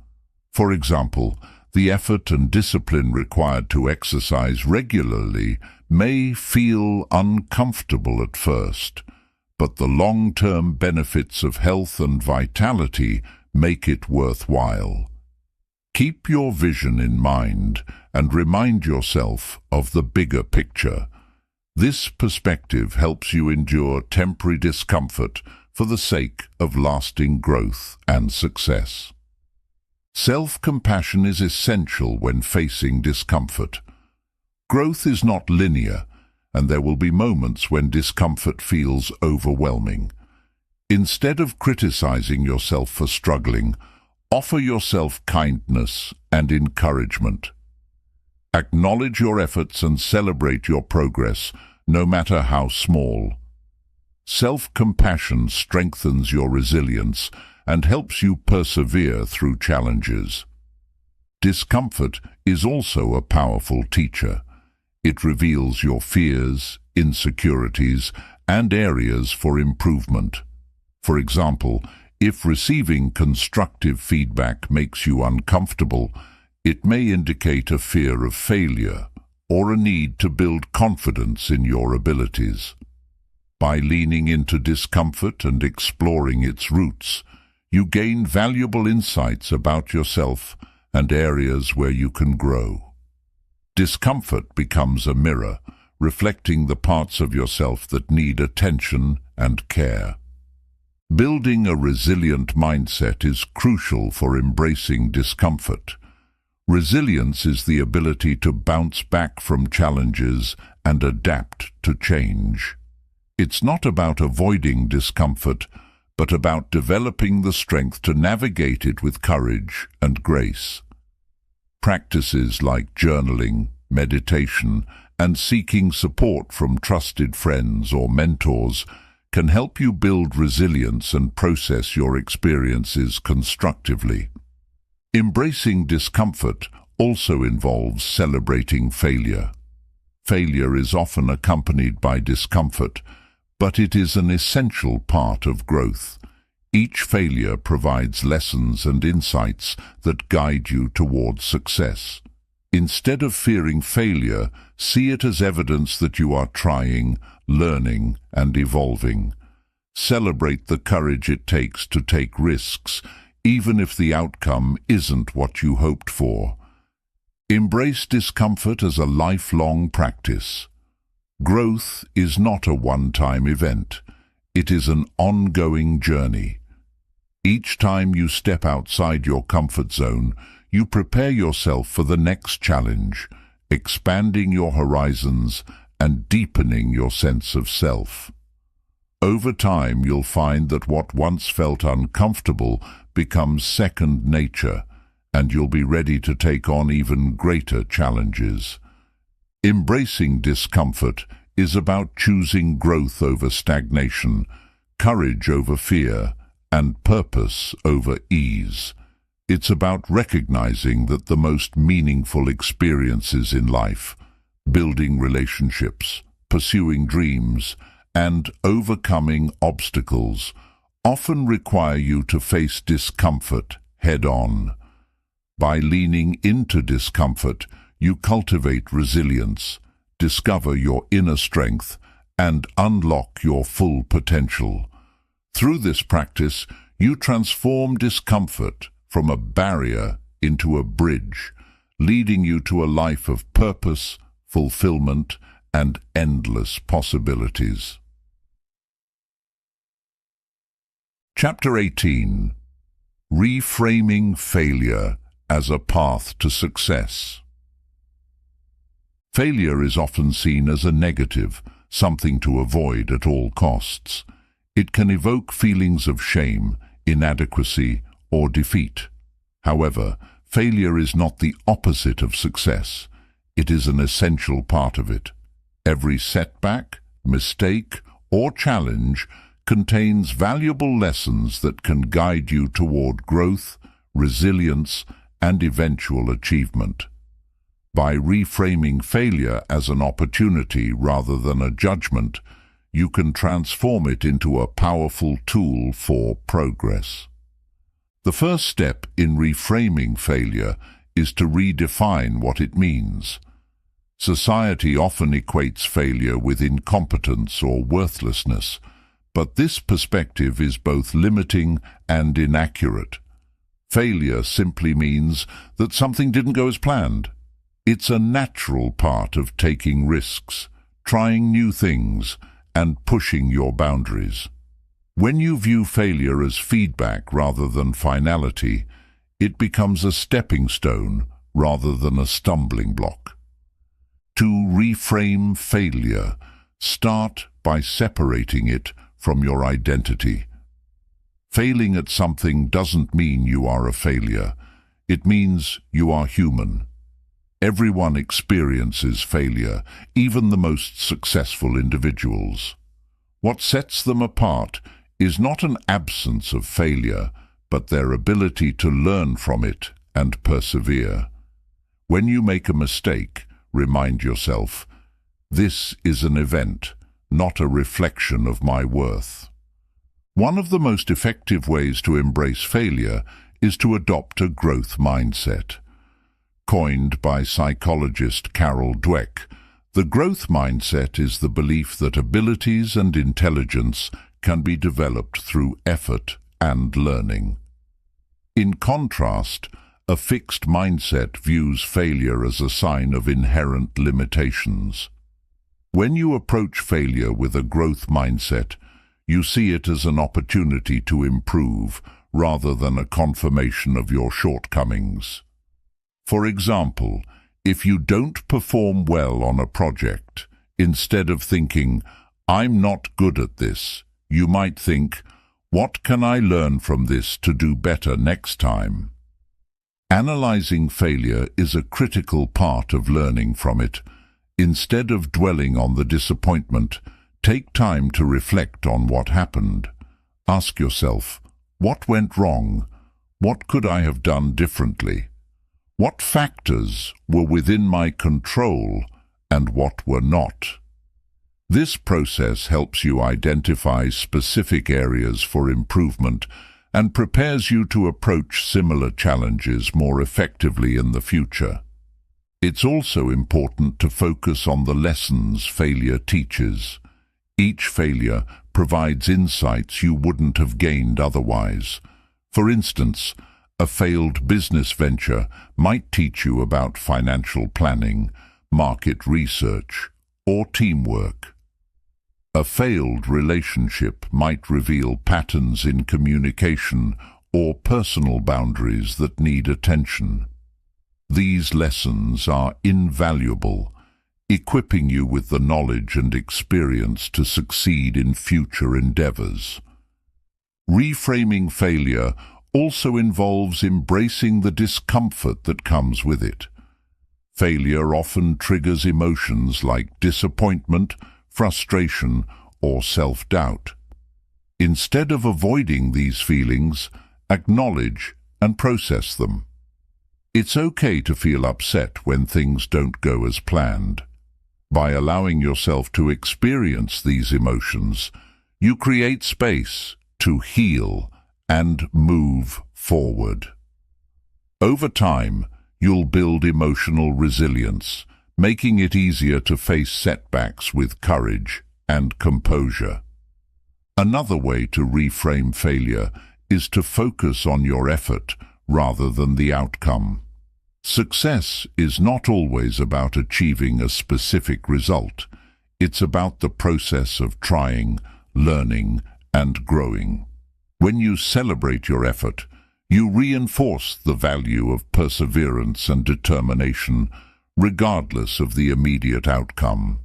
For example, the effort and discipline required to exercise regularly may feel uncomfortable at first, but the long-term benefits of health and vitality make it worthwhile. Keep your vision in mind and remind yourself of the bigger picture. This perspective helps you endure temporary discomfort for the sake of lasting growth and success. Self-compassion is essential when facing discomfort. Growth is not linear, and there will be moments when discomfort feels overwhelming. Instead of criticizing yourself for struggling, offer yourself kindness and encouragement. Acknowledge your efforts and celebrate your progress, no matter how small. Self-compassion strengthens your resilience and helps you persevere through challenges. Discomfort is also a powerful teacher. It reveals your fears, insecurities, and areas for improvement. For example, if receiving constructive feedback makes you uncomfortable, It may indicate a fear of failure or a need to build confidence in your abilities. By leaning into discomfort and exploring its roots, you gain valuable insights about yourself and areas where you can grow. Discomfort becomes a mirror, reflecting the parts of yourself that need attention and care. Building a resilient mindset is crucial for embracing discomfort. Resilience is the ability to bounce back from challenges and adapt to change. It's not about avoiding discomfort, but about developing the strength to navigate it with courage and grace. Practices like journaling, meditation, and seeking support from trusted friends or mentors can help you build resilience and process your experiences constructively. Embracing discomfort also involves celebrating failure. Failure is often accompanied by discomfort, but it is an essential part of growth. Each failure provides lessons and insights that guide you towards success. Instead of fearing failure, see it as evidence that you are trying, learning, and evolving. Celebrate the courage it takes to take risks, even if the outcome isn't what you hoped for. Embrace discomfort as a lifelong practice. Growth is not a one-time event. It is an ongoing journey. Each time you step outside your comfort zone, you prepare yourself for the next challenge, expanding your horizons and deepening your sense of self. Over time, you'll find that what once felt uncomfortable becomes second nature, and you'll be ready to take on even greater challenges. Embracing discomfort is about choosing growth over stagnation, courage over fear, and purpose over ease. It's about recognizing that the most meaningful experiences in life, building relationships, pursuing dreams, and overcoming obstacles, often require you to face discomfort head-on. By leaning into discomfort, you cultivate resilience, discover your inner strength, and unlock your full potential. Through this practice, you transform discomfort from a barrier into a bridge, leading you to a life of purpose, fulfillment, and endless possibilities. Chapter 18. Reframing failure as a path to success. Failure is often seen as a negative, something to avoid at all costs. It can evoke feelings of shame, inadequacy, or defeat. However, failure is not the opposite of success. It is an essential part of it. Every setback, mistake, or challenge contains valuable lessons that can guide you toward growth, resilience, and eventual achievement. By reframing failure as an opportunity rather than a judgment, you can transform it into a powerful tool for progress. The first step in reframing failure is to redefine what it means. Society often equates failure with incompetence or worthlessness, but this perspective is both limiting and inaccurate. Failure simply means that something didn't go as planned. It's a natural part of taking risks, trying new things, and pushing your boundaries. When you view failure as feedback rather than finality, it becomes a stepping stone rather than a stumbling block. To reframe failure, start by separating it from your identity. Failing at something doesn't mean you are a failure. It means you are human. Everyone experiences failure, even the most successful individuals. What sets them apart is not an absence of failure, but their ability to learn from it and persevere. When you make a mistake, remind yourself, this is an event, not a reflection of my worth. One of the most effective ways to embrace failure is to adopt a growth mindset. Coined by psychologist Carol Dweck, the growth mindset is the belief that abilities and intelligence can be developed through effort and learning. In contrast, a fixed mindset views failure as a sign of inherent limitations. When you approach failure with a growth mindset, you see it as an opportunity to improve rather than a confirmation of your shortcomings. For example, if you don't perform well on a project, instead of thinking, "I'm not good at this," you might think, "What can I learn from this to do better next time?" Analyzing failure is a critical part of learning from it. Instead of dwelling on the disappointment, take time to reflect on what happened. Ask yourself, what went wrong? What could I have done differently? What factors were within my control and what were not? This process helps you identify specific areas for improvement and prepares you to approach similar challenges more effectively in the future. It's also important to focus on the lessons failure teaches. Each failure provides insights you wouldn't have gained otherwise. For instance, a failed business venture might teach you about financial planning, market research, or teamwork. A failed relationship might reveal patterns in communication or personal boundaries that need attention. These lessons are invaluable, equipping you with the knowledge and experience to succeed in future endeavors. Reframing failure also involves embracing the discomfort that comes with it. Failure often triggers emotions like disappointment, frustration, or self-doubt. Instead of avoiding these feelings, acknowledge and process them. It's okay to feel upset when things don't go as planned. By allowing yourself to experience these emotions, you create space to heal and move forward. Over time, you'll build emotional resilience, making it easier to face setbacks with courage and composure. Another way to reframe failure is to focus on your effort rather than the outcome. Success is not always about achieving a specific result. It's about the process of trying, learning, and growing. When you celebrate your effort, you reinforce the value of perseverance and determination, regardless of the immediate outcome.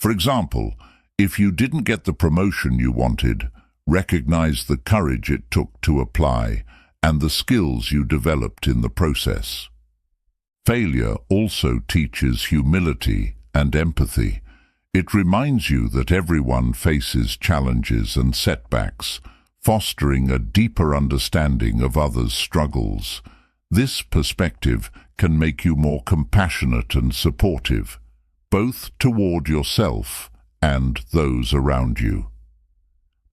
For example, if you didn't get the promotion you wanted, recognize the courage it took to apply and the skills you developed in the process. Failure also teaches humility and empathy. It reminds you that everyone faces challenges and setbacks, fostering a deeper understanding of others' struggles. This perspective can make you more compassionate and supportive, both toward yourself and those around you.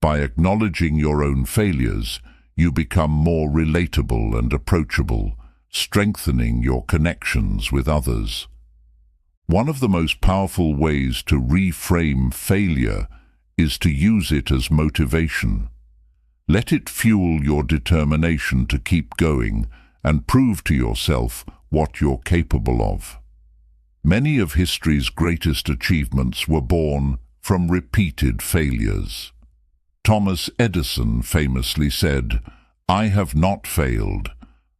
By acknowledging your own failures, you become more relatable and approachable, strengthening your connections with others. One of the most powerful ways to reframe failure is to use it as motivation. Let it fuel your determination to keep going and prove to yourself what you're capable of. Many of history's greatest achievements were born from repeated failures. Thomas Edison famously said, "I have not failed.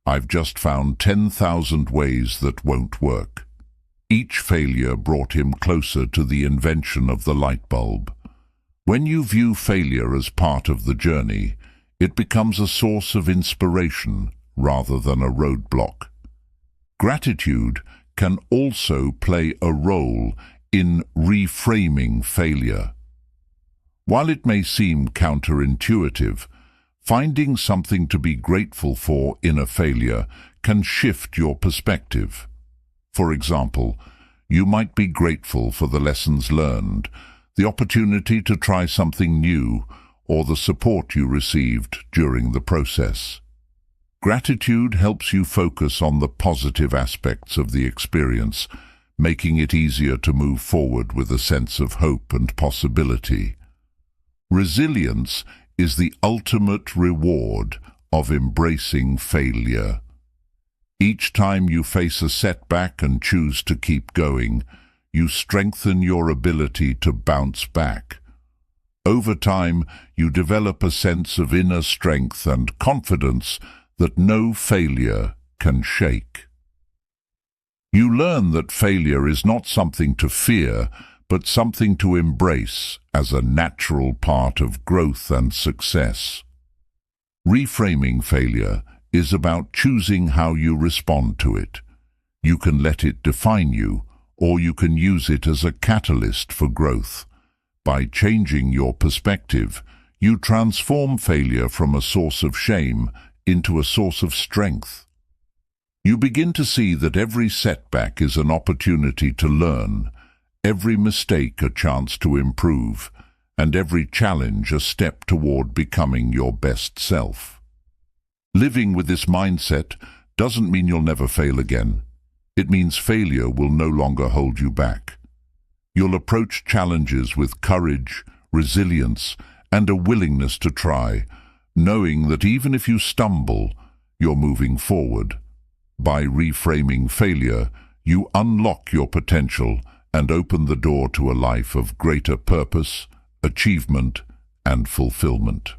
I've just found 10,000 ways that won't work." Each failure brought him closer to the invention of the light bulb. When you view failure as part of the journey, it becomes a source of inspiration rather than a roadblock. Gratitude can also play a role in reframing failure. While it may seem counterintuitive, finding something to be grateful for in a failure can shift your perspective. For example, you might be grateful for the lessons learned, the opportunity to try something new, or the support you received during the process. Gratitude helps you focus on the positive aspects of the experience, making it easier to move forward with a sense of hope and possibility. Resilience is the ultimate reward of embracing failure. Each time you face a setback and choose to keep going, you strengthen your ability to bounce back. Over time, you develop a sense of inner strength and confidence that no failure can shake. You learn that failure is not something to fear, but something to embrace as a natural part of growth and success. Reframing failure is about choosing how you respond to it. You can let it define you, or you can use it as a catalyst for growth. By changing your perspective, you transform failure from a source of shame into a source of strength. You begin to see that every setback is an opportunity to learn, every mistake a chance to improve, and every challenge a step toward becoming your best self. Living with this mindset doesn't mean you'll never fail again. It means failure will no longer hold you back. You'll approach challenges with courage, resilience, and a willingness to try, knowing that even if you stumble, you're moving forward. By reframing failure, you unlock your potential and open the door to a life of greater purpose, achievement, and fulfillment.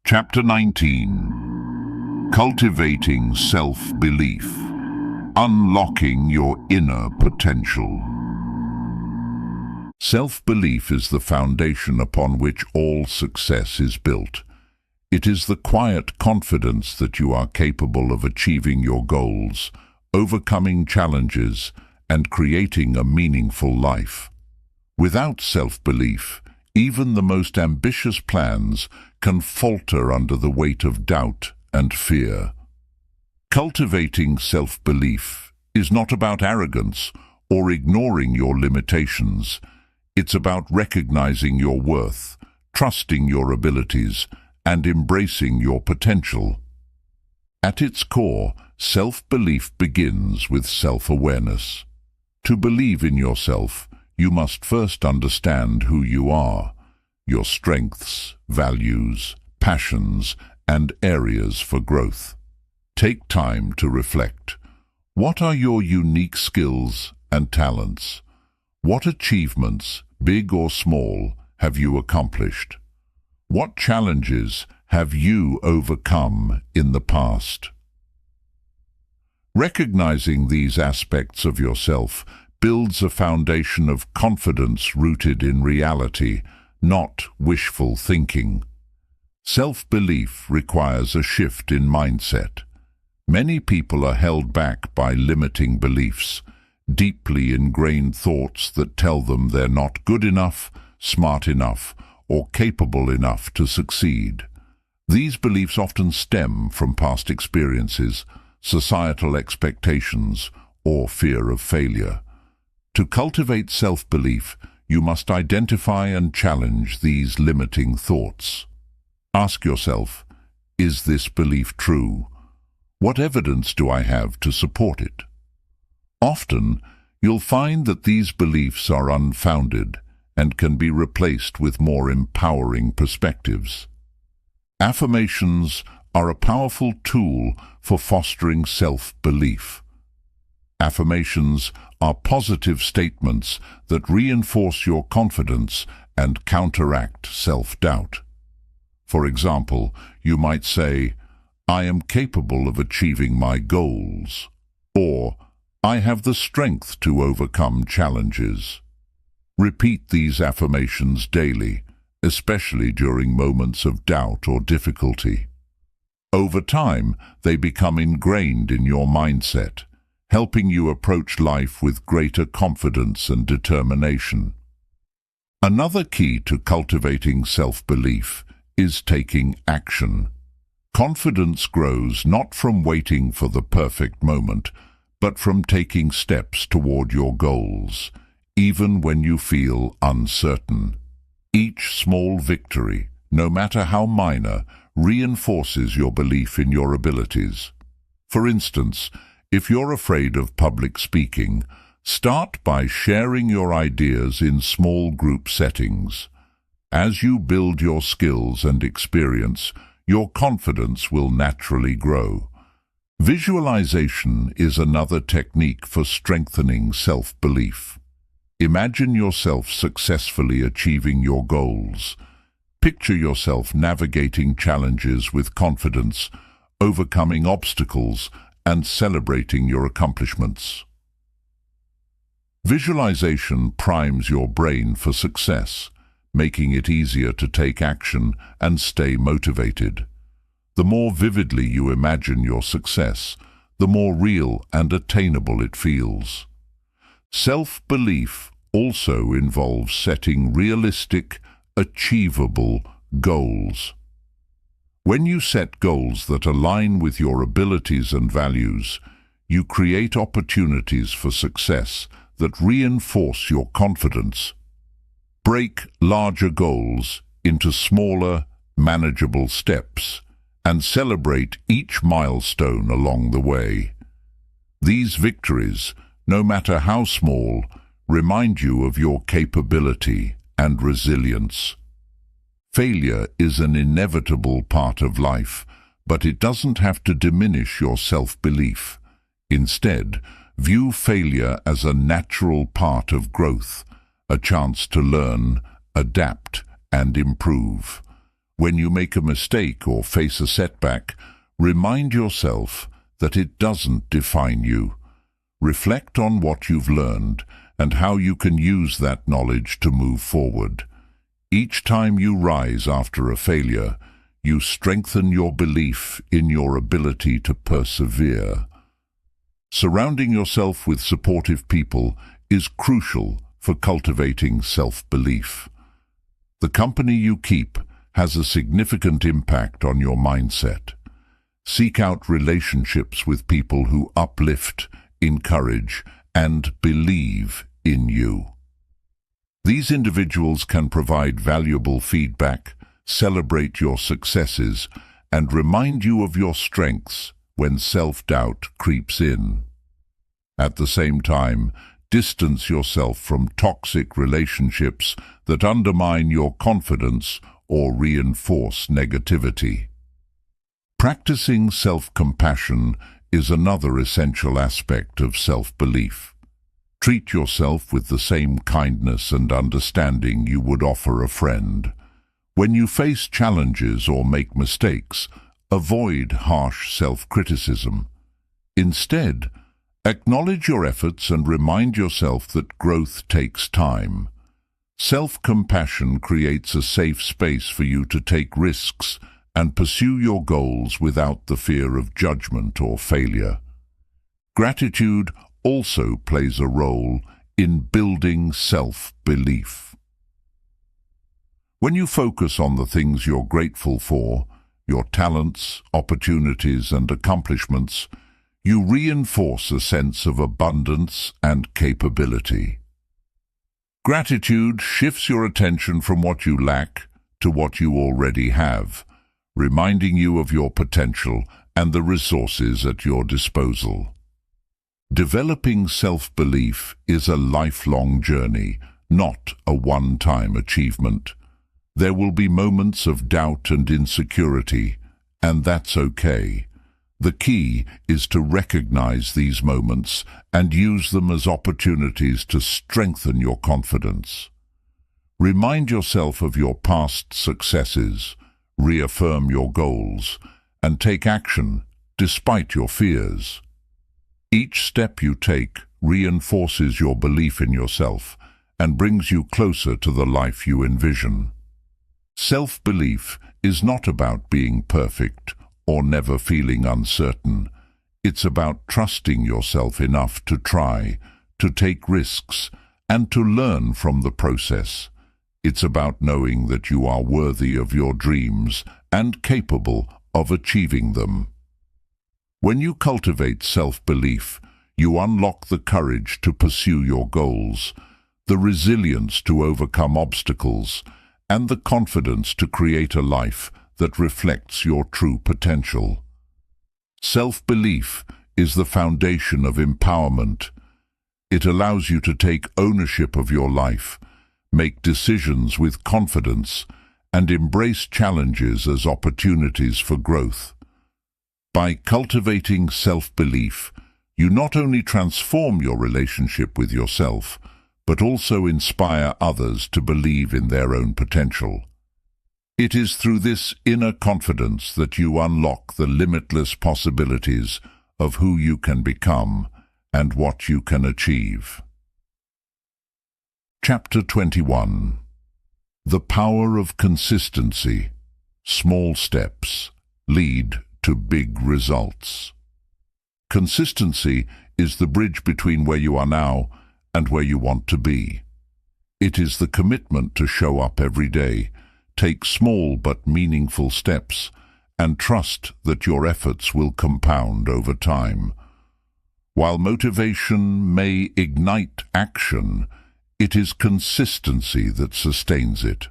Chapter 19. Cultivating Self-Belief. Unlocking your inner potential. Self-belief is the foundation upon which all success is built. It is the quiet confidence that you are capable of achieving your goals, overcoming challenges, and creating a meaningful life. Without self-belief, even the most ambitious plans can falter under the weight of doubt and fear. Cultivating self-belief is not about arrogance or ignoring your limitations. It's about recognizing your worth, trusting your abilities, and embracing your potential. At its core, self-belief begins with self-awareness. To believe in yourself, you must first understand who you are, your strengths, values, passions, and areas for growth. Take time to reflect. What are your unique skills and talents? What achievements, big or small, have you accomplished? What challenges have you overcome in the past? Recognizing these aspects of yourself builds a foundation of confidence rooted in reality, not wishful thinking. Self-belief requires a shift in mindset. Many people are held back by limiting beliefs, deeply ingrained thoughts that tell them they're not good enough, smart enough, or capable enough to succeed. These beliefs often stem from past experiences, societal expectations, or fear of failure. To cultivate self-belief, you must identify and challenge these limiting thoughts. Ask yourself, is this belief true? What evidence do I have to support it? Often, you'll find that these beliefs are unfounded and can be replaced with more empowering perspectives. Affirmations are a powerful tool for fostering self-belief. Affirmations are positive statements that reinforce your confidence and counteract self-doubt. For example, you might say, I am capable of achieving my goals, or I have the strength to overcome challenges. Repeat these affirmations daily, especially during moments of doubt or difficulty. Over time, they become ingrained in your mindset, helping you approach life with greater confidence and determination. Another key to cultivating self-belief is taking action. Confidence grows not from waiting for the perfect moment, but from taking steps toward your goals, even when you feel uncertain. Each small victory, no matter how minor, reinforces your belief in your abilities. For instance, if you're afraid of public speaking, start by sharing your ideas in small group settings. As you build your skills and experience, your confidence will naturally grow. Visualization is another technique for strengthening self-belief. Imagine yourself successfully achieving your goals. Picture yourself navigating challenges with confidence, overcoming obstacles, and celebrating your accomplishments. Visualization primes your brain for success, making it easier to take action and stay motivated. The more vividly you imagine your success, the more real and attainable it feels. Self-belief also involves setting realistic, achievable goals. When you set goals that align with your abilities and values, you create opportunities for success that reinforce your confidence. Break larger goals into smaller, manageable steps and celebrate each milestone along the way. These victories, no matter how small, remind you of your capability and resilience. Failure is an inevitable part of life, but it doesn't have to diminish your self-belief. Instead, view failure as a natural part of growth, a chance to learn, adapt, and improve. When you make a mistake or face a setback, remind yourself that it doesn't define you. Reflect on what you've learned and how you can use that knowledge to move forward. Each time you rise after a failure, you strengthen your belief in your ability to persevere. Surrounding yourself with supportive people is crucial for cultivating self-belief. The company you keep has a significant impact on your mindset. Seek out relationships with people who uplift, encourage, and believe in you. These individuals can provide valuable feedback, celebrate your successes, and remind you of your strengths when self-doubt creeps in. At the same time, distance yourself from toxic relationships that undermine your confidence or reinforce negativity. Practicing self-compassion is another essential aspect of self-belief. Treat yourself with the same kindness and understanding you would offer a friend. When you face challenges or make mistakes, avoid harsh self-criticism. Instead, acknowledge your efforts and remind yourself that growth takes time. Self-compassion creates a safe space for you to take risks and pursue your goals without the fear of judgment or failure. Gratitude also plays a role in building self-belief. When you focus on the things you're grateful for, your talents, opportunities, and accomplishments, you reinforce a sense of abundance and capability. Gratitude shifts your attention from what you lack to what you already have, reminding you of your potential and the resources at your disposal. Developing self-belief is a lifelong journey, not a one-time achievement. There will be moments of doubt and insecurity, and that's okay. The key is to recognize these moments and use them as opportunities to strengthen your confidence. Remind yourself of your past successes, reaffirm your goals, and take action despite your fears. Each step you take reinforces your belief in yourself and brings you closer to the life you envision. Self-belief is not about being perfect or never feeling uncertain. It's about trusting yourself enough to try, to take risks, and to learn from the process. It's about knowing that you are worthy of your dreams and capable of achieving them. When you cultivate self-belief, you unlock the courage to pursue your goals, the resilience to overcome obstacles, and the confidence to create a life that reflects your true potential. Self-belief is the foundation of empowerment. It allows you to take ownership of your life, make decisions with confidence, and embrace challenges as opportunities for growth. By cultivating self-belief, you not only transform your relationship with yourself, but also inspire others to believe in their own potential. It is through this inner confidence that you unlock the limitless possibilities of who you can become and what you can achieve. Chapter 21. The Power of Consistency. Small steps lead to big results. Consistency is the bridge between where you are now and where you want to be. It is the commitment to show up every day, take small but meaningful steps, and trust that your efforts will compound over time. While motivation may ignite action, it is consistency that sustains it.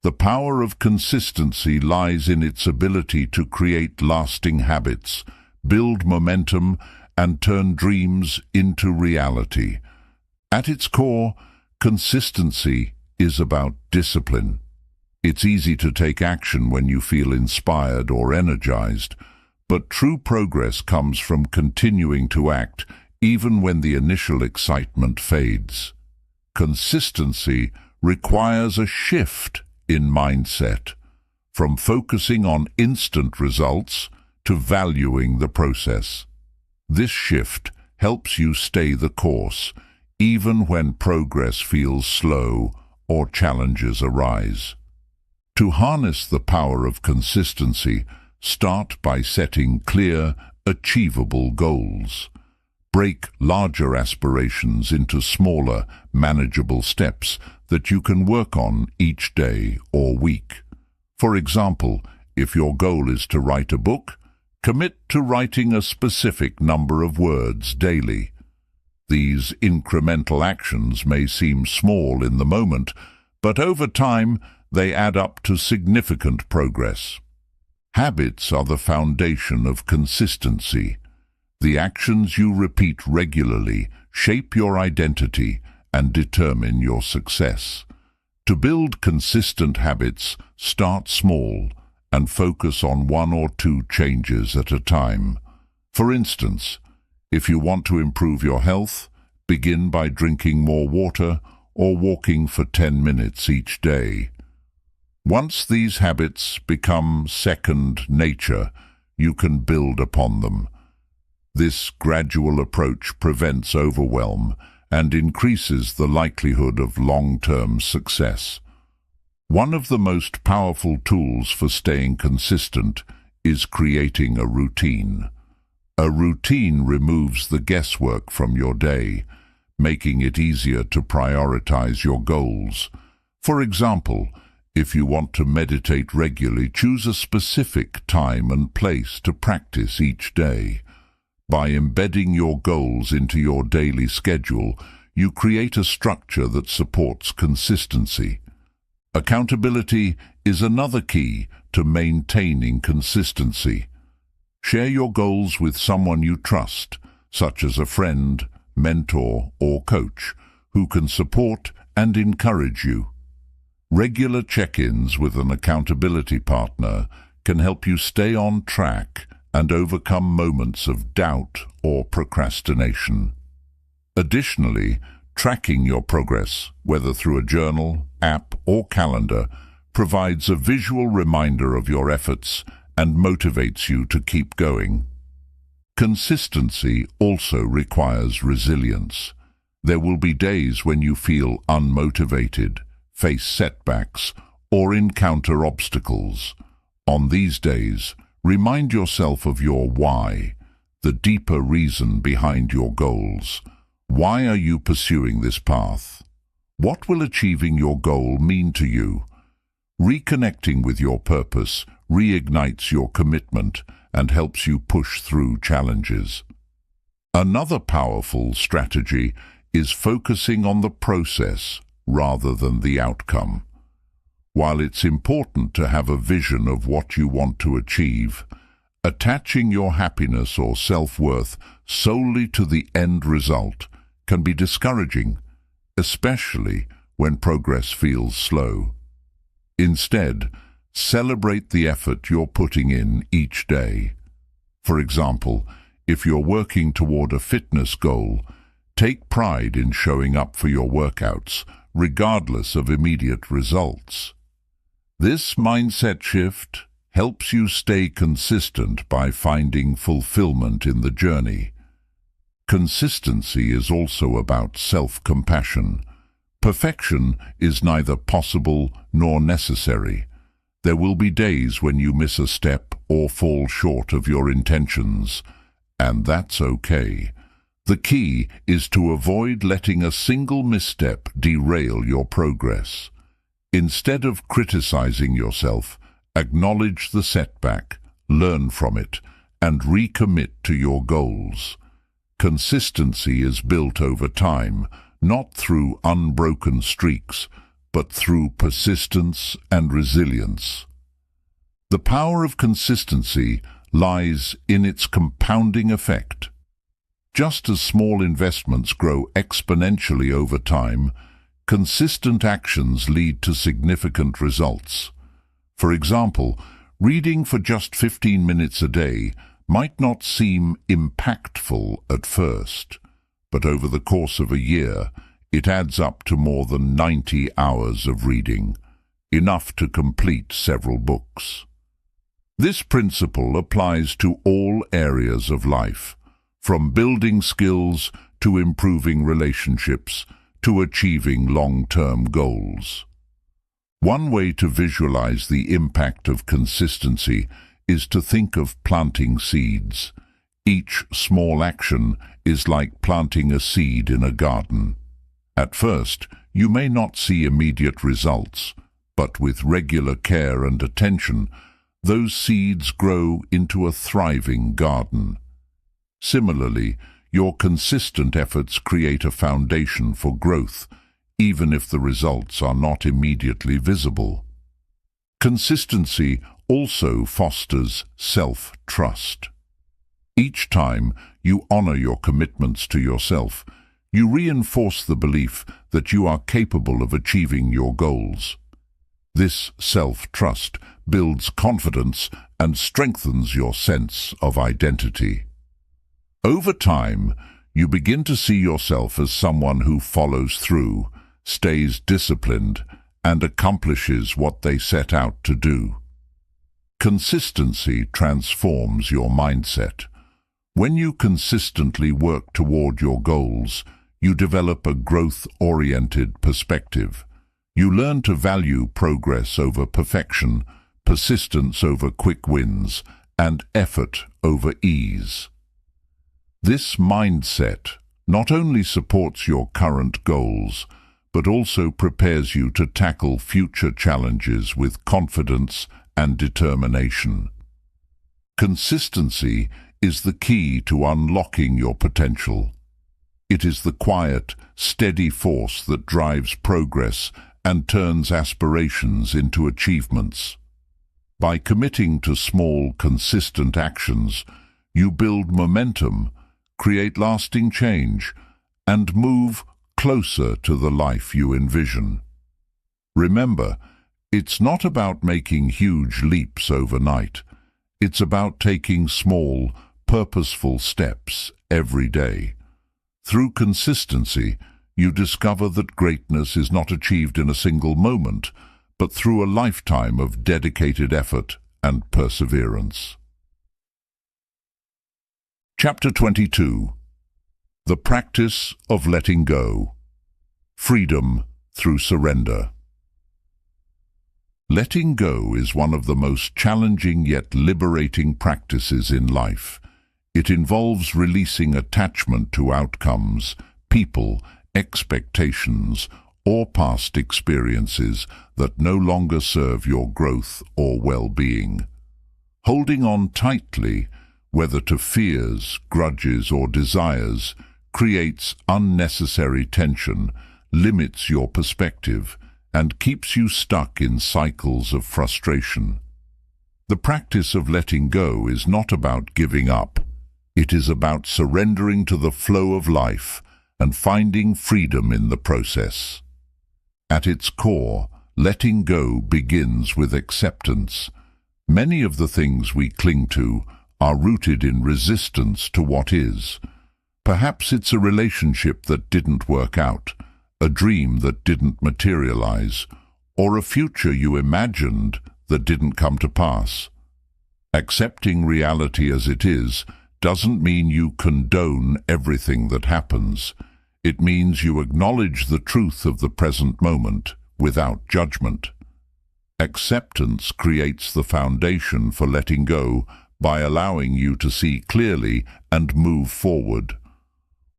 The power of consistency lies in its ability to create lasting habits, build momentum, and turn dreams into reality. At its core, consistency is about discipline. It's easy to take action when you feel inspired or energized, but true progress comes from continuing to act even when the initial excitement fades. Consistency requires a shift in mindset, from focusing on instant results to valuing the process. This shift helps you stay the course, even when progress feels slow or challenges arise. To harness the power of consistency, start by setting clear, achievable goals. Break larger aspirations into smaller, manageable steps that you can work on each day or week. For example, if your goal is to write a book, commit to writing a specific number of words daily. These incremental actions may seem small in the moment, but over time they add up to significant progress. Habits are the foundation of consistency. The actions you repeat regularly shape your identity and determine your success. To build consistent habits, start small and focus on 1 or 2 changes at a time. For instance, if you want to improve your health, begin by drinking more water or walking for 10 minutes each day. Once these habits become second nature, you can build upon them. This gradual approach prevents overwhelm and increases the likelihood of long-term success. One of the most powerful tools for staying consistent is creating a routine. A routine removes the guesswork from your day, making it easier to prioritize your goals. For example, if you want to meditate regularly, choose a specific time and place to practice each day. By embedding your goals into your daily schedule, you create a structure that supports consistency. Accountability is another key to maintaining consistency. Share your goals with someone you trust, such as a friend, mentor, or coach, who can support and encourage you. Regular check-ins with an accountability partner can help you stay on track and overcome moments of doubt or procrastination. Additionally, tracking your progress, whether through a journal, app, or calendar, provides a visual reminder of your efforts and motivates you to keep going. Consistency also requires resilience. There will be days when you feel unmotivated, face setbacks, or encounter obstacles. On these days, remind yourself of your why, the deeper reason behind your goals. Why are you pursuing this path? What will achieving your goal mean to you? Reconnecting with your purpose reignites your commitment and helps you push through challenges. Another powerful strategy is focusing on the process rather than the outcome. While it's important to have a vision of what you want to achieve, attaching your happiness or self-worth solely to the end result can be discouraging, especially when progress feels slow. Instead, celebrate the effort you're putting in each day. For example, if you're working toward a fitness goal, take pride in showing up for your workouts, regardless of immediate results. This mindset shift helps you stay consistent by finding fulfillment in the journey. Consistency is also about self-compassion. Perfection is neither possible nor necessary. There will be days when you miss a step or fall short of your intentions, and that's okay. The key is to avoid letting a single misstep derail your progress. Instead of criticizing yourself, acknowledge the setback, learn from it, and recommit to your goals. Consistency is built over time, not through unbroken streaks, but through persistence and resilience. The power of consistency lies in its compounding effect. Just as small investments grow exponentially over time, consistent actions lead to significant results. For example, reading for just 15 minutes a day might not seem impactful at first, but over the course of a year, it adds up to more than 90 hours of reading, enough to complete several books. This principle applies to all areas of life, from building skills to improving relationships to achieving long-term goals. One way to visualize the impact of consistency is to think of planting seeds. Each small action is like planting a seed in a garden. At first, you may not see immediate results, but with regular care and attention, those seeds grow into a thriving garden. Similarly, your consistent efforts create a foundation for growth, even if the results are not immediately visible. Consistency also fosters self-trust. Each time you honor your commitments to yourself, you reinforce the belief that you are capable of achieving your goals. This self-trust builds confidence and strengthens your sense of identity. Over time, you begin to see yourself as someone who follows through, stays disciplined, and accomplishes what they set out to do. Consistency transforms your mindset. When you consistently work toward your goals, you develop a growth-oriented perspective. You learn to value progress over perfection, persistence over quick wins, and effort over ease. This mindset not only supports your current goals, but also prepares you to tackle future challenges with confidence and determination. Consistency is the key to unlocking your potential. It is the quiet, steady force that drives progress and turns aspirations into achievements. By committing to small, consistent actions, you build momentum, create lasting change, and move closer to the life you envision. Remember, it's not about making huge leaps overnight. It's about taking small, purposeful steps every day. Through consistency, you discover that greatness is not achieved in a single moment, but through a lifetime of dedicated effort and perseverance. Chapter 22. The Practice of Letting Go. Freedom through Surrender. Letting go is one of the most challenging yet liberating practices in life. It involves releasing attachment to outcomes, people, expectations, or past experiences that no longer serve your growth or well-being. Holding on tightly, whether to fears, grudges, or desires, creates unnecessary tension, limits your perspective, and keeps you stuck in cycles of frustration. The practice of letting go is not about giving up. It is about surrendering to the flow of life and finding freedom in the process. At its core, letting go begins with acceptance. Many of the things we cling to are rooted in resistance to what is. Perhaps it's a relationship that didn't work out, a dream that didn't materialize, or a future you imagined that didn't come to pass. Accepting reality as it is doesn't mean you condone everything that happens. It means you acknowledge the truth of the present moment without judgment. Acceptance creates the foundation for letting go by allowing you to see clearly and move forward.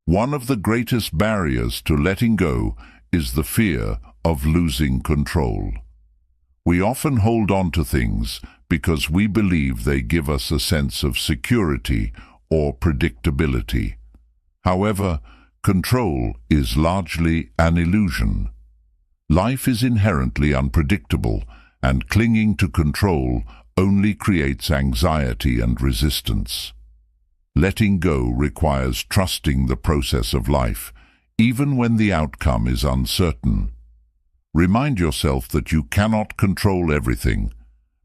One of the greatest barriers to letting go is the fear of losing control. We often hold on to things because we believe they give us a sense of security or predictability. However, control is largely an illusion. Life is inherently unpredictable, and clinging to control only creates anxiety and resistance. Letting go requires trusting the process of life, even when the outcome is uncertain. Remind yourself that you cannot control everything,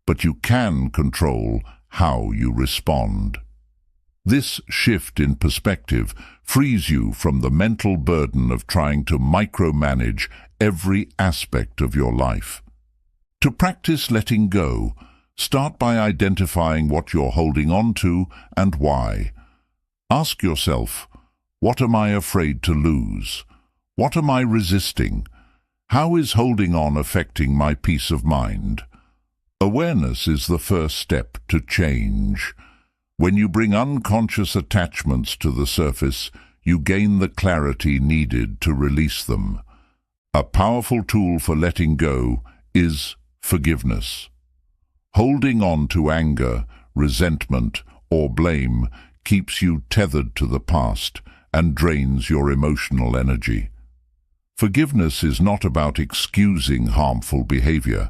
but you can control how you respond. This shift in perspective frees you from the mental burden of trying to micromanage every aspect of your life. To practice letting go, start by identifying what you're holding on to and why. Ask yourself, what am I afraid to lose? What am I resisting? How is holding on affecting my peace of mind? Awareness is the first step to change. When you bring unconscious attachments to the surface, you gain the clarity needed to release them. A powerful tool for letting go is forgiveness. Holding on to anger, resentment, or blame keeps you tethered to the past and drains your emotional energy. Forgiveness is not about excusing harmful behavior.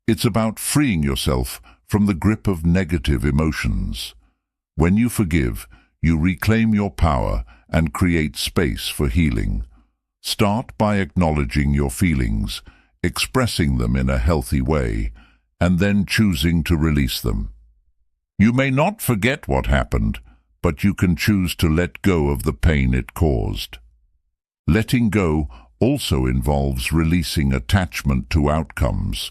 It's about freeing yourself from the grip of negative emotions. When you forgive, you reclaim your power and create space for healing. Start by acknowledging your feelings, expressing them in a healthy way, and then choosing to release them. You may not forget what happened, but you can choose to let go of the pain it caused. Letting go also involves releasing attachment to outcomes.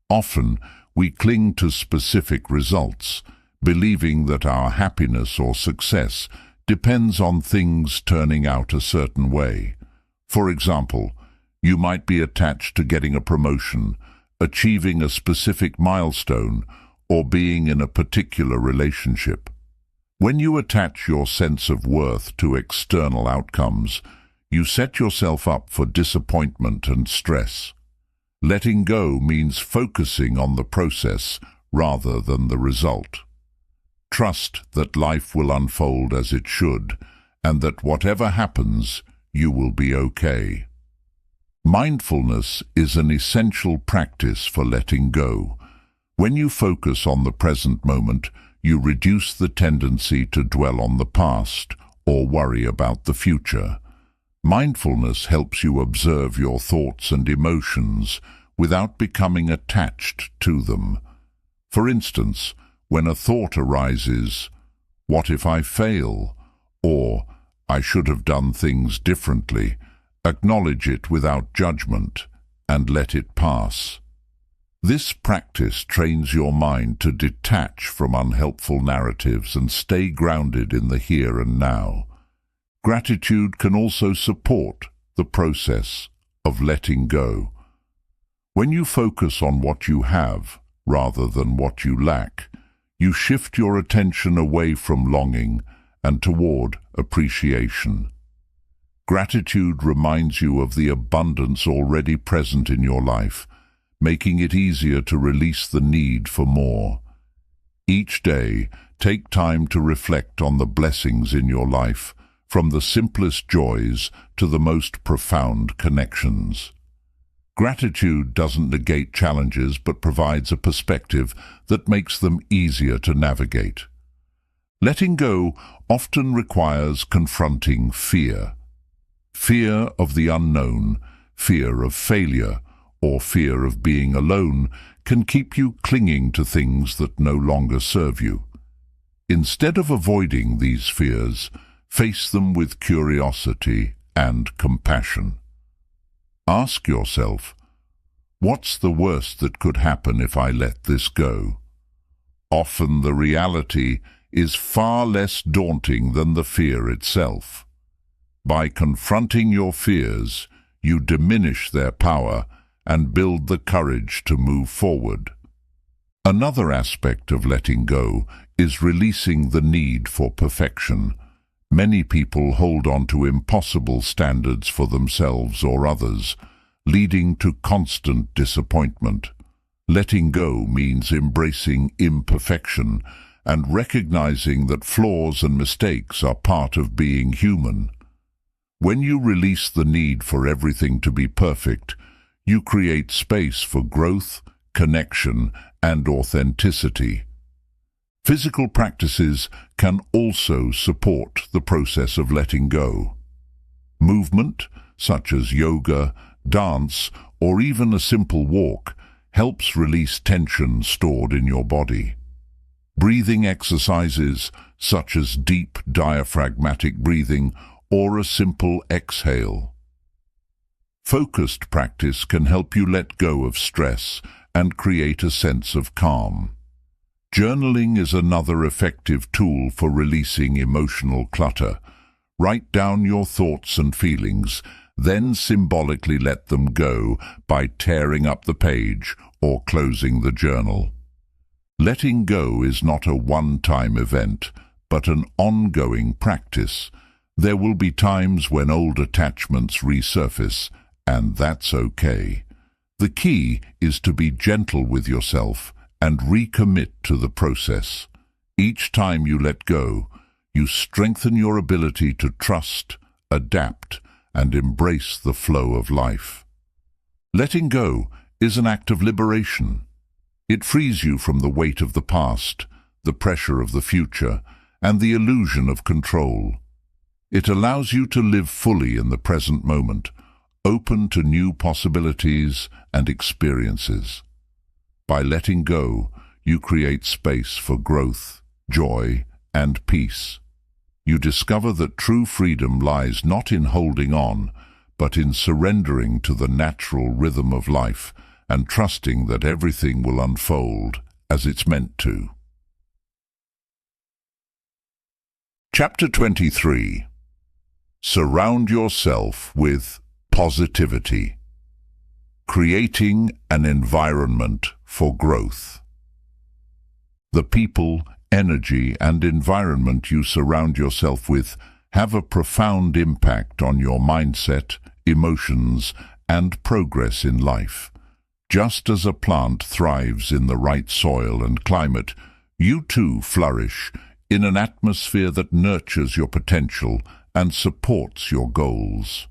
Often, we cling to specific results, believing that our happiness or success depends on things turning out a certain way. For example, you might be attached to getting a promotion, achieving a specific milestone, or being in a particular relationship. When you attach your sense of worth to external outcomes, you set yourself up for disappointment and stress. Letting go means focusing on the process rather than the result. Trust that life will unfold as it should, and that whatever happens, you will be okay. Mindfulness is an essential practice for letting go. When you focus on the present moment, you reduce the tendency to dwell on the past or worry about the future. Mindfulness helps you observe your thoughts and emotions without becoming attached to them. For instance, when a thought arises, "What if I fail?" or "I should have done things differently," acknowledge it without judgment and let it pass. This practice trains your mind to detach from unhelpful narratives and stay grounded in the here and now. Gratitude can also support the process of letting go. When you focus on what you have rather than what you lack, you shift your attention away from longing and toward appreciation. Gratitude reminds you of the abundance already present in your life, making it easier to release the need for more. Each day, take time to reflect on the blessings in your life, from the simplest joys to the most profound connections. Gratitude doesn't negate challenges but provides a perspective that makes them easier to navigate. Letting go often requires confronting fear. Fear of the unknown, fear of failure, or fear of being alone can keep you clinging to things that no longer serve you. Instead of avoiding these fears, face them with curiosity and compassion. Ask yourself, what's the worst that could happen if I let this go? Often the reality is far less daunting than the fear itself. By confronting your fears, you diminish their power and build the courage to move forward. Another aspect of letting go is releasing the need for perfection. Many people hold on to impossible standards for themselves or others, leading to constant disappointment. Letting go means embracing imperfection and recognizing that flaws and mistakes are part of being human. When you release the need for everything to be perfect, you create space for growth, connection, and authenticity. Physical practices can also support the process of letting go. Movement, such as yoga, dance, or even a simple walk, helps release tension stored in your body. Breathing exercises, such as deep diaphragmatic breathing or a simple exhale. Focused practice can help you let go of stress and create a sense of calm. Journaling is another effective tool for releasing emotional clutter. Write down your thoughts and feelings, then symbolically let them go by tearing up the page or closing the journal. Letting go is not a one-time event, but an ongoing practice. There will be times when old attachments resurface, and that's okay. The key is to be gentle with yourself and recommit to the process. Each time you let go, you strengthen your ability to trust, adapt, and embrace the flow of life. Letting go is an act of liberation. It frees you from the weight of the past, the pressure of the future, and the illusion of control. It allows you to live fully in the present moment, open to new possibilities and experiences. By letting go, you create space for growth, joy, and peace. You discover that true freedom lies not in holding on, but in surrendering to the natural rhythm of life and trusting that everything will unfold as it's meant to. Chapter 23. Surround yourself with positivity. Creating an environment for growth. The people, energy, and environment you surround yourself with have a profound impact on your mindset, emotions, and progress in life. Just as a plant thrives in the right soil and climate, you too flourish in an atmosphere that nurtures your potential and supports your goals.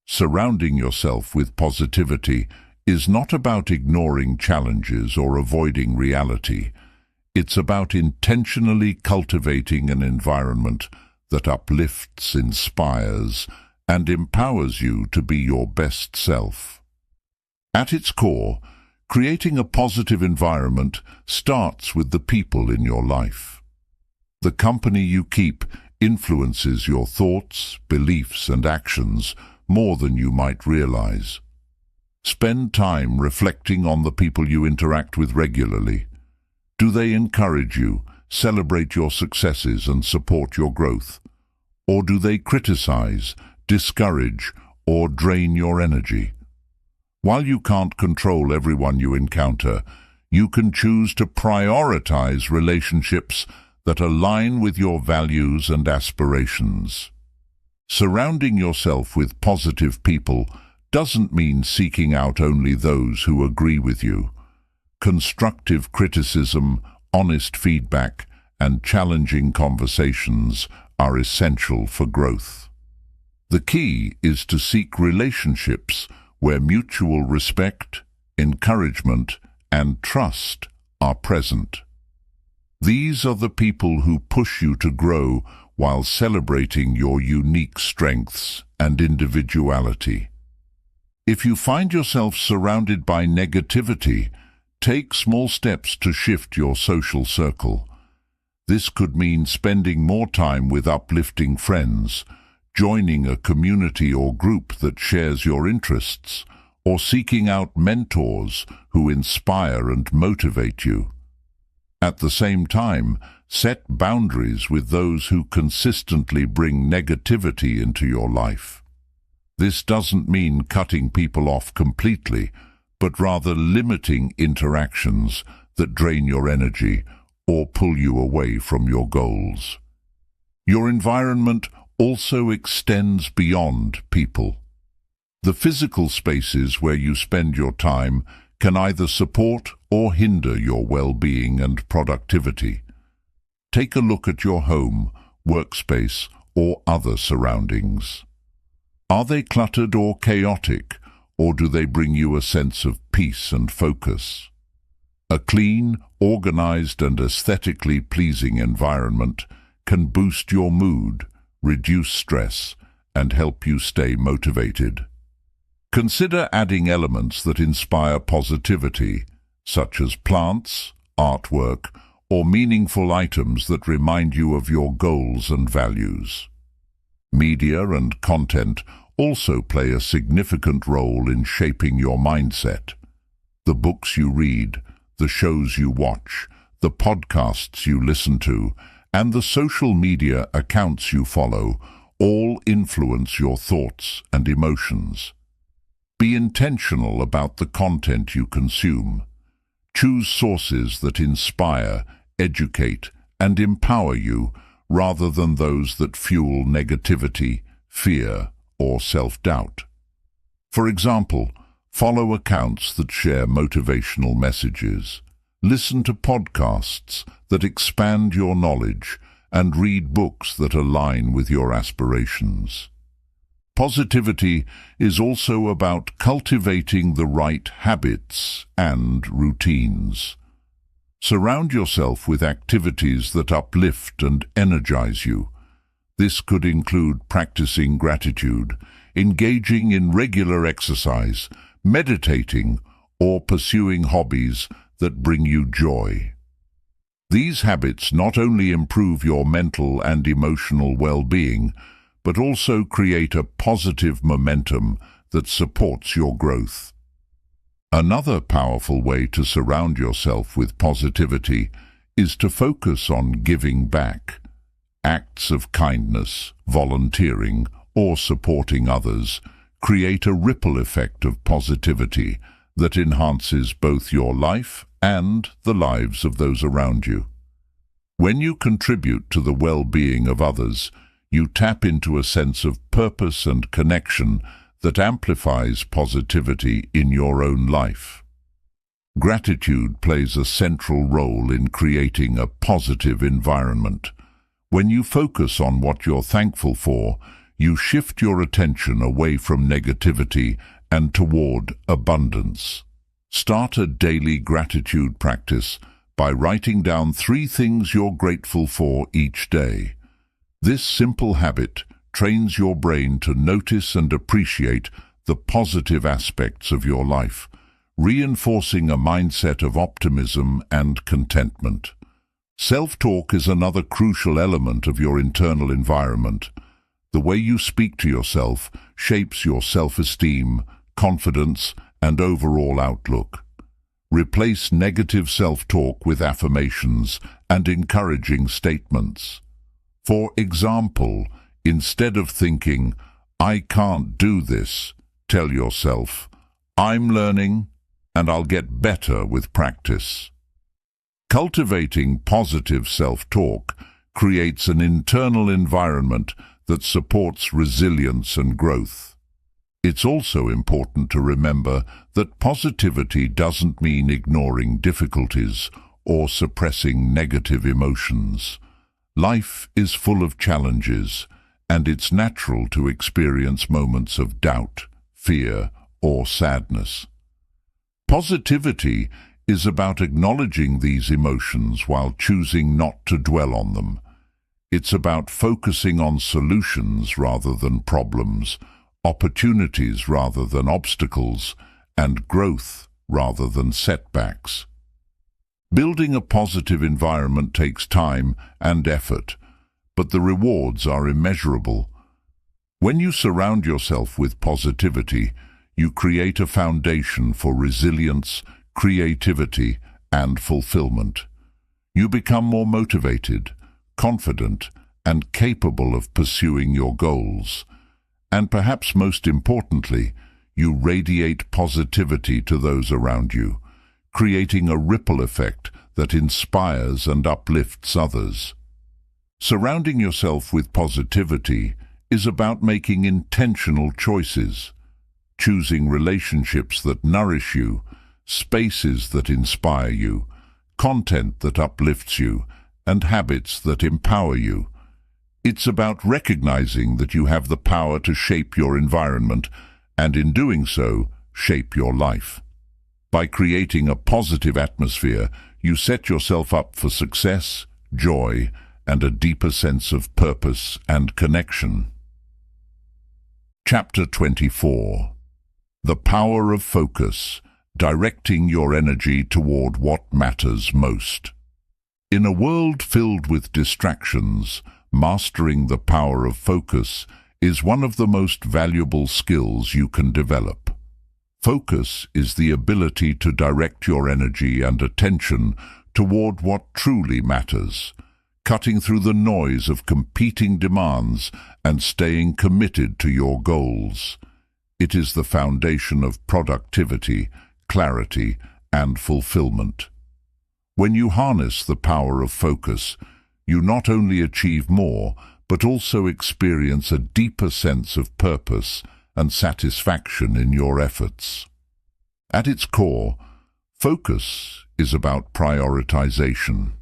Surrounding yourself with positivity is not about ignoring challenges or avoiding reality. It's about intentionally cultivating an environment that uplifts, inspires, and empowers you to be your best self. At its core, creating a positive environment starts with the people in your life. The company you keep influences your thoughts, beliefs, and actions more than you might realize. Spend time reflecting on the people you interact with regularly. Do they encourage you, celebrate your successes, and support your growth? Or do they criticize, discourage, or drain your energy? While you can't control everyone you encounter, you can choose to prioritize relationships that align with your values and aspirations. Surrounding yourself with positive people doesn't mean seeking out only those who agree with you. Constructive criticism, honest feedback, and challenging conversations are essential for growth. The key is to seek relationships where mutual respect, encouragement, and trust are present. These are the people who push you to grow while celebrating your unique strengths and individuality. If you find yourself surrounded by negativity, take small steps to shift your social circle. This could mean spending more time with uplifting friends, joining a community or group that shares your interests, or seeking out mentors who inspire and motivate you. At the same time, set boundaries with those who consistently bring negativity into your life. This doesn't mean cutting people off completely, but rather limiting interactions that drain your energy or pull you away from your goals. Your environment also extends beyond people. The physical spaces where you spend your time can either support or hinder your well-being and productivity. Take a look at your home, workspace, or other surroundings. Are they cluttered or chaotic, or do they bring you a sense of peace and focus? A clean, organized, and aesthetically pleasing environment can boost your mood, reduce stress, and help you stay motivated. Consider adding elements that inspire positivity, such as plants, artwork, or meaningful items that remind you of your goals and values. Media and content also play a significant role in shaping your mindset. The books you read, the shows you watch, the podcasts you listen to, and the social media accounts you follow all influence your thoughts and emotions. Be intentional about the content you consume. Choose sources that inspire, educate, and empower you, rather than those that fuel negativity, fear, or self-doubt. For example, follow accounts that share motivational messages, listen to podcasts that expand your knowledge, and read books that align with your aspirations. Positivity is also about cultivating the right habits and routines. Surround yourself with activities that uplift and energize you. This could include practicing gratitude, engaging in regular exercise, meditating, or pursuing hobbies that bring you joy. These habits not only improve your mental and emotional well-being, but also create a positive momentum that supports your growth. Another powerful way to surround yourself with positivity is to focus on giving back. Acts of kindness, volunteering, or supporting others create a ripple effect of positivity that enhances both your life and the lives of those around you. When you contribute to the well-being of others, you tap into a sense of purpose and connection that amplifies positivity in your own life. Gratitude plays a central role in creating a positive environment. When you focus on what you're thankful for, you shift your attention away from negativity and toward abundance. Start a daily gratitude practice by writing down 3 things you're grateful for each day. This simple habit trains your brain to notice and appreciate the positive aspects of your life, reinforcing a mindset of optimism and contentment. Self-talk is another crucial element of your internal environment. The way you speak to yourself shapes your self-esteem, confidence, and overall outlook. Replace negative self-talk with affirmations and encouraging statements. For example, instead of thinking, "I can't do this," tell yourself, "I'm learning and I'll get better with practice." Cultivating positive self-talk creates an internal environment that supports resilience and growth. It's also important to remember that positivity doesn't mean ignoring difficulties or suppressing negative emotions. Life is full of challenges, and it's natural to experience moments of doubt, fear, or sadness. Positivity is about acknowledging these emotions while choosing not to dwell on them. It's about focusing on solutions rather than problems, opportunities rather than obstacles, and growth rather than setbacks. Building a positive environment takes time and effort, but the rewards are immeasurable. When you surround yourself with positivity, you create a foundation for resilience, creativity, and fulfillment. You become more motivated, confident, and capable of pursuing your goals. And perhaps most importantly, you radiate positivity to those around you, creating a ripple effect that inspires and uplifts others. Surrounding yourself with positivity is about making intentional choices, choosing relationships that nourish you, spaces that inspire you, content that uplifts you, and habits that empower you. It's about recognizing that you have the power to shape your environment and, in doing so, shape your life. By creating a positive atmosphere, you set yourself up for success, joy, and a deeper sense of purpose and connection. Chapter 24. The Power of Focus, Directing Your Energy Toward What Matters Most. In a world filled with distractions, mastering the power of focus is one of the most valuable skills you can develop. Focus is the ability to direct your energy and attention toward what truly matters, cutting through the noise of competing demands and staying committed to your goals. It is the foundation of productivity, clarity, and fulfillment. When you harness the power of focus, you not only achieve more, but also experience a deeper sense of purpose and satisfaction in your efforts. At its core, focus is about prioritization.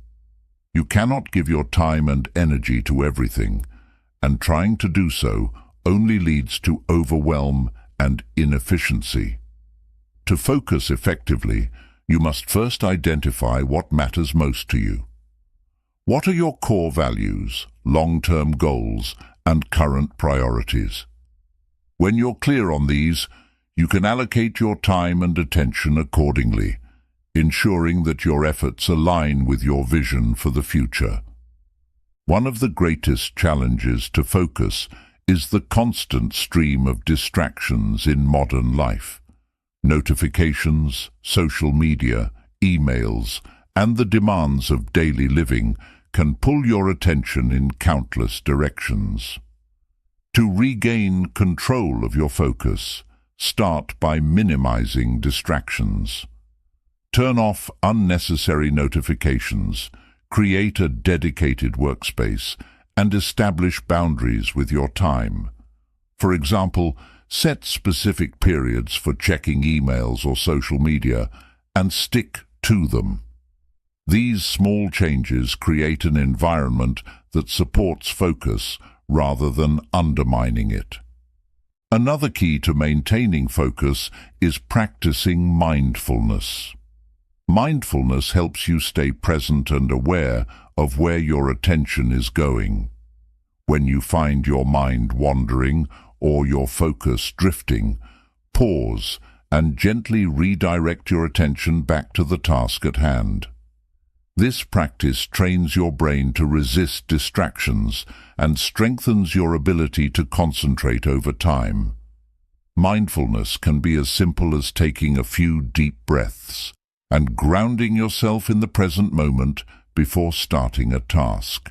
You cannot give your time and energy to everything, and trying to do so only leads to overwhelm and inefficiency. To focus effectively, you must first identify what matters most to you. What are your core values, long-term goals, and current priorities? When you're clear on these, you can allocate your time and attention accordingly, ensuring that your efforts align with your vision for the future. One of the greatest challenges to focus is the constant stream of distractions in modern life. Notifications, social media, emails, and the demands of daily living can pull your attention in countless directions. To regain control of your focus, start by minimizing distractions. Turn off unnecessary notifications, create a dedicated workspace, and establish boundaries with your time. For example, set specific periods for checking emails or social media and stick to them. These small changes create an environment that supports focus rather than undermining it. Another key to maintaining focus is practicing mindfulness. Mindfulness helps you stay present and aware of where your attention is going. When you find your mind wandering or your focus drifting, pause and gently redirect your attention back to the task at hand. This practice trains your brain to resist distractions and strengthens your ability to concentrate over time. Mindfulness can be as simple as taking a few deep breaths and grounding yourself in the present moment before starting a task.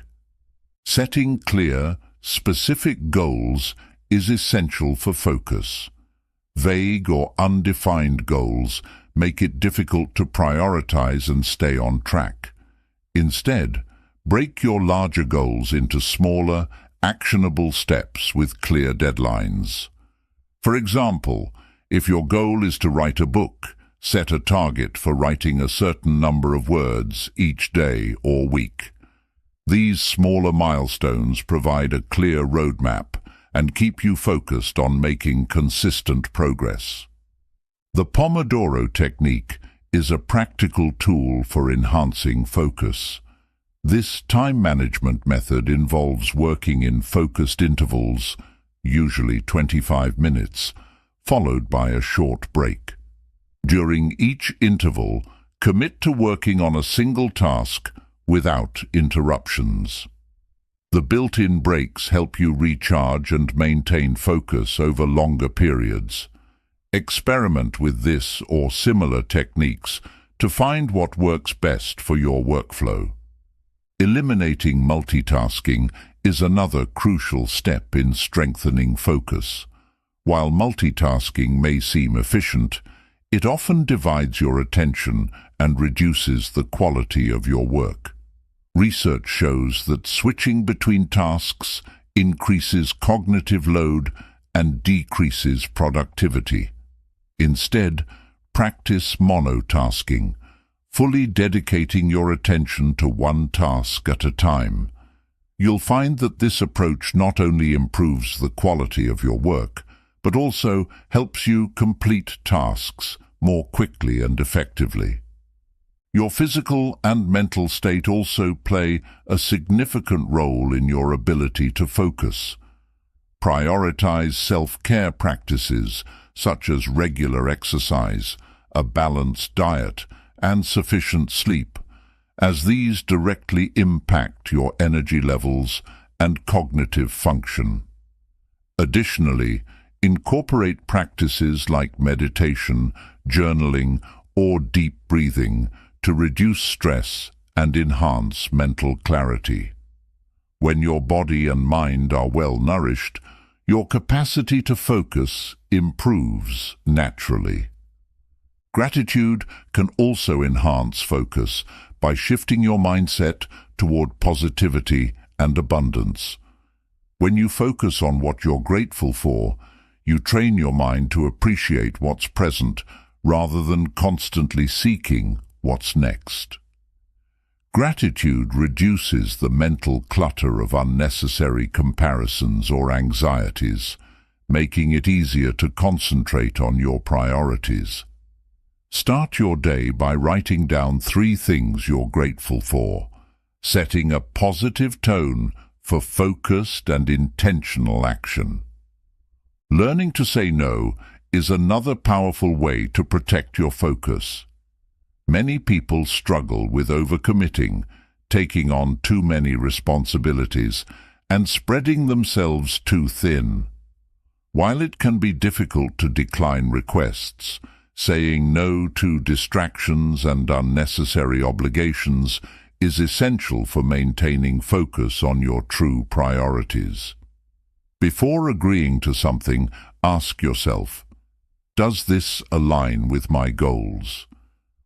Setting clear, specific goals is essential for focus. Vague or undefined goals make it difficult to prioritize and stay on track. Instead, break your larger goals into smaller, actionable steps with clear deadlines. For example, if your goal is to write a book, set a target for writing a certain number of words each day or week. These smaller milestones provide a clear roadmap and keep you focused on making consistent progress. The Pomodoro technique is a practical tool for enhancing focus. This time management method involves working in focused intervals, usually 25 minutes, followed by a short break. During each interval, commit to working on a single task without interruptions. The built-in breaks help you recharge and maintain focus over longer periods. Experiment with this or similar techniques to find what works best for your workflow. Eliminating multitasking is another crucial step in strengthening focus. While multitasking may seem efficient, it often divides your attention and reduces the quality of your work. Research shows that switching between tasks increases cognitive load and decreases productivity. Instead, practice monotasking, fully dedicating your attention to one task at a time. You'll find that this approach not only improves the quality of your work, but also helps you complete tasks more quickly and effectively. Your physical and mental state also play a significant role in your ability to focus. Prioritize self-care practices such as regular exercise, a balanced diet, and sufficient sleep, as these directly impact your energy levels and cognitive function. Additionally, incorporate practices like meditation, journaling, or deep breathing to reduce stress and enhance mental clarity. When your body and mind are well nourished, your capacity to focus improves naturally. Gratitude can also enhance focus by shifting your mindset toward positivity and abundance. When you focus on what you're grateful for, you train your mind to appreciate what's present rather than constantly seeking what's next. Gratitude reduces the mental clutter of unnecessary comparisons or anxieties, making it easier to concentrate on your priorities. Start your day by writing down 3 things you're grateful for, setting a positive tone for focused and intentional action. Learning to say no is another powerful way to protect your focus. Many people struggle with overcommitting, taking on too many responsibilities, and spreading themselves too thin. While it can be difficult to decline requests, saying no to distractions and unnecessary obligations is essential for maintaining focus on your true priorities. Before agreeing to something, ask yourself, does this align with my goals?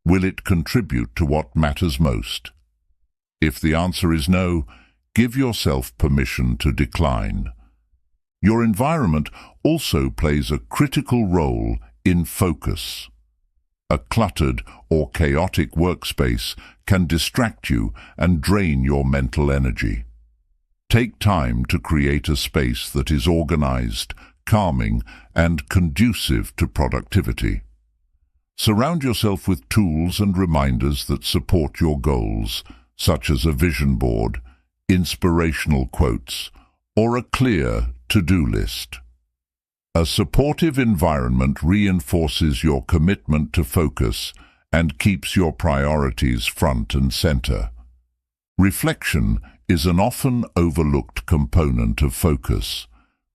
Will it contribute to what matters most? If the answer is no, give yourself permission to decline. Your environment also plays a critical role in focus. A cluttered or chaotic workspace can distract you and drain your mental energy. Take time to create a space that is organized, calming, and conducive to productivity. Surround yourself with tools and reminders that support your goals, such as a vision board, inspirational quotes, or a clear to-do list. A supportive environment reinforces your commitment to focus and keeps your priorities front and center. Reflection is an often overlooked component of focus.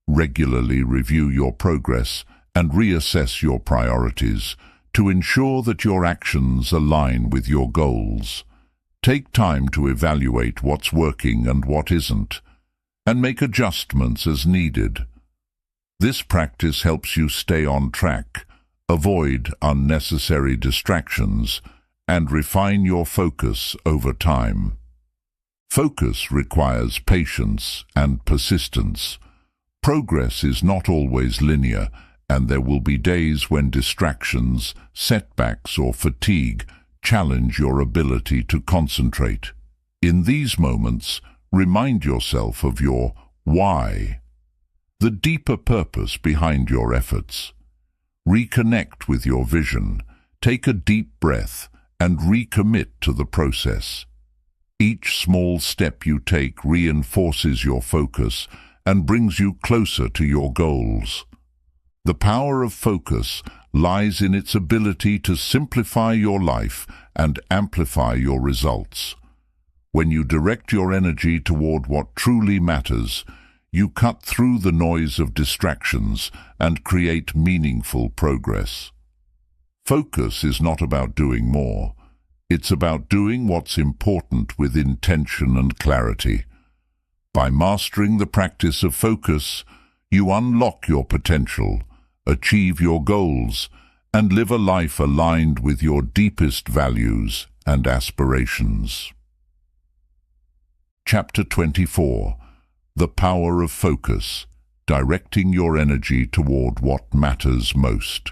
Regularly review your progress and reassess your priorities to ensure that your actions align with your goals. Take time to evaluate what's working and what isn't, and make adjustments as needed. This practice helps you stay on track, avoid unnecessary distractions, and refine your focus over time. Focus requires patience and persistence. Progress is not always linear, and there will be days when distractions, setbacks, or fatigue challenge your ability to concentrate. In these moments, remind yourself of your why, the deeper purpose behind your efforts. Reconnect with your vision, take a deep breath, and recommit to the process. Each small step you take reinforces your focus and brings you closer to your goals. The power of focus lies in its ability to simplify your life and amplify your results. When you direct your energy toward what truly matters, you cut through the noise of distractions and create meaningful progress. Focus is not about doing more. It's about doing what's important with intention and clarity. By mastering the practice of focus, you unlock your potential, achieve your goals, and live a life aligned with your deepest values and aspirations. Chapter 24. The Power of Focus, Directing Your Energy Toward What Matters Most.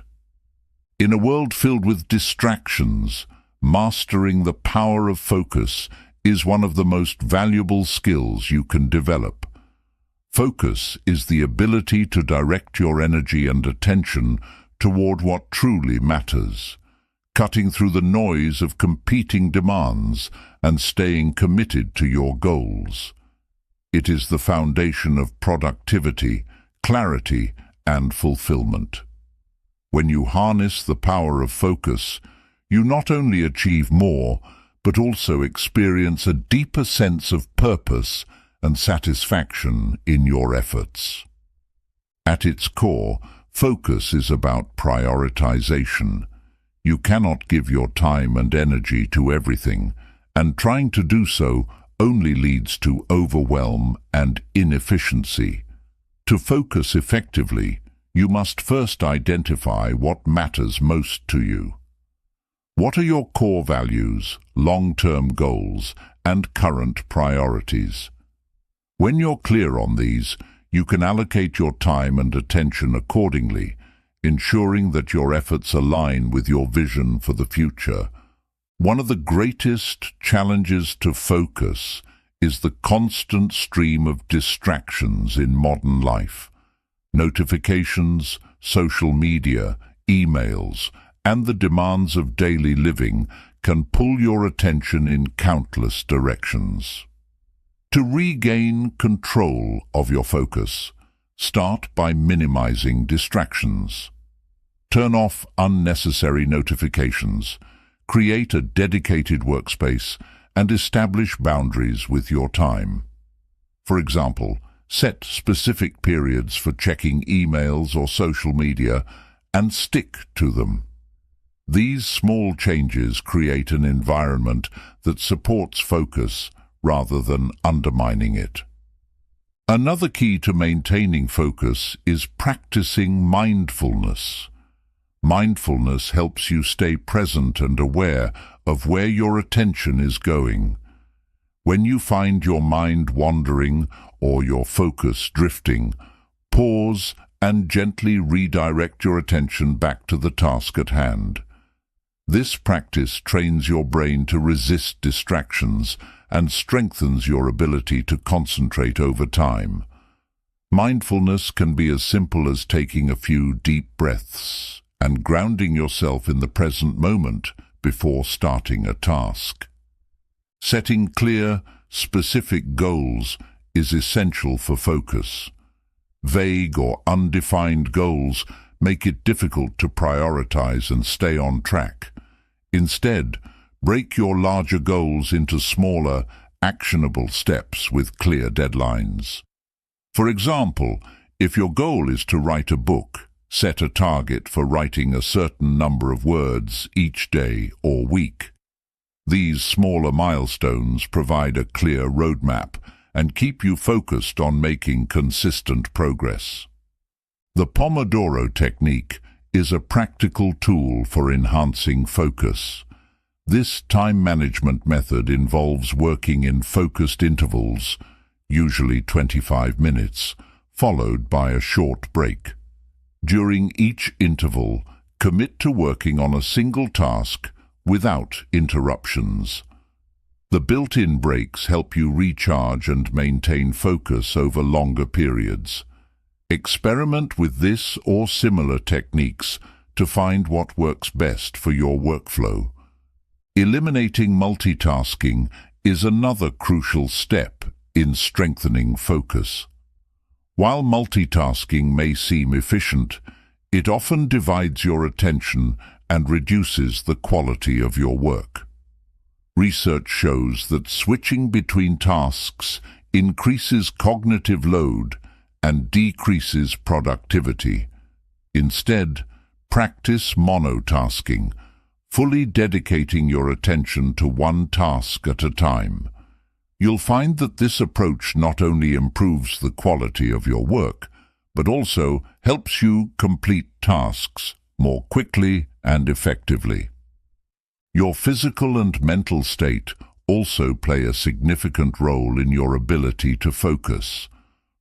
In a world filled with distractions, mastering the power of focus is one of the most valuable skills you can develop. Focus is the ability to direct your energy and attention toward what truly matters, cutting through the noise of competing demands and staying committed to your goals. It is the foundation of productivity, clarity, and fulfillment. When you harness the power of focus, you not only achieve more, but also experience a deeper sense of purpose and satisfaction in your efforts. At its core, focus is about prioritization. You cannot give your time and energy to everything, and trying to do so only leads to overwhelm and inefficiency. To focus effectively, you must first identify what matters most to you. What are your core values, long-term goals, and current priorities? When you're clear on these, you can allocate your time and attention accordingly, ensuring that your efforts align with your vision for the future. One of the greatest challenges to focus is the constant stream of distractions in modern life. Notifications, social media, emails, and the demands of daily living can pull your attention in countless directions. To regain control of your focus, start by minimizing distractions. Turn off unnecessary notifications, create a dedicated workspace, and establish boundaries with your time. For example, set specific periods for checking emails or social media and stick to them. These small changes create an environment that supports focus rather than undermining it. Another key to maintaining focus is practicing mindfulness. Mindfulness helps you stay present and aware of where your attention is going. When you find your mind wandering or your focus drifting, pause and gently redirect your attention back to the task at hand. This practice trains your brain to resist distractions and strengthens your ability to concentrate over time. Mindfulness can be as simple as taking a few deep breaths and grounding yourself in the present moment before starting a task. Setting clear, specific goals is essential for focus. Vague or undefined goals make it difficult to prioritize and stay on track. Instead, break your larger goals into smaller, actionable steps with clear deadlines. For example, if your goal is to write a book, set a target for writing a certain number of words each day or week. These smaller milestones provide a clear roadmap and keep you focused on making consistent progress. The Pomodoro technique is a practical tool for enhancing focus. This time management method involves working in focused intervals, usually 25 minutes, followed by a short break. During each interval, commit to working on a single task without interruptions. The built-in breaks help you recharge and maintain focus over longer periods. Experiment with this or similar techniques to find what works best for your workflow. Eliminating multitasking is another crucial step in strengthening focus. While multitasking may seem efficient, it often divides your attention and reduces the quality of your work. Research shows that switching between tasks increases cognitive load and decreases productivity. Instead, practice monotasking, fully dedicating your attention to one task at a time. You'll find that this approach not only improves the quality of your work, but also helps you complete tasks more quickly and effectively. Your physical and mental state also play a significant role in your ability to focus.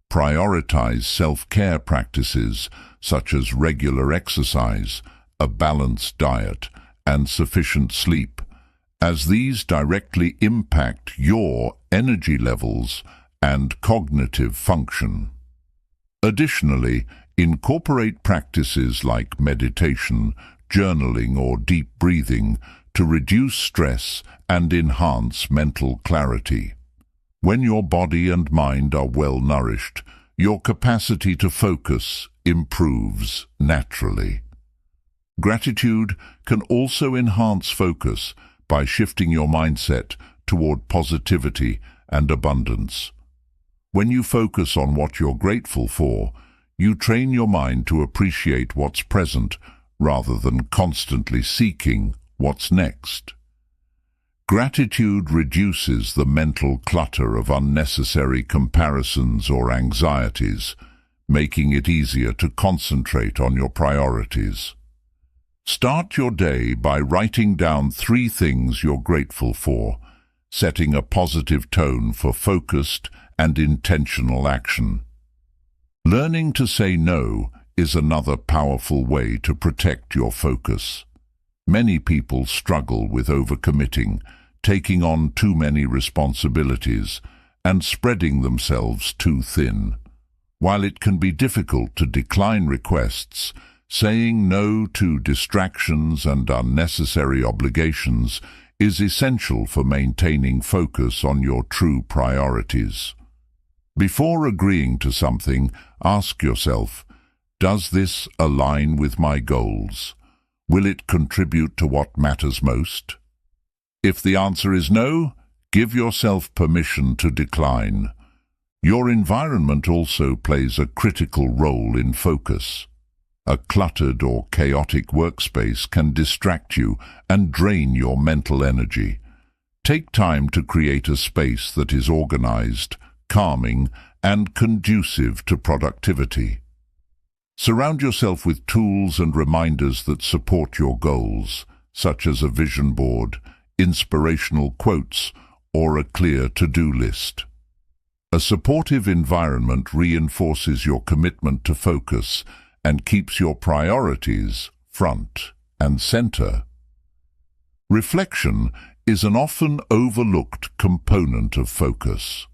Prioritize self-care practices such as regular exercise, a balanced diet, and sufficient sleep, as these directly impact your energy levels and cognitive function. Additionally, incorporate practices like meditation, journaling, or deep breathing to reduce stress and enhance mental clarity. When your body and mind are well nourished, your capacity to focus improves naturally. Gratitude can also enhance focus by shifting your mindset toward positivity and abundance. When you focus on what you're grateful for, you train your mind to appreciate what's present rather than constantly seeking what's next. Gratitude reduces the mental clutter of unnecessary comparisons or anxieties, making it easier to concentrate on your priorities. Start your day by writing down 3 things you're grateful for, setting a positive tone for focused and intentional action. Learning to say no is another powerful way to protect your focus. Many people struggle with overcommitting, taking on too many responsibilities, and spreading themselves too thin. While it can be difficult to decline requests, saying no to distractions and unnecessary obligations is essential for maintaining focus on your true priorities. Before agreeing to something, ask yourself, does this align with my goals? Will it contribute to what matters most? If the answer is no, give yourself permission to decline. Your environment also plays a critical role in focus. A cluttered or chaotic workspace can distract you and drain your mental energy. Take time to create a space that is organized, calming, and conducive to productivity. Surround yourself with tools and reminders that support your goals, such as a vision board, inspirational quotes, or a clear to-do list. A supportive environment reinforces your commitment to focus and keeps your priorities front and center. Reflection is an often overlooked component of focus.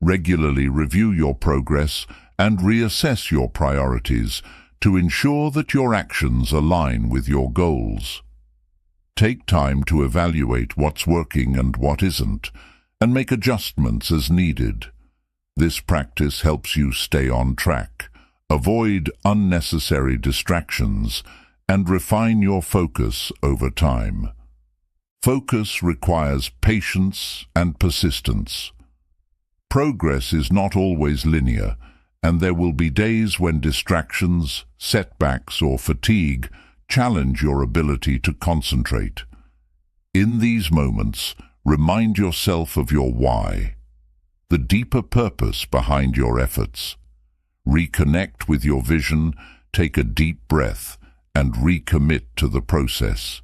Regularly review your progress and reassess your priorities to ensure that your actions align with your goals. Take time to evaluate what's working and what isn't, and make adjustments as needed. This practice helps you stay on track, avoid unnecessary distractions, and refine your focus over time. Focus requires patience and persistence. Progress is not always linear, and there will be days when distractions, setbacks, or fatigue challenge your ability to concentrate. In these moments, remind yourself of your why, the deeper purpose behind your efforts. Reconnect with your vision, take a deep breath, and recommit to the process.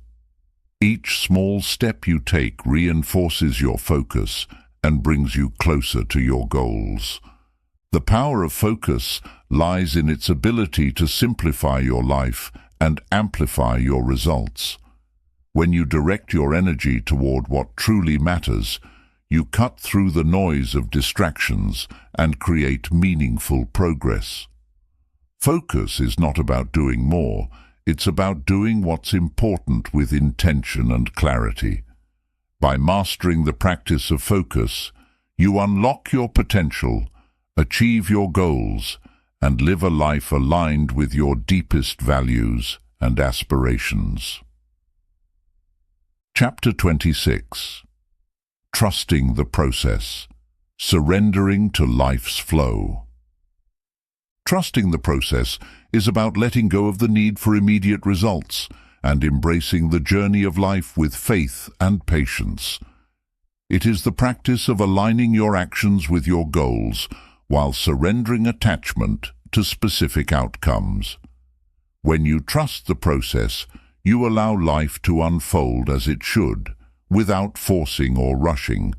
Each small step you take reinforces your focus and brings you closer to your goals. The power of focus lies in its ability to simplify your life and amplify your results. When you direct your energy toward what truly matters, you cut through the noise of distractions and create meaningful progress. Focus is not about doing more, It's about doing what's important with intention and clarity. By mastering the practice of focus, you unlock your potential, achieve your goals, and live a life aligned with your deepest values and aspirations. Chapter 26. Trusting the process. Surrendering to life's flow. Trusting the process is about letting go of the need for immediate results and embracing the journey of life with faith and patience. It is the practice of aligning your actions with your goals while surrendering attachment to specific outcomes. When you trust the process, you allow life to unfold as it should, without forcing or rushing,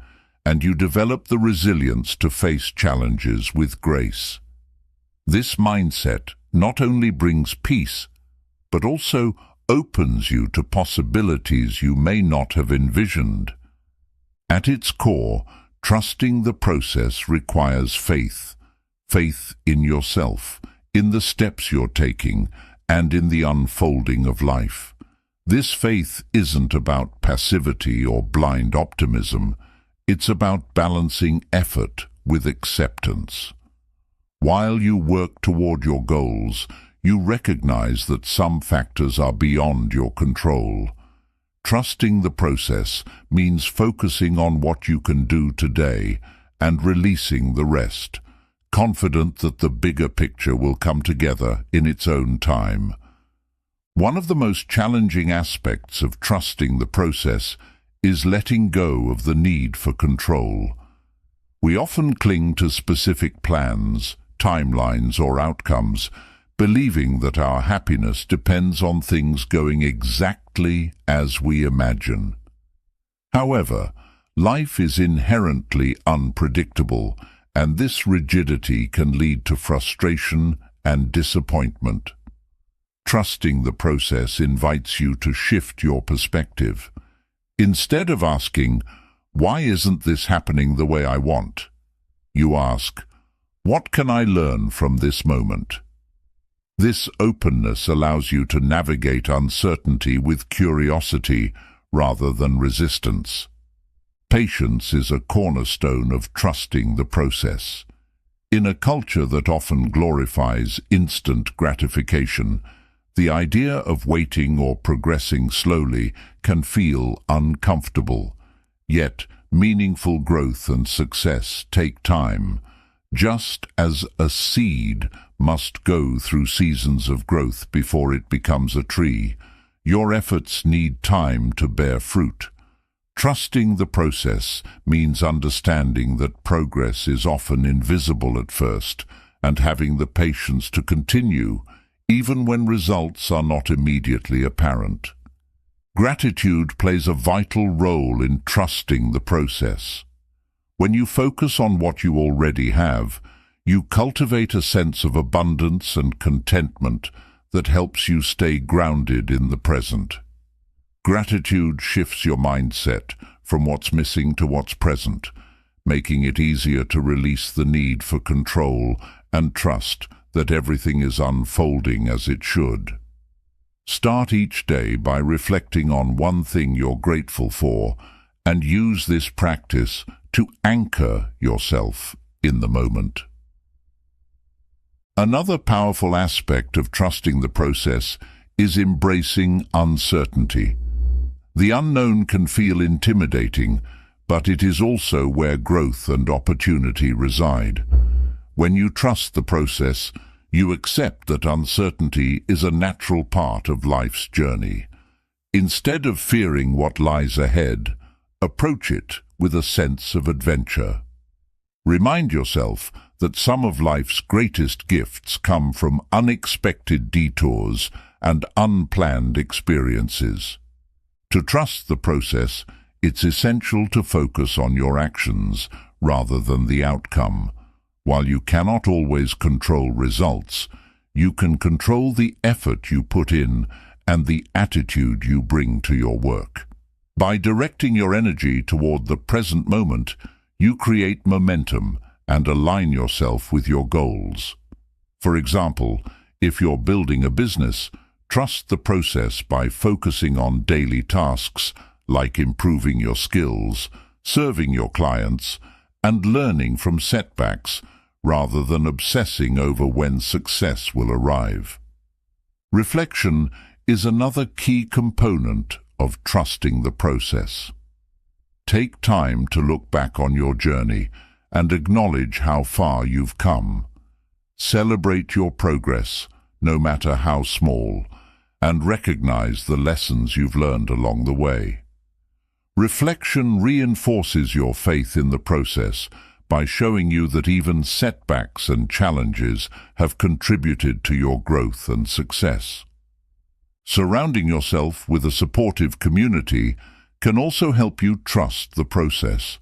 and you develop the resilience to face challenges with grace. This mindset not only brings peace, but also opens you to possibilities you may not have envisioned. At its core, trusting the process requires faith. Faith in yourself, in the steps you're taking, and in the unfolding of life. This faith isn't about passivity or blind optimism. It's about balancing effort with acceptance. While you work toward your goals, you recognize that some factors are beyond your control. Trusting the process means focusing on what you can do today and releasing the rest, confident that the bigger picture will come together in its own time. One of the most challenging aspects of trusting the process is letting go of the need for control. We often cling to specific plans, timelines, or outcomes, believing that our happiness depends on things going exactly as we imagine. However, life is inherently unpredictable, and this rigidity can lead to frustration and disappointment. Trusting the process invites you to shift your perspective. Instead of asking, "Why isn't this happening the way I want?" you ask, "What can I learn from this moment?" This openness allows you to navigate uncertainty with curiosity rather than resistance. Patience is a cornerstone of trusting the process. In a culture that often glorifies instant gratification, the idea of waiting or progressing slowly can feel uncomfortable. Yet, meaningful growth and success take time. Just as a seed must go through seasons of growth before it becomes a tree, your efforts need time to bear fruit. Trusting the process means understanding that progress is often invisible at first and having the patience to continue even when results are not immediately apparent. Gratitude plays a vital role in trusting the process. When you focus on what you already have, you cultivate a sense of abundance and contentment that helps you stay grounded in the present. Gratitude shifts your mindset from what's missing to what's present, making it easier to release the need for control and trust that everything is unfolding as it should. Start each day by reflecting on one thing you're grateful for and use this practice to anchor yourself in the moment. Another powerful aspect of trusting the process is embracing uncertainty. The unknown can feel intimidating, but it is also where growth and opportunity reside. When you trust the process, you accept that uncertainty is a natural part of life's journey. Instead of fearing what lies ahead, approach it with a sense of adventure. Remind yourself that some of life's greatest gifts come from unexpected detours and unplanned experiences. To trust the process, it's essential to focus on your actions rather than the outcome. While you cannot always control results, you can control the effort you put in and the attitude you bring to your work. By directing your energy toward the present moment, you create momentum and align yourself with your goals. For example, if you're building a business, Trust the process by focusing on daily tasks like improving your skills, serving your clients, and learning from setbacks rather than obsessing over when success will arrive. Reflection is another key component of trusting the process. Take time to look back on your journey and acknowledge how far you've come. Celebrate your progress, no matter how small, and recognize the lessons you've learned along the way. Reflection reinforces your faith in the process by showing you that even setbacks and challenges have contributed to your growth and success. Surrounding yourself with a supportive community can also help you trust the process.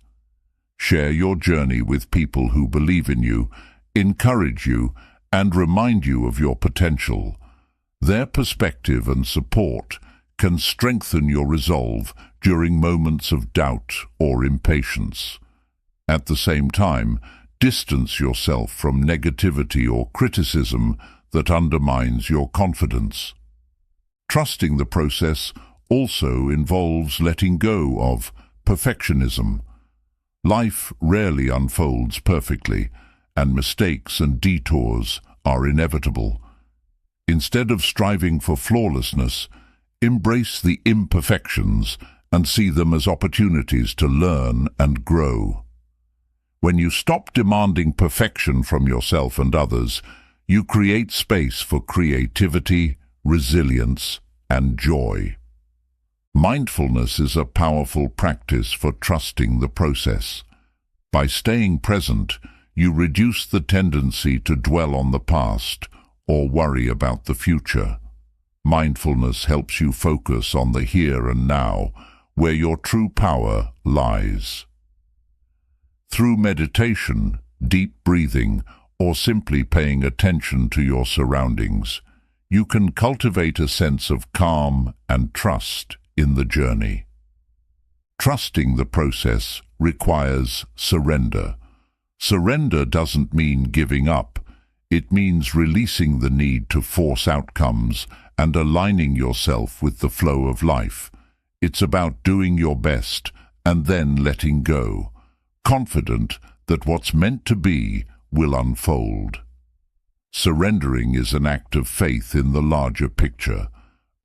Share your journey with people who believe in you, encourage you, and remind you of your potential. Their perspective and support can strengthen your resolve during moments of doubt or impatience. At the same time, distance yourself from negativity or criticism that undermines your confidence. Trusting the process also involves letting go of perfectionism. Life rarely unfolds perfectly, and mistakes and detours are inevitable. Instead of striving for flawlessness, embrace the imperfections and see them as opportunities to learn and grow. When you stop demanding perfection from yourself and others, you create space for creativity, resilience, and joy. Mindfulness is a powerful practice for trusting the process. By staying present, you reduce the tendency to dwell on the past or worry about the future. Mindfulness helps you focus on the here and now, where your true power lies. Through meditation, deep breathing, or simply paying attention to your surroundings, you can cultivate a sense of calm and trust in the journey. Trusting the process requires surrender. Surrender doesn't mean giving up. It means releasing the need to force outcomes and aligning yourself with the flow of life. It's about doing your best and then letting go, confident that what's meant to be will unfold. Surrendering is an act of faith in the larger picture,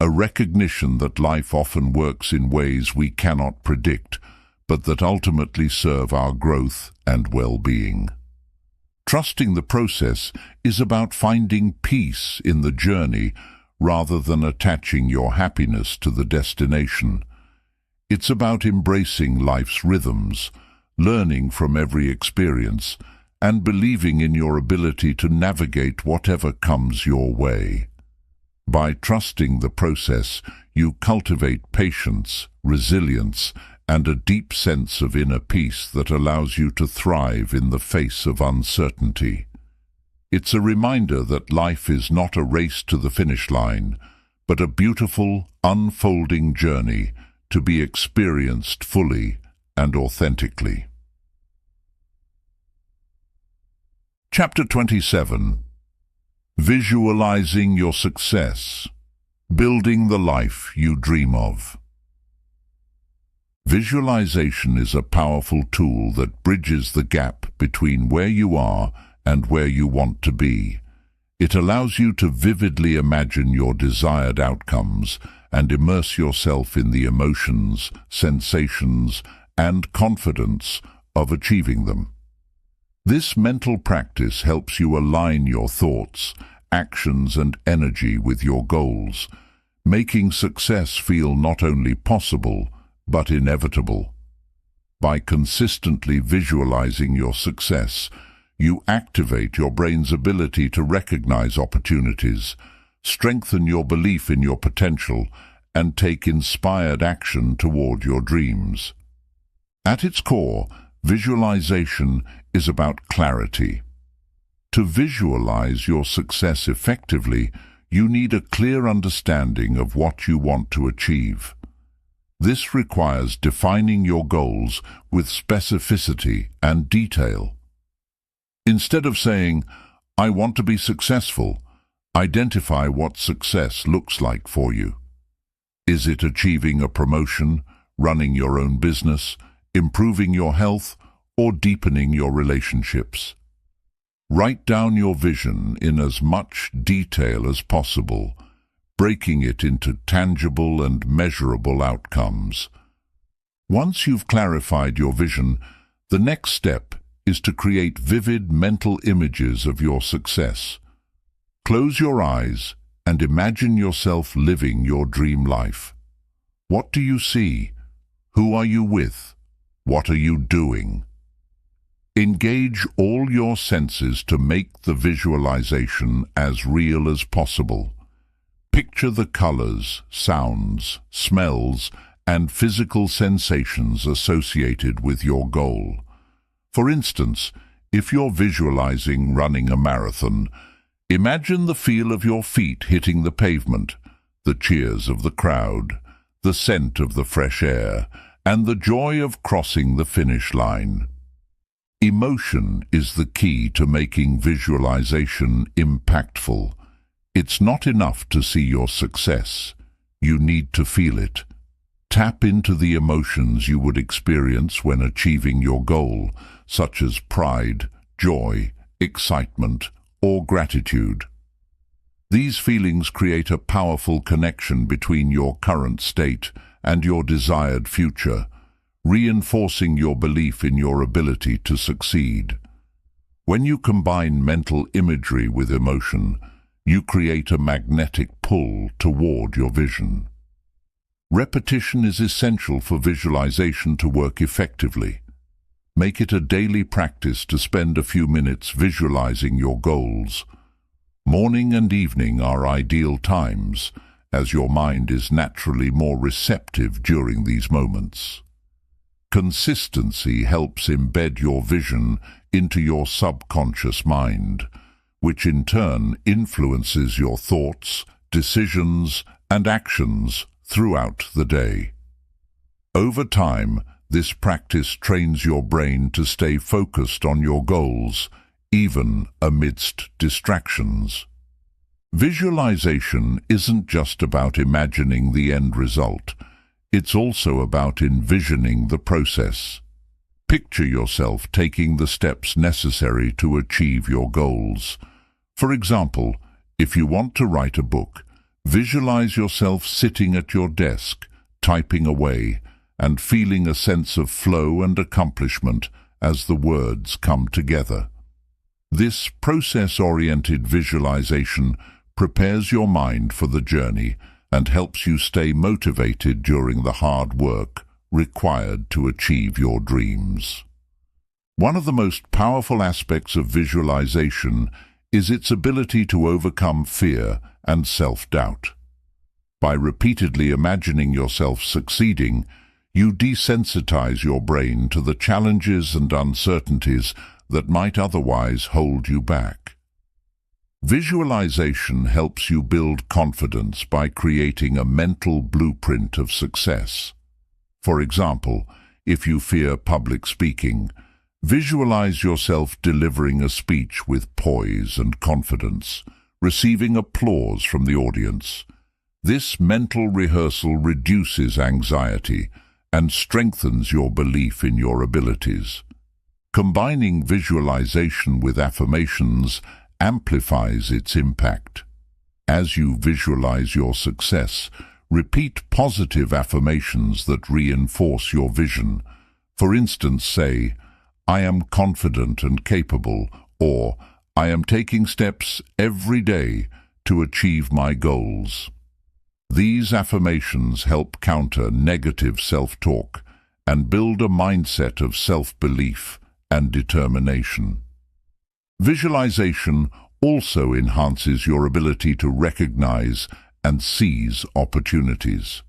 a recognition that life often works in ways we cannot predict, but that ultimately serve our growth and well-being. Trusting the process is about finding peace in the journey rather than attaching your happiness to the destination. It's about embracing life's rhythms, learning from every experience, and believing in your ability to navigate whatever comes your way. By trusting the process, you cultivate patience, resilience, and a deep sense of inner peace that allows you to thrive in the face of uncertainty. It's a reminder that life is not a race to the finish line, but a beautiful, unfolding journey to be experienced fully and authentically. Chapter 27. Visualizing your success. Building the life you dream of. Visualization is a powerful tool that bridges the gap between where you are and where you want to be. It allows you to vividly imagine your desired outcomes and immerse yourself in the emotions, sensations, and confidence of achieving them. This mental practice helps you align your thoughts, actions, and energy with your goals, making success feel not only possible, but inevitable. By consistently visualizing your success, you activate your brain's ability to recognize opportunities, strengthen your belief in your potential, and take inspired action toward your dreams. At its core, visualization is about clarity. To visualize your success effectively, you need a clear understanding of what you want to achieve. This requires defining your goals with specificity and detail. Instead of saying, "I want to be successful," Identify what success looks like for you. Is it achieving a promotion, running your own business, improving your health, or deepening your relationships? Write down your vision in as much detail as possible, breaking it into tangible and measurable outcomes. Once you've clarified your vision, the next step is to create vivid mental images of your success. Close your eyes and imagine yourself living your dream life. What do you see? Who are you with? What are you doing? Engage all your senses to make the visualization as real as possible. Picture the colors, sounds, smells, and physical sensations associated with your goal. For instance, if you're visualizing running a marathon, imagine the feel of your feet hitting the pavement, the cheers of the crowd, the scent of the fresh air, and the joy of crossing the finish line. Emotion is the key to making visualization impactful. It's not enough to see your success. You need to feel it. Tap into the emotions you would experience when achieving your goal, such as pride, joy, excitement, or gratitude. These feelings create a powerful connection between your current state and your desired future, reinforcing your belief in your ability to succeed. When you combine mental imagery with emotion, you create a magnetic pull toward your vision. Repetition is essential for visualization to work effectively. Make it a daily practice to spend a few minutes visualizing your goals. Morning and evening are ideal times, as your mind is naturally more receptive during these moments. Consistency helps embed your vision into your subconscious mind, which in turn influences your thoughts, decisions, and actions throughout the day. Over time, this practice trains your brain to stay focused on your goals, even amidst distractions. Visualization isn't just about imagining the end result. It's also about envisioning the process. Picture yourself taking the steps necessary to achieve your goals. For example, if you want to write a book, visualize yourself sitting at your desk, typing away, and feeling a sense of flow and accomplishment as the words come together. This process-oriented visualization prepares your mind for the journey and helps you stay motivated during the hard work required to achieve your dreams. One of the most powerful aspects of visualization is its ability to overcome fear and self-doubt. By repeatedly imagining yourself succeeding, you desensitize your brain to the challenges and uncertainties that might otherwise hold you back. Visualization helps you build confidence by creating a mental blueprint of success. For example, if you fear public speaking, visualize yourself delivering a speech with poise and confidence, receiving applause from the audience. This mental rehearsal reduces anxiety and strengthens your belief in your abilities. Combining visualization with affirmations amplifies its impact. As you visualize your success, repeat positive affirmations that reinforce your vision. For instance, say, "I am confident and capable," or "I am taking steps every day to achieve my goals." These affirmations help counter negative self-talk and build a mindset of self-belief and determination. Visualization also enhances your ability to recognize and seize opportunities.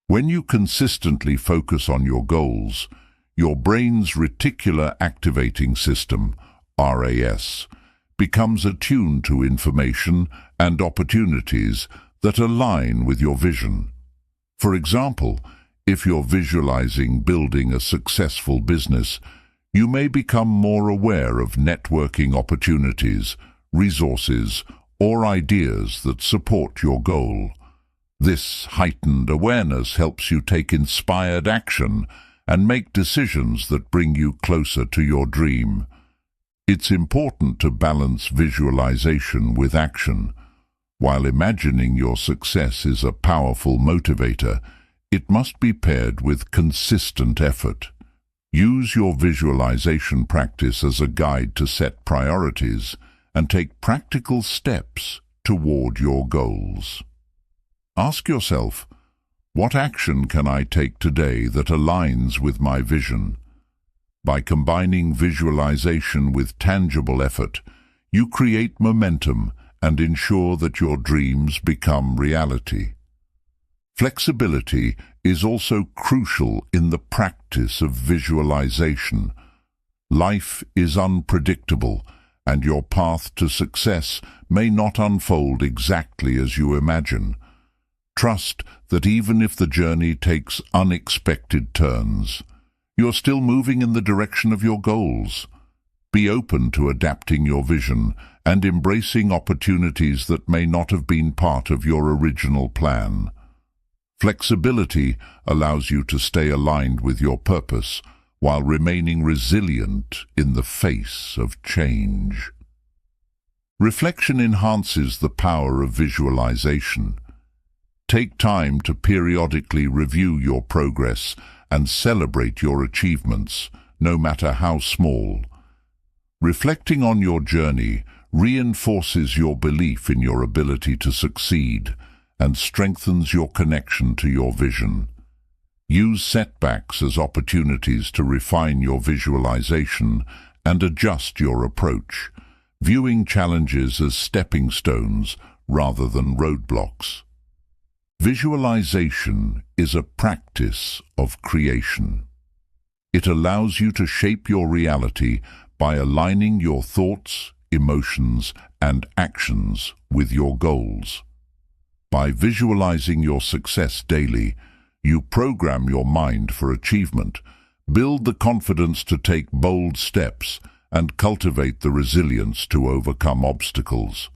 When you consistently focus on your goals, your brain's reticular activating system, RAS, becomes attuned to information and opportunities that align with your vision. For example, if you're visualizing building a successful business, you may become more aware of networking opportunities, resources, or ideas that support your goal. This heightened awareness helps you take inspired action and make decisions that bring you closer to your dream. It's important to balance visualization with action. While imagining your success is a powerful motivator, it must be paired with consistent effort. Use your visualization practice as a guide to set priorities and take practical steps toward your goals. Ask yourself, what action can I take today that aligns with my vision? By combining visualization with tangible effort, you create momentum and ensure that your dreams become reality. Flexibility is also crucial in the practice of visualization. Life is unpredictable, and your path to success may not unfold exactly as you imagine. Trust that even if the journey takes unexpected turns, you're still moving in the direction of your goals. Be open to adapting your vision and embracing opportunities that may not have been part of your original plan. Flexibility allows you to stay aligned with your purpose while remaining resilient in the face of change. Reflection enhances the power of visualization. Take time to periodically review your progress and celebrate your achievements, no matter how small. Reflecting on your journey reinforces your belief in your ability to succeed and strengthens your connection to your vision. Use setbacks as opportunities to refine your visualization and adjust your approach, viewing challenges as stepping stones rather than roadblocks. Visualization is a practice of creation. It allows you to shape your reality by aligning your thoughts, emotions, and actions with your goals. By visualizing your success daily, you program your mind for achievement, build the confidence to take bold steps, and cultivate the resilience to overcome obstacles.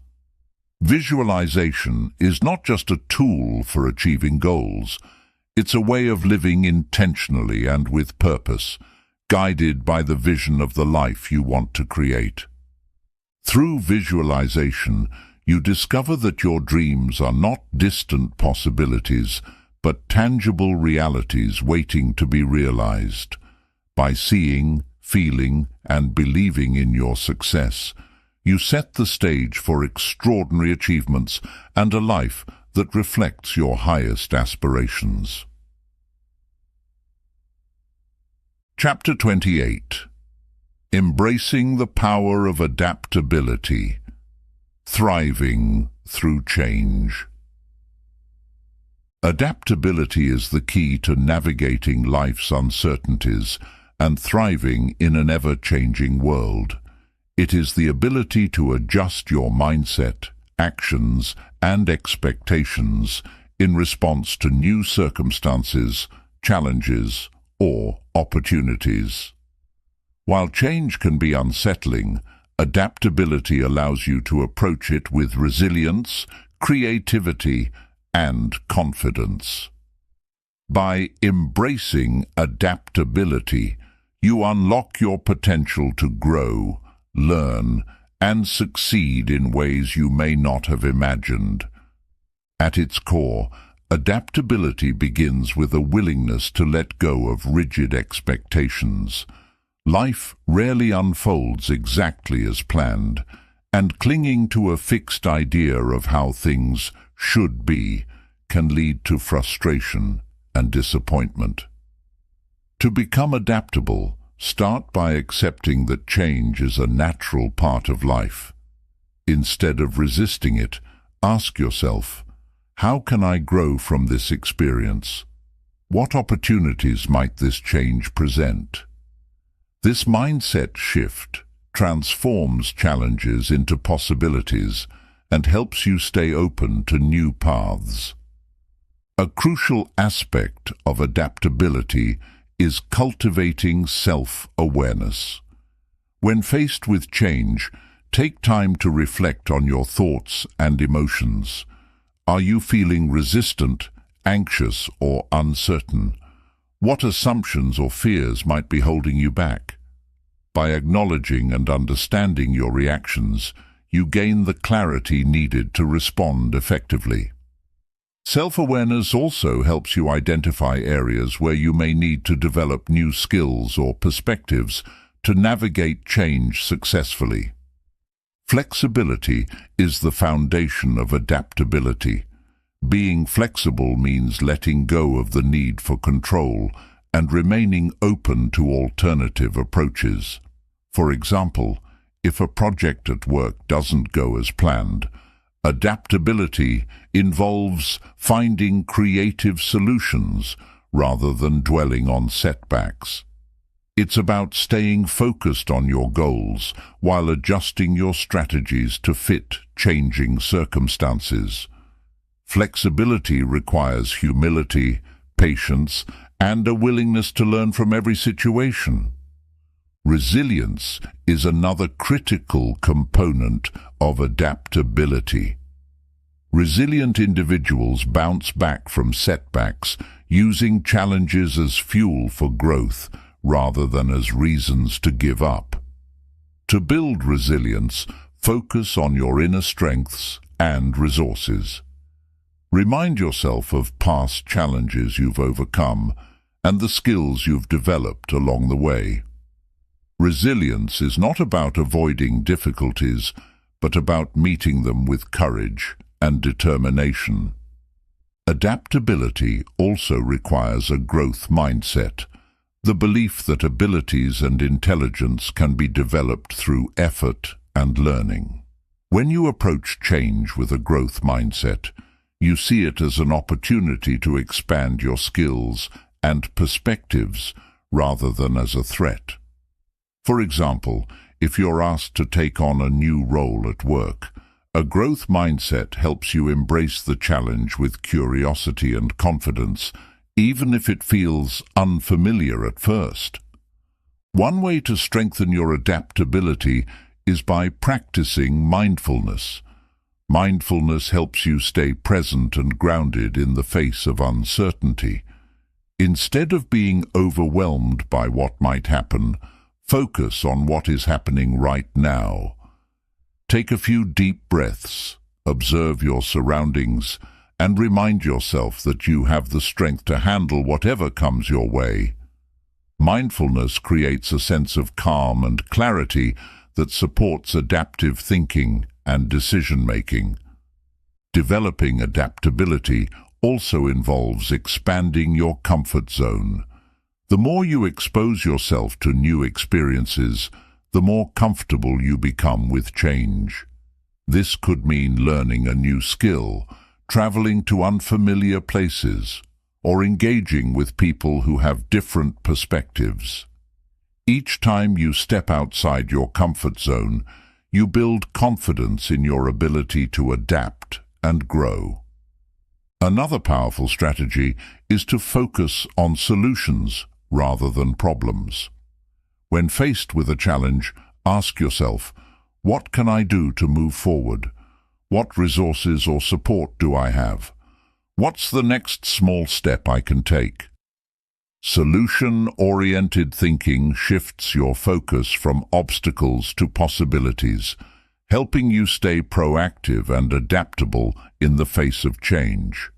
Visualization is not just a tool for achieving goals. It's a way of living intentionally and with purpose, guided by the vision of the life you want to create. Through visualization, you discover that your dreams are not distant possibilities, but tangible realities waiting to be realized. By seeing, feeling, and believing in your success, you set the stage for extraordinary achievements and a life that reflects your highest aspirations. Chapter 28. Embracing the power of adaptability. Thriving through change. Adaptability is the key to navigating life's uncertainties and thriving in an ever-changing world. It is the ability to adjust your mindset, actions, and expectations in response to new circumstances, challenges, or opportunities. While change can be unsettling, adaptability allows you to approach it with resilience, creativity, and confidence. By embracing adaptability, you unlock your potential to grow, learn, and succeed in ways you may not have imagined. At its core, adaptability begins with a willingness to let go of rigid expectations. Life rarely unfolds exactly as planned, and clinging to a fixed idea of how things should be can lead to frustration and disappointment. To become adaptable, start by accepting that change is a natural part of life. Instead of resisting it, ask yourself, how can I grow from this experience? What opportunities might this change present? This mindset shift transforms challenges into possibilities and helps you stay open to new paths. A crucial aspect of adaptability is cultivating self-awareness. When faced with change, Take time to reflect on your thoughts and emotions. Are you feeling resistant, anxious, or uncertain? What assumptions or fears might be holding you back? By acknowledging and understanding your reactions, you gain the clarity needed to respond effectively. Self-awareness also helps you identify areas where you may need to develop new skills or perspectives to navigate change successfully. Flexibility is the foundation of adaptability. Being flexible means letting go of the need for control and remaining open to alternative approaches. For example, if a project at work doesn't go as planned, adaptability involves finding creative solutions rather than dwelling on setbacks. It's about staying focused on your goals while adjusting your strategies to fit changing circumstances. Flexibility requires humility, patience, and a willingness to learn from every situation. Resilience is another critical component of adaptability. Resilient individuals bounce back from setbacks, using challenges as fuel for growth rather than as reasons to give up. To build resilience, focus on your inner strengths and resources. Remind yourself of past challenges you've overcome and the skills you've developed along the way. Resilience is not about avoiding difficulties, but about meeting them with courage and determination. Adaptability also requires a growth mindset, the belief that abilities and intelligence can be developed through effort and learning. When you approach change with a growth mindset, you see it as an opportunity to expand your skills and perspectives rather than as a threat. For example, if you're asked to take on a new role at work, a growth mindset helps you embrace the challenge with curiosity and confidence, even if it feels unfamiliar at first. One way to strengthen your adaptability is by practicing mindfulness. Mindfulness helps you stay present and grounded in the face of uncertainty. Instead of being overwhelmed by what might happen, focus on what is happening right now. Take a few deep breaths, observe your surroundings, and remind yourself that you have the strength to handle whatever comes your way. Mindfulness creates a sense of calm and clarity that supports adaptive thinking and decision-making. Developing adaptability also involves expanding your comfort zone. The more you expose yourself to new experiences, the more comfortable you become with change. This could mean learning a new skill, traveling to unfamiliar places, or engaging with people who have different perspectives. Each time you step outside your comfort zone, you build confidence in your ability to adapt and grow. Another powerful strategy is to focus on solutions rather than problems. When faced with a challenge, ask yourself, what can I do to move forward? What resources or support do I have? What's the next small step I can take? Solution-oriented thinking shifts your focus from obstacles to possibilities, helping you stay proactive and adaptable in the face of change.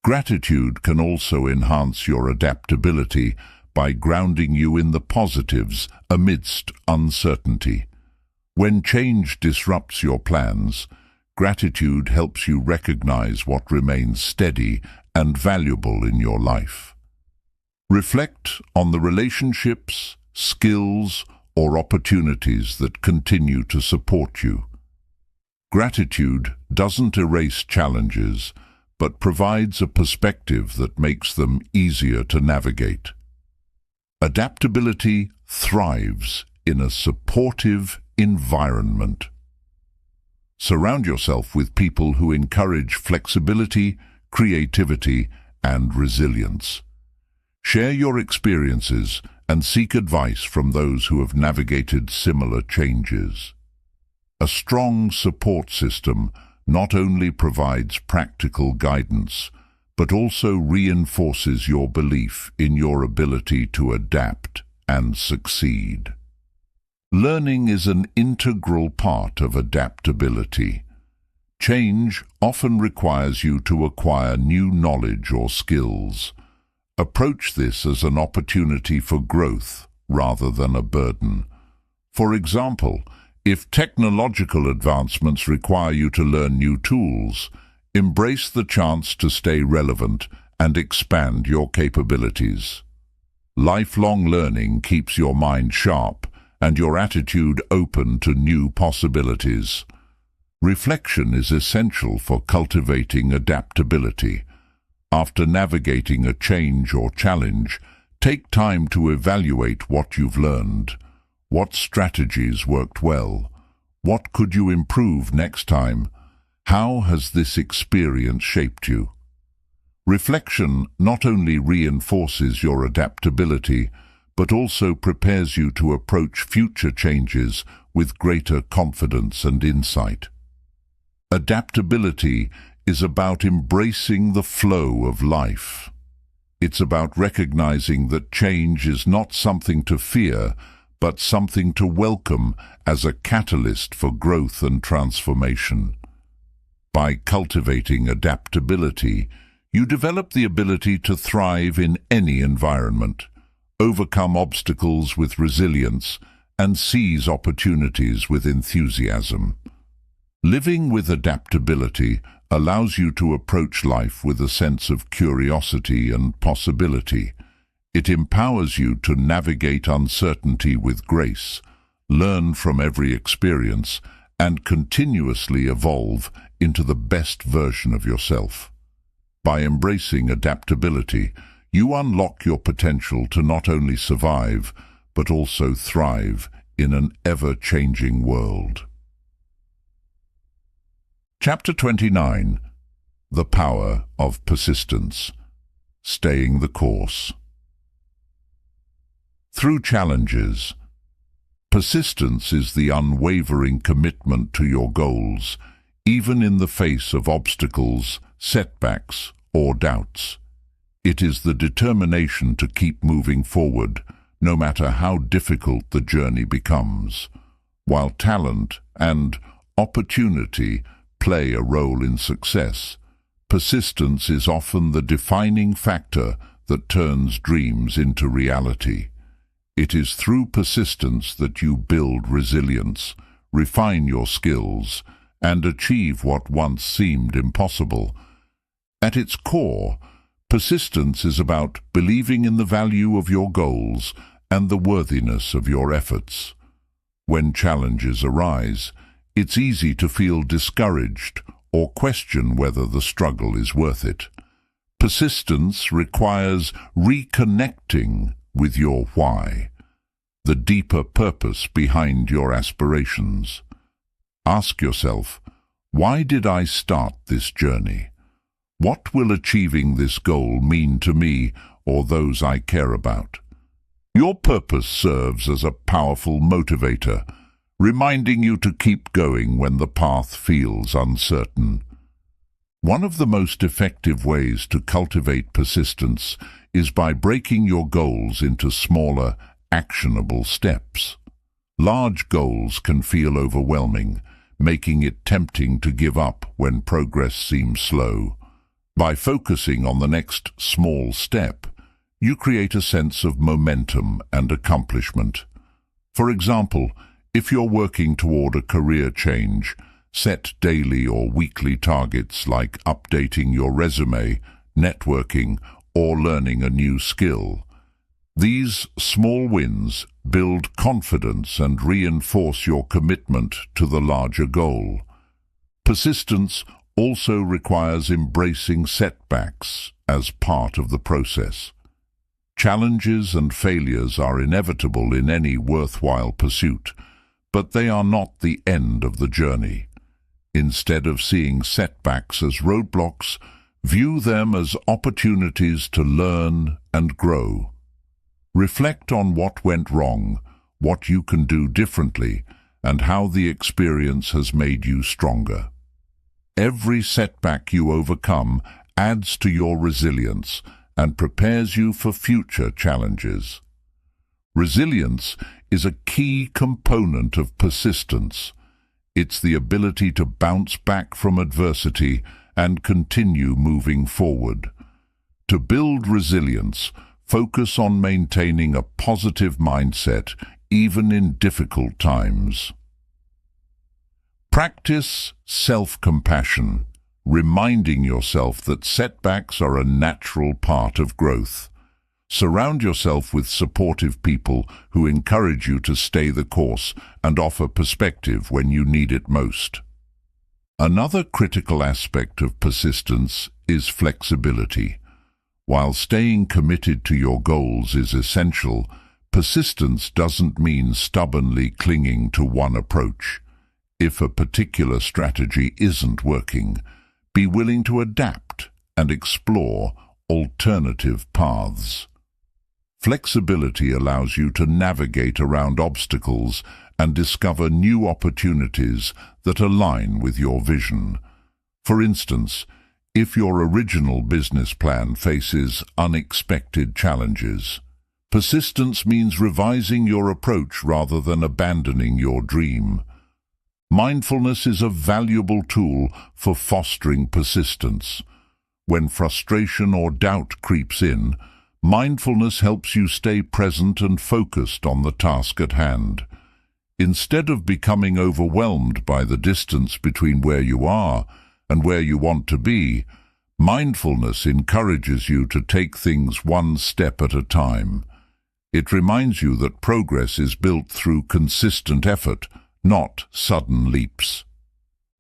Gratitude can also enhance your adaptability by grounding you in the positives amidst uncertainty. When change disrupts your plans, gratitude helps you recognize what remains steady and valuable in your life. Reflect on the relationships, skills, or opportunities that continue to support you. Gratitude doesn't erase challenges, but provides a perspective that makes them easier to navigate. Adaptability thrives in a supportive environment. Surround yourself with people who encourage flexibility, creativity, and resilience. Share your experiences and seek advice from those who have navigated similar changes. A strong support system not only provides practical guidance, but also reinforces your belief in your ability to adapt and succeed. Learning is an integral part of adaptability. Change often requires you to acquire new knowledge or skills. Approach this as an opportunity for growth rather than a burden. For example, if technological advancements require you to learn new tools, embrace the chance to stay relevant and expand your capabilities. Lifelong learning keeps your mind sharp and your attitude open to new possibilities. Reflection is essential for cultivating adaptability. After navigating a change or challenge, take time to evaluate what you've learned. What strategies worked well? What could you improve next time? How has this experience shaped you? Reflection not only reinforces your adaptability, but also prepares you to approach future changes with greater confidence and insight. Adaptability is about embracing the flow of life. It's about recognizing that change is not something to fear, but something to welcome as a catalyst for growth and transformation. By cultivating adaptability, you develop the ability to thrive in any environment, overcome obstacles with resilience, and seize opportunities with enthusiasm. Living with adaptability allows you to approach life with a sense of curiosity and possibility. It empowers you to navigate uncertainty with grace, learn from every experience, and continuously evolve into the best version of yourself. By embracing adaptability, you unlock your potential to not only survive, but also thrive in an ever-changing world. Chapter 29. The Power of Persistence. Staying the Course. Through challenges, persistence is the unwavering commitment to your goals, even in the face of obstacles, setbacks, or doubts. It is the determination to keep moving forward, no matter how difficult the journey becomes. While talent and opportunity play a role in success, persistence is often the defining factor that turns dreams into reality. It is through persistence that you build resilience, refine your skills, and achieve what once seemed impossible. At its core, persistence is about believing in the value of your goals and the worthiness of your efforts. When challenges arise, it's easy to feel discouraged or question whether the struggle is worth it. Persistence requires reconnecting with your why, the deeper purpose behind your aspirations. Ask yourself, why did I start this journey? What will achieving this goal mean to me or those I care about? Your purpose serves as a powerful motivator, reminding you to keep going when the path feels uncertain. One of the most effective ways to cultivate persistence is by breaking your goals into smaller, actionable steps. Large goals can feel overwhelming, making it tempting to give up when progress seems slow. By focusing on the next small step, you create a sense of momentum and accomplishment. For example, if you're working toward a career change, set daily or weekly targets like updating your resume, networking, or learning a new skill. These small wins build confidence and reinforce your commitment to the larger goal. Persistence also requires embracing setbacks as part of the process. Challenges and failures are inevitable in any worthwhile pursuit, but they are not the end of the journey. Instead of seeing setbacks as roadblocks, view them as opportunities to learn and grow. Reflect on what went wrong, what you can do differently, and how the experience has made you stronger. Every setback you overcome adds to your resilience and prepares you for future challenges. Resilience is a key component of persistence. It's the ability to bounce back from adversity and continue moving forward. To build resilience, focus on maintaining a positive mindset even in difficult times. Practice self-compassion, reminding yourself that setbacks are a natural part of growth. Surround yourself with supportive people who encourage you to stay the course and offer perspective when you need it most. Another critical aspect of persistence is flexibility. While staying committed to your goals is essential, persistence doesn't mean stubbornly clinging to one approach. If a particular strategy isn't working, be willing to adapt and explore alternative paths. Flexibility allows you to navigate around obstacles and discover new opportunities that align with your vision. For instance, if your original business plan faces unexpected challenges, persistence means revising your approach rather than abandoning your dream. Mindfulness is a valuable tool for fostering persistence. When frustration or doubt creeps in, mindfulness helps you stay present and focused on the task at hand. Instead of becoming overwhelmed by the distance between where you are and where you want to be, mindfulness encourages you to take things one step at a time. It reminds you that progress is built through consistent effort, not sudden leaps.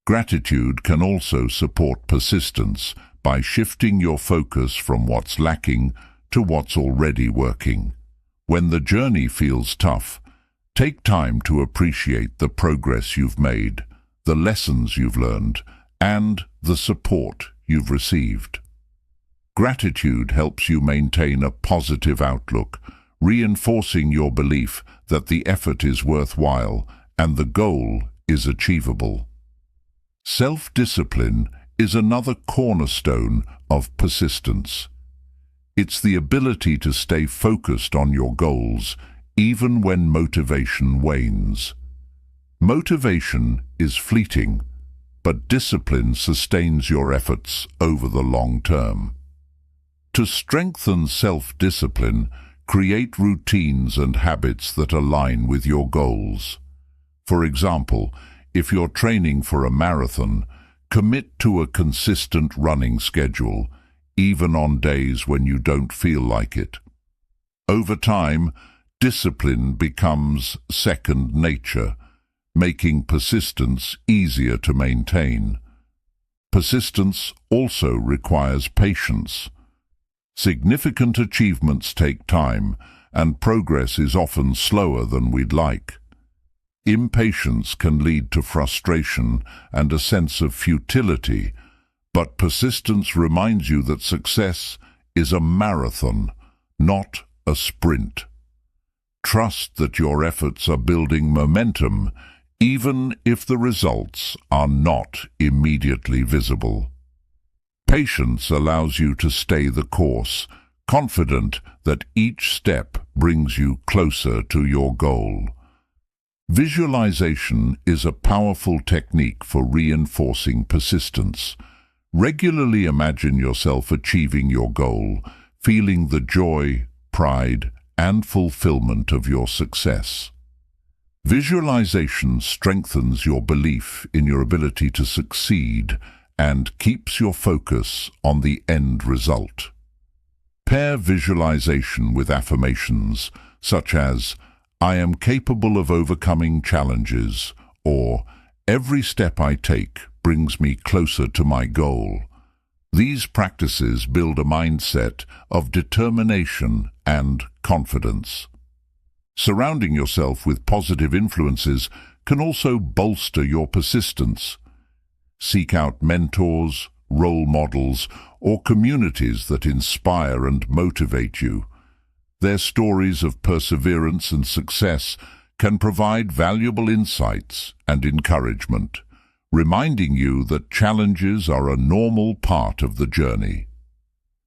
Gratitude can also support persistence by shifting your focus from what's lacking to what's already working. When the journey feels tough, take time to appreciate the progress you've made, the lessons you've learned, and the support you've received. Gratitude helps you maintain a positive outlook, reinforcing your belief that the effort is worthwhile and the goal is achievable. Self-discipline is another cornerstone of persistence. It's the ability to stay focused on your goals even when motivation wanes. Motivation is fleeting, but discipline sustains your efforts over the long term. To strengthen self-discipline, create routines and habits that align with your goals. For example, if you're training for a marathon, commit to a consistent running schedule, even on days when you don't feel like it. Over time, discipline becomes second nature, making persistence easier to maintain. Persistence also requires patience. Significant achievements take time, and progress is often slower than we'd like. Impatience can lead to frustration and a sense of futility, but persistence reminds you that success is a marathon, not a sprint. Trust that your efforts are building momentum, even if the results are not immediately visible. Patience allows you to stay the course, confident that each step brings you closer to your goal. Visualization is a powerful technique for reinforcing persistence. Regularly imagine yourself achieving your goal, feeling the joy, pride, and fulfillment of your success. Visualization strengthens your belief in your ability to succeed and keeps your focus on the end result. Pair visualization with affirmations such as, "I am capable of overcoming challenges," or "Every step I take brings me closer to my goal." These practices build a mindset of determination and confidence. Surrounding yourself with positive influences can also bolster your persistence. Seek out mentors, role models, or communities that inspire and motivate you. Their stories of perseverance and success can provide valuable insights and encouragement, reminding you that challenges are a normal part of the journey.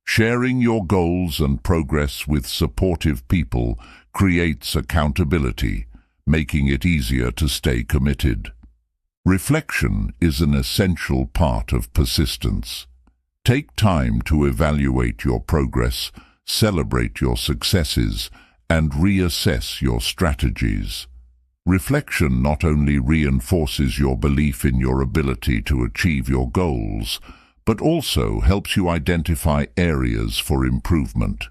Sharing your goals and progress with supportive people creates accountability, making it easier to stay committed. Reflection is an essential part of persistence. Take time to evaluate your progress, celebrate your successes, and reassess your strategies. Reflection not only reinforces your belief in your ability to achieve your goals, but also helps you identify areas for improvement.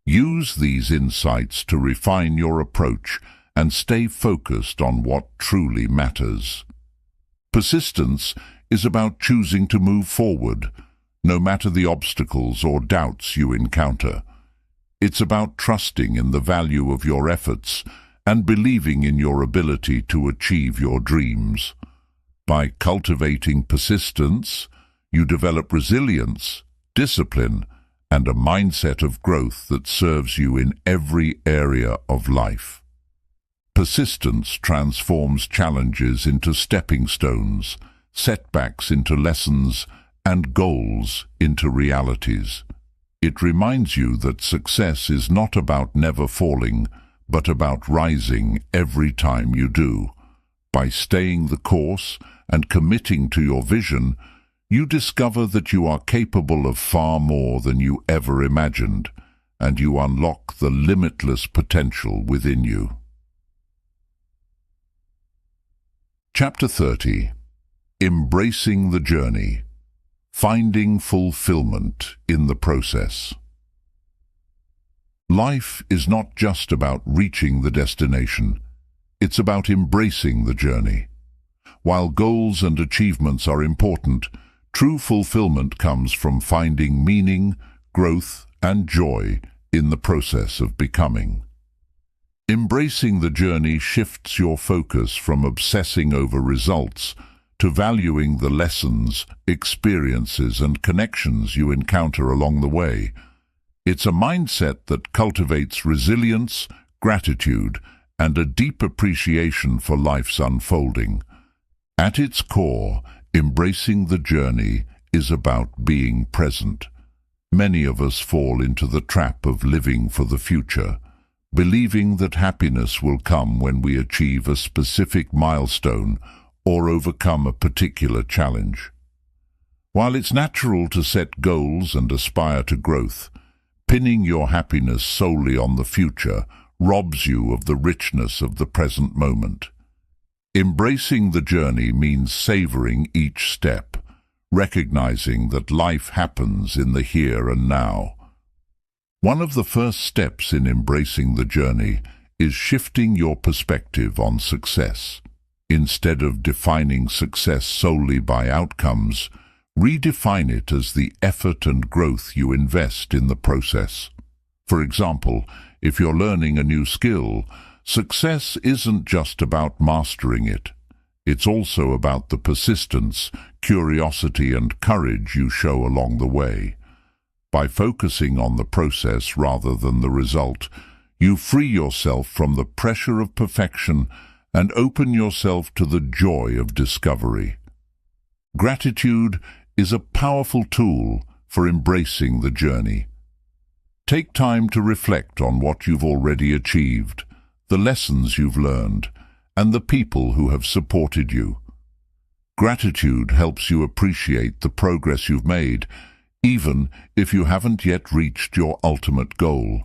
Use these insights to refine your approach and stay focused on what truly matters. Persistence is about choosing to move forward, no matter the obstacles or doubts you encounter. It's about trusting in the value of your efforts and believing in your ability to achieve your dreams. By cultivating persistence, you develop resilience, discipline, and a mindset of growth that serves you in every area of life. Persistence transforms challenges into stepping stones, setbacks into lessons, and goals into realities. It reminds you that success is not about never falling, but about rising every time you do. By staying the course and committing to your vision, you discover that you are capable of far more than you ever imagined, and you unlock the limitless potential within you. Chapter 30. Embracing the Journey. Finding fulfillment in the process. Life is not just about reaching the destination. It's about embracing the journey. While goals and achievements are important, true fulfillment comes from finding meaning, growth, and joy in the process of becoming. Embracing the journey shifts your focus from obsessing over results to valuing the lessons, experiences, and connections you encounter along the way. It's a mindset that cultivates resilience, gratitude, and a deep appreciation for life's unfolding. At its core, embracing the journey is about being present. Many of us fall into the trap of living for the future, believing that happiness will come when we achieve a specific milestone or overcome a particular challenge. While it's natural to set goals and aspire to growth, pinning your happiness solely on the future robs you of the richness of the present moment. Embracing the journey means savoring each step, recognizing that life happens in the here and now. One of the first steps in embracing the journey is shifting your perspective on success. Instead of defining success solely by outcomes, redefine it as the effort and growth you invest in the process. For example, if you're learning a new skill, success isn't just about mastering it. It's also about the persistence, curiosity, and courage you show along the way. By focusing on the process rather than the result, you free yourself from the pressure of perfection and open yourself to the joy of discovery. Gratitude is a powerful tool for embracing the journey. Take time to reflect on what you've already achieved, the lessons you've learned, and the people who have supported you. Gratitude helps you appreciate the progress you've made, even if you haven't yet reached your ultimate goal.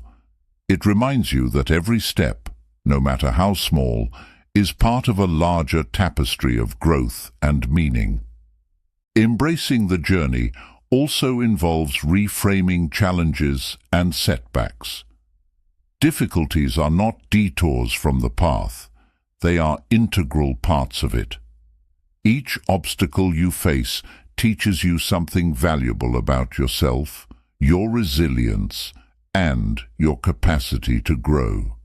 It reminds you that every step, no matter how small, is part of a larger tapestry of growth and meaning. Embracing the journey also involves reframing challenges and setbacks. Difficulties are not detours from the path. They are integral parts of it. Each obstacle you face teaches you something valuable about yourself, your resilience, and your capacity to grow.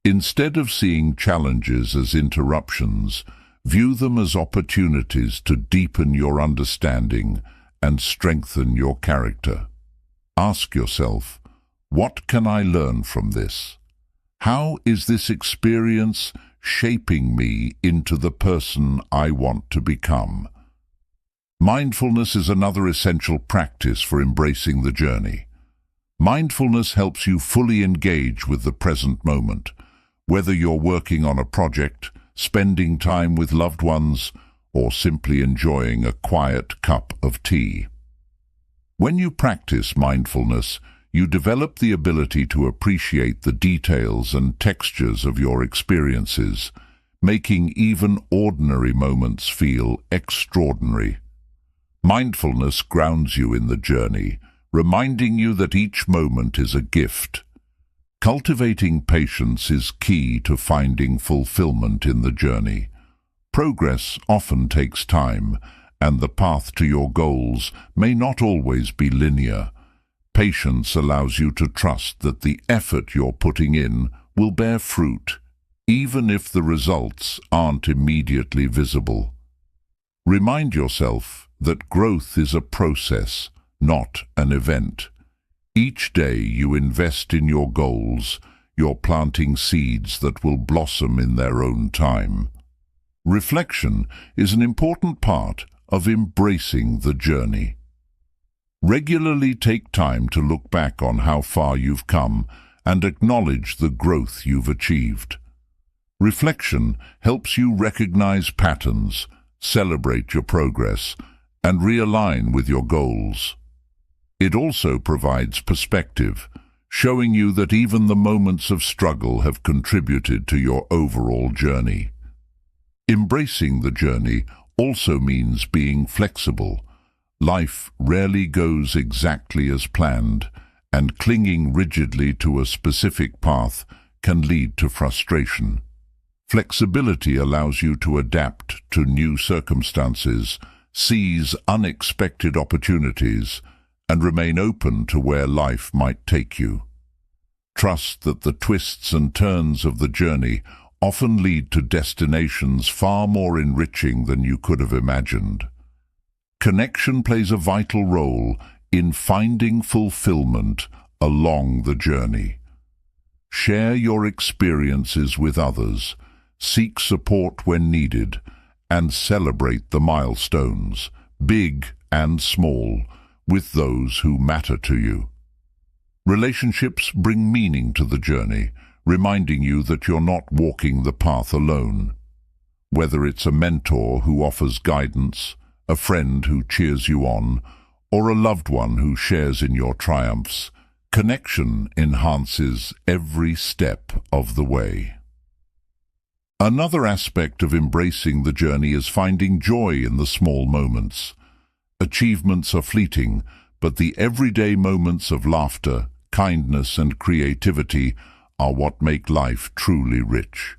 Instead of seeing challenges as interruptions, view them as opportunities to deepen your understanding and strengthen your character. Ask yourself, what can I learn from this? How is this experience shaping me into the person I want to become? Mindfulness is another essential practice for embracing the journey. Mindfulness helps you fully engage with the present moment, whether you're working on a project, spending time with loved ones, or simply enjoying a quiet cup of tea. When you practice mindfulness, you develop the ability to appreciate the details and textures of your experiences, making even ordinary moments feel extraordinary. Mindfulness grounds you in the journey, reminding you that each moment is a gift. Cultivating patience is key to finding fulfillment in the journey. Progress often takes time, and the path to your goals may not always be linear. Patience allows you to trust that the effort you're putting in will bear fruit, even if the results aren't immediately visible. Remind yourself that growth is a process, not an event. Each day you invest in your goals, you're planting seeds that will blossom in their own time. Reflection is an important part of embracing the journey. Regularly take time to look back on how far you've come and acknowledge the growth you've achieved. Reflection helps you recognize patterns, celebrate your progress, and realign with your goals. It also provides perspective, showing you that even the moments of struggle have contributed to your overall journey. Embracing the journey also means being flexible. Life rarely goes exactly as planned, and clinging rigidly to a specific path can lead to frustration. Flexibility allows you to adapt to new circumstances, seize unexpected opportunities, and remain open to where life might take you. Trust that the twists and turns of the journey often lead to destinations far more enriching than you could have imagined. Connection plays a vital role in finding fulfillment along the journey. Share your experiences with others, seek support when needed, and celebrate the milestones, big and small, with those who matter to you. Relationships bring meaning to the journey, reminding you that you're not walking the path alone. Whether it's a mentor who offers guidance, a friend who cheers you on, or a loved one who shares in your triumphs, connection enhances every step of the way. Another aspect of embracing the journey is finding joy in the small moments. Achievements are fleeting, but the everyday moments of laughter, kindness, and creativity are what make life truly rich.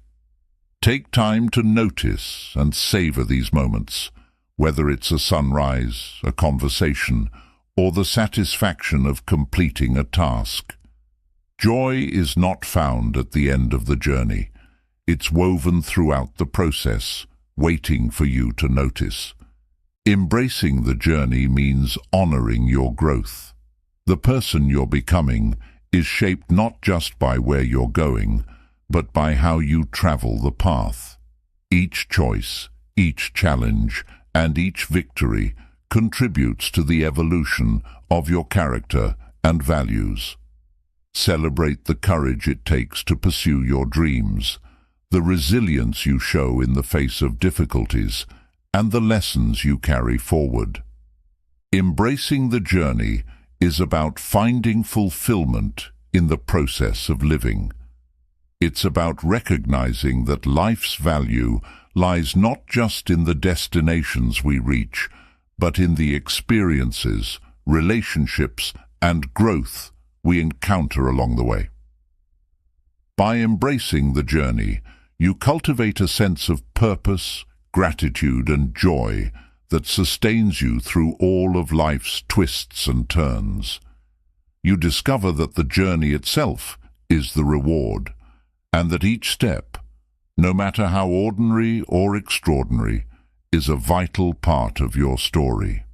Take time to notice and savor these moments, whether it's a sunrise, a conversation, or the satisfaction of completing a task. Joy is not found at the end of the journey. It's woven throughout the process, waiting for you to notice. Embracing the journey means honoring your growth. The person you're becoming is shaped not just by where you're going, but by how you travel the path. Each choice, each challenge, and each victory contributes to the evolution of your character and values. Celebrate the courage it takes to pursue your dreams, the resilience you show in the face of difficulties, and the lessons you carry forward. Embracing the journey is about finding fulfillment in the process of living. It's about recognizing that life's value lies not just in the destinations we reach, but in the experiences, relationships, and growth we encounter along the way. By embracing the journey, you cultivate a sense of purpose, gratitude, and joy that sustains you through all of life's twists and turns. You discover that the journey itself is the reward, and that each step, no matter how ordinary or extraordinary, is a vital part of your story.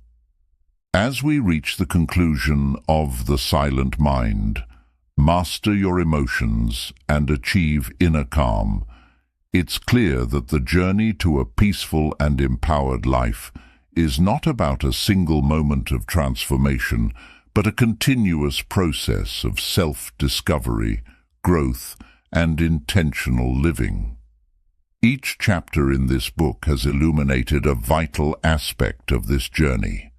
As we reach the conclusion of The Silent Mind, master your emotions, and achieve inner calm, it's clear that the journey to a peaceful and empowered life is not about a single moment of transformation, but a continuous process of self-discovery, growth, and intentional living. Each chapter in this book has illuminated a vital aspect of this journey,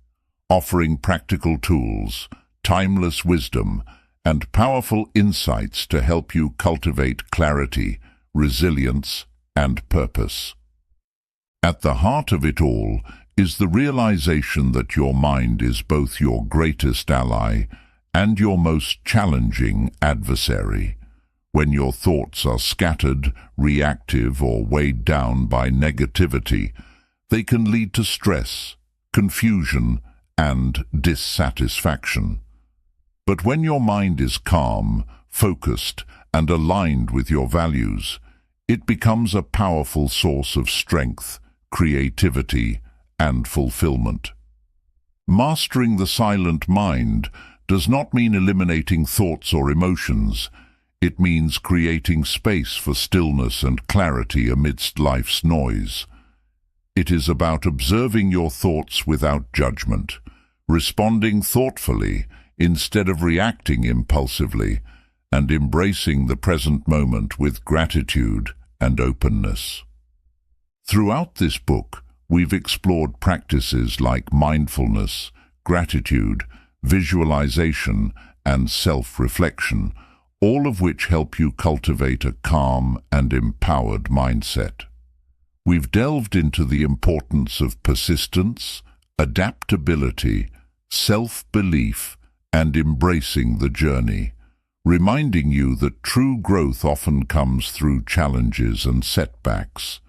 offering practical tools, timeless wisdom, and powerful insights to help you cultivate clarity, resilience, and purpose. At the heart of it all is the realization that your mind is both your greatest ally and your most challenging adversary. When your thoughts are scattered, reactive, or weighed down by negativity, they can lead to stress, confusion, and dissatisfaction. But when your mind is calm, focused, and aligned with your values, it becomes a powerful source of strength, creativity, and fulfillment. Mastering the silent mind does not mean eliminating thoughts or emotions. It means creating space for stillness and clarity amidst life's noise. It is about observing your thoughts without judgment, responding thoughtfully instead of reacting impulsively, and embracing the present moment with gratitude and openness. Throughout this book, we've explored practices like mindfulness, gratitude, visualization, and self-reflection, all of which help you cultivate a calm and empowered mindset. We've delved into the importance of persistence, adaptability, self-belief, and embracing the journey, reminding you that true growth often comes through challenges and setbacks.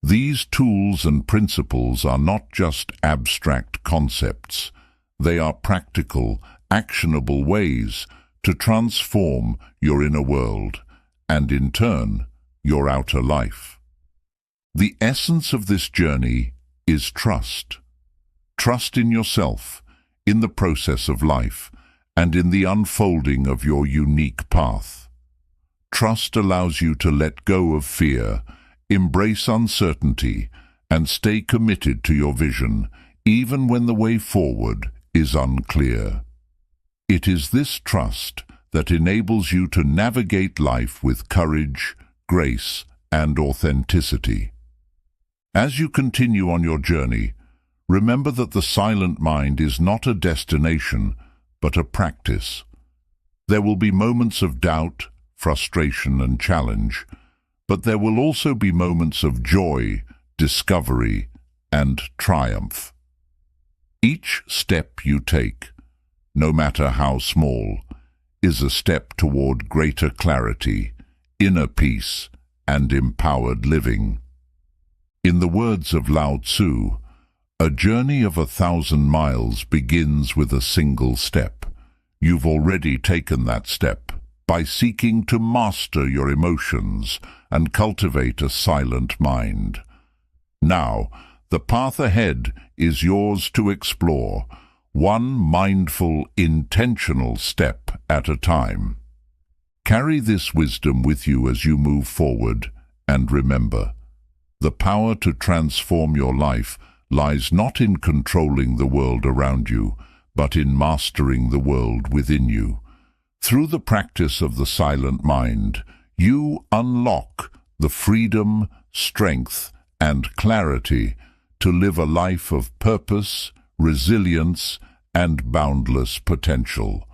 These tools and principles are not just abstract concepts. They are practical, actionable ways to transform your inner world and, in turn, your outer life. The essence of this journey is trust. Trust in yourself, in the process of life, and in the unfolding of your unique path. Trust allows you to let go of fear, embrace uncertainty, and stay committed to your vision, even when the way forward is unclear. It is this trust that enables you to navigate life with courage, grace, and authenticity. As you continue on your journey, remember that the silent mind is not a destination, but a practice. There will be moments of doubt, frustration, and challenge, but there will also be moments of joy, discovery, and triumph. Each step you take, no matter how small, is a step toward greater clarity, inner peace, and empowered living. In the words of Lao Tzu, a journey of 1,000 miles begins with a single step. You've already taken that step by seeking to master your emotions and cultivate a silent mind. Now, the path ahead is yours to explore, one mindful, intentional step at a time. Carry this wisdom with you as you move forward, and remember, the power to transform your life lies not in controlling the world around you, but in mastering the world within you. Through the practice of the silent mind, you unlock the freedom, strength, and clarity to live a life of purpose, resilience, and boundless potential.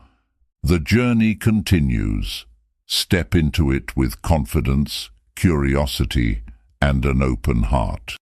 The journey continues. Step into it with confidence, curiosity, and an open heart.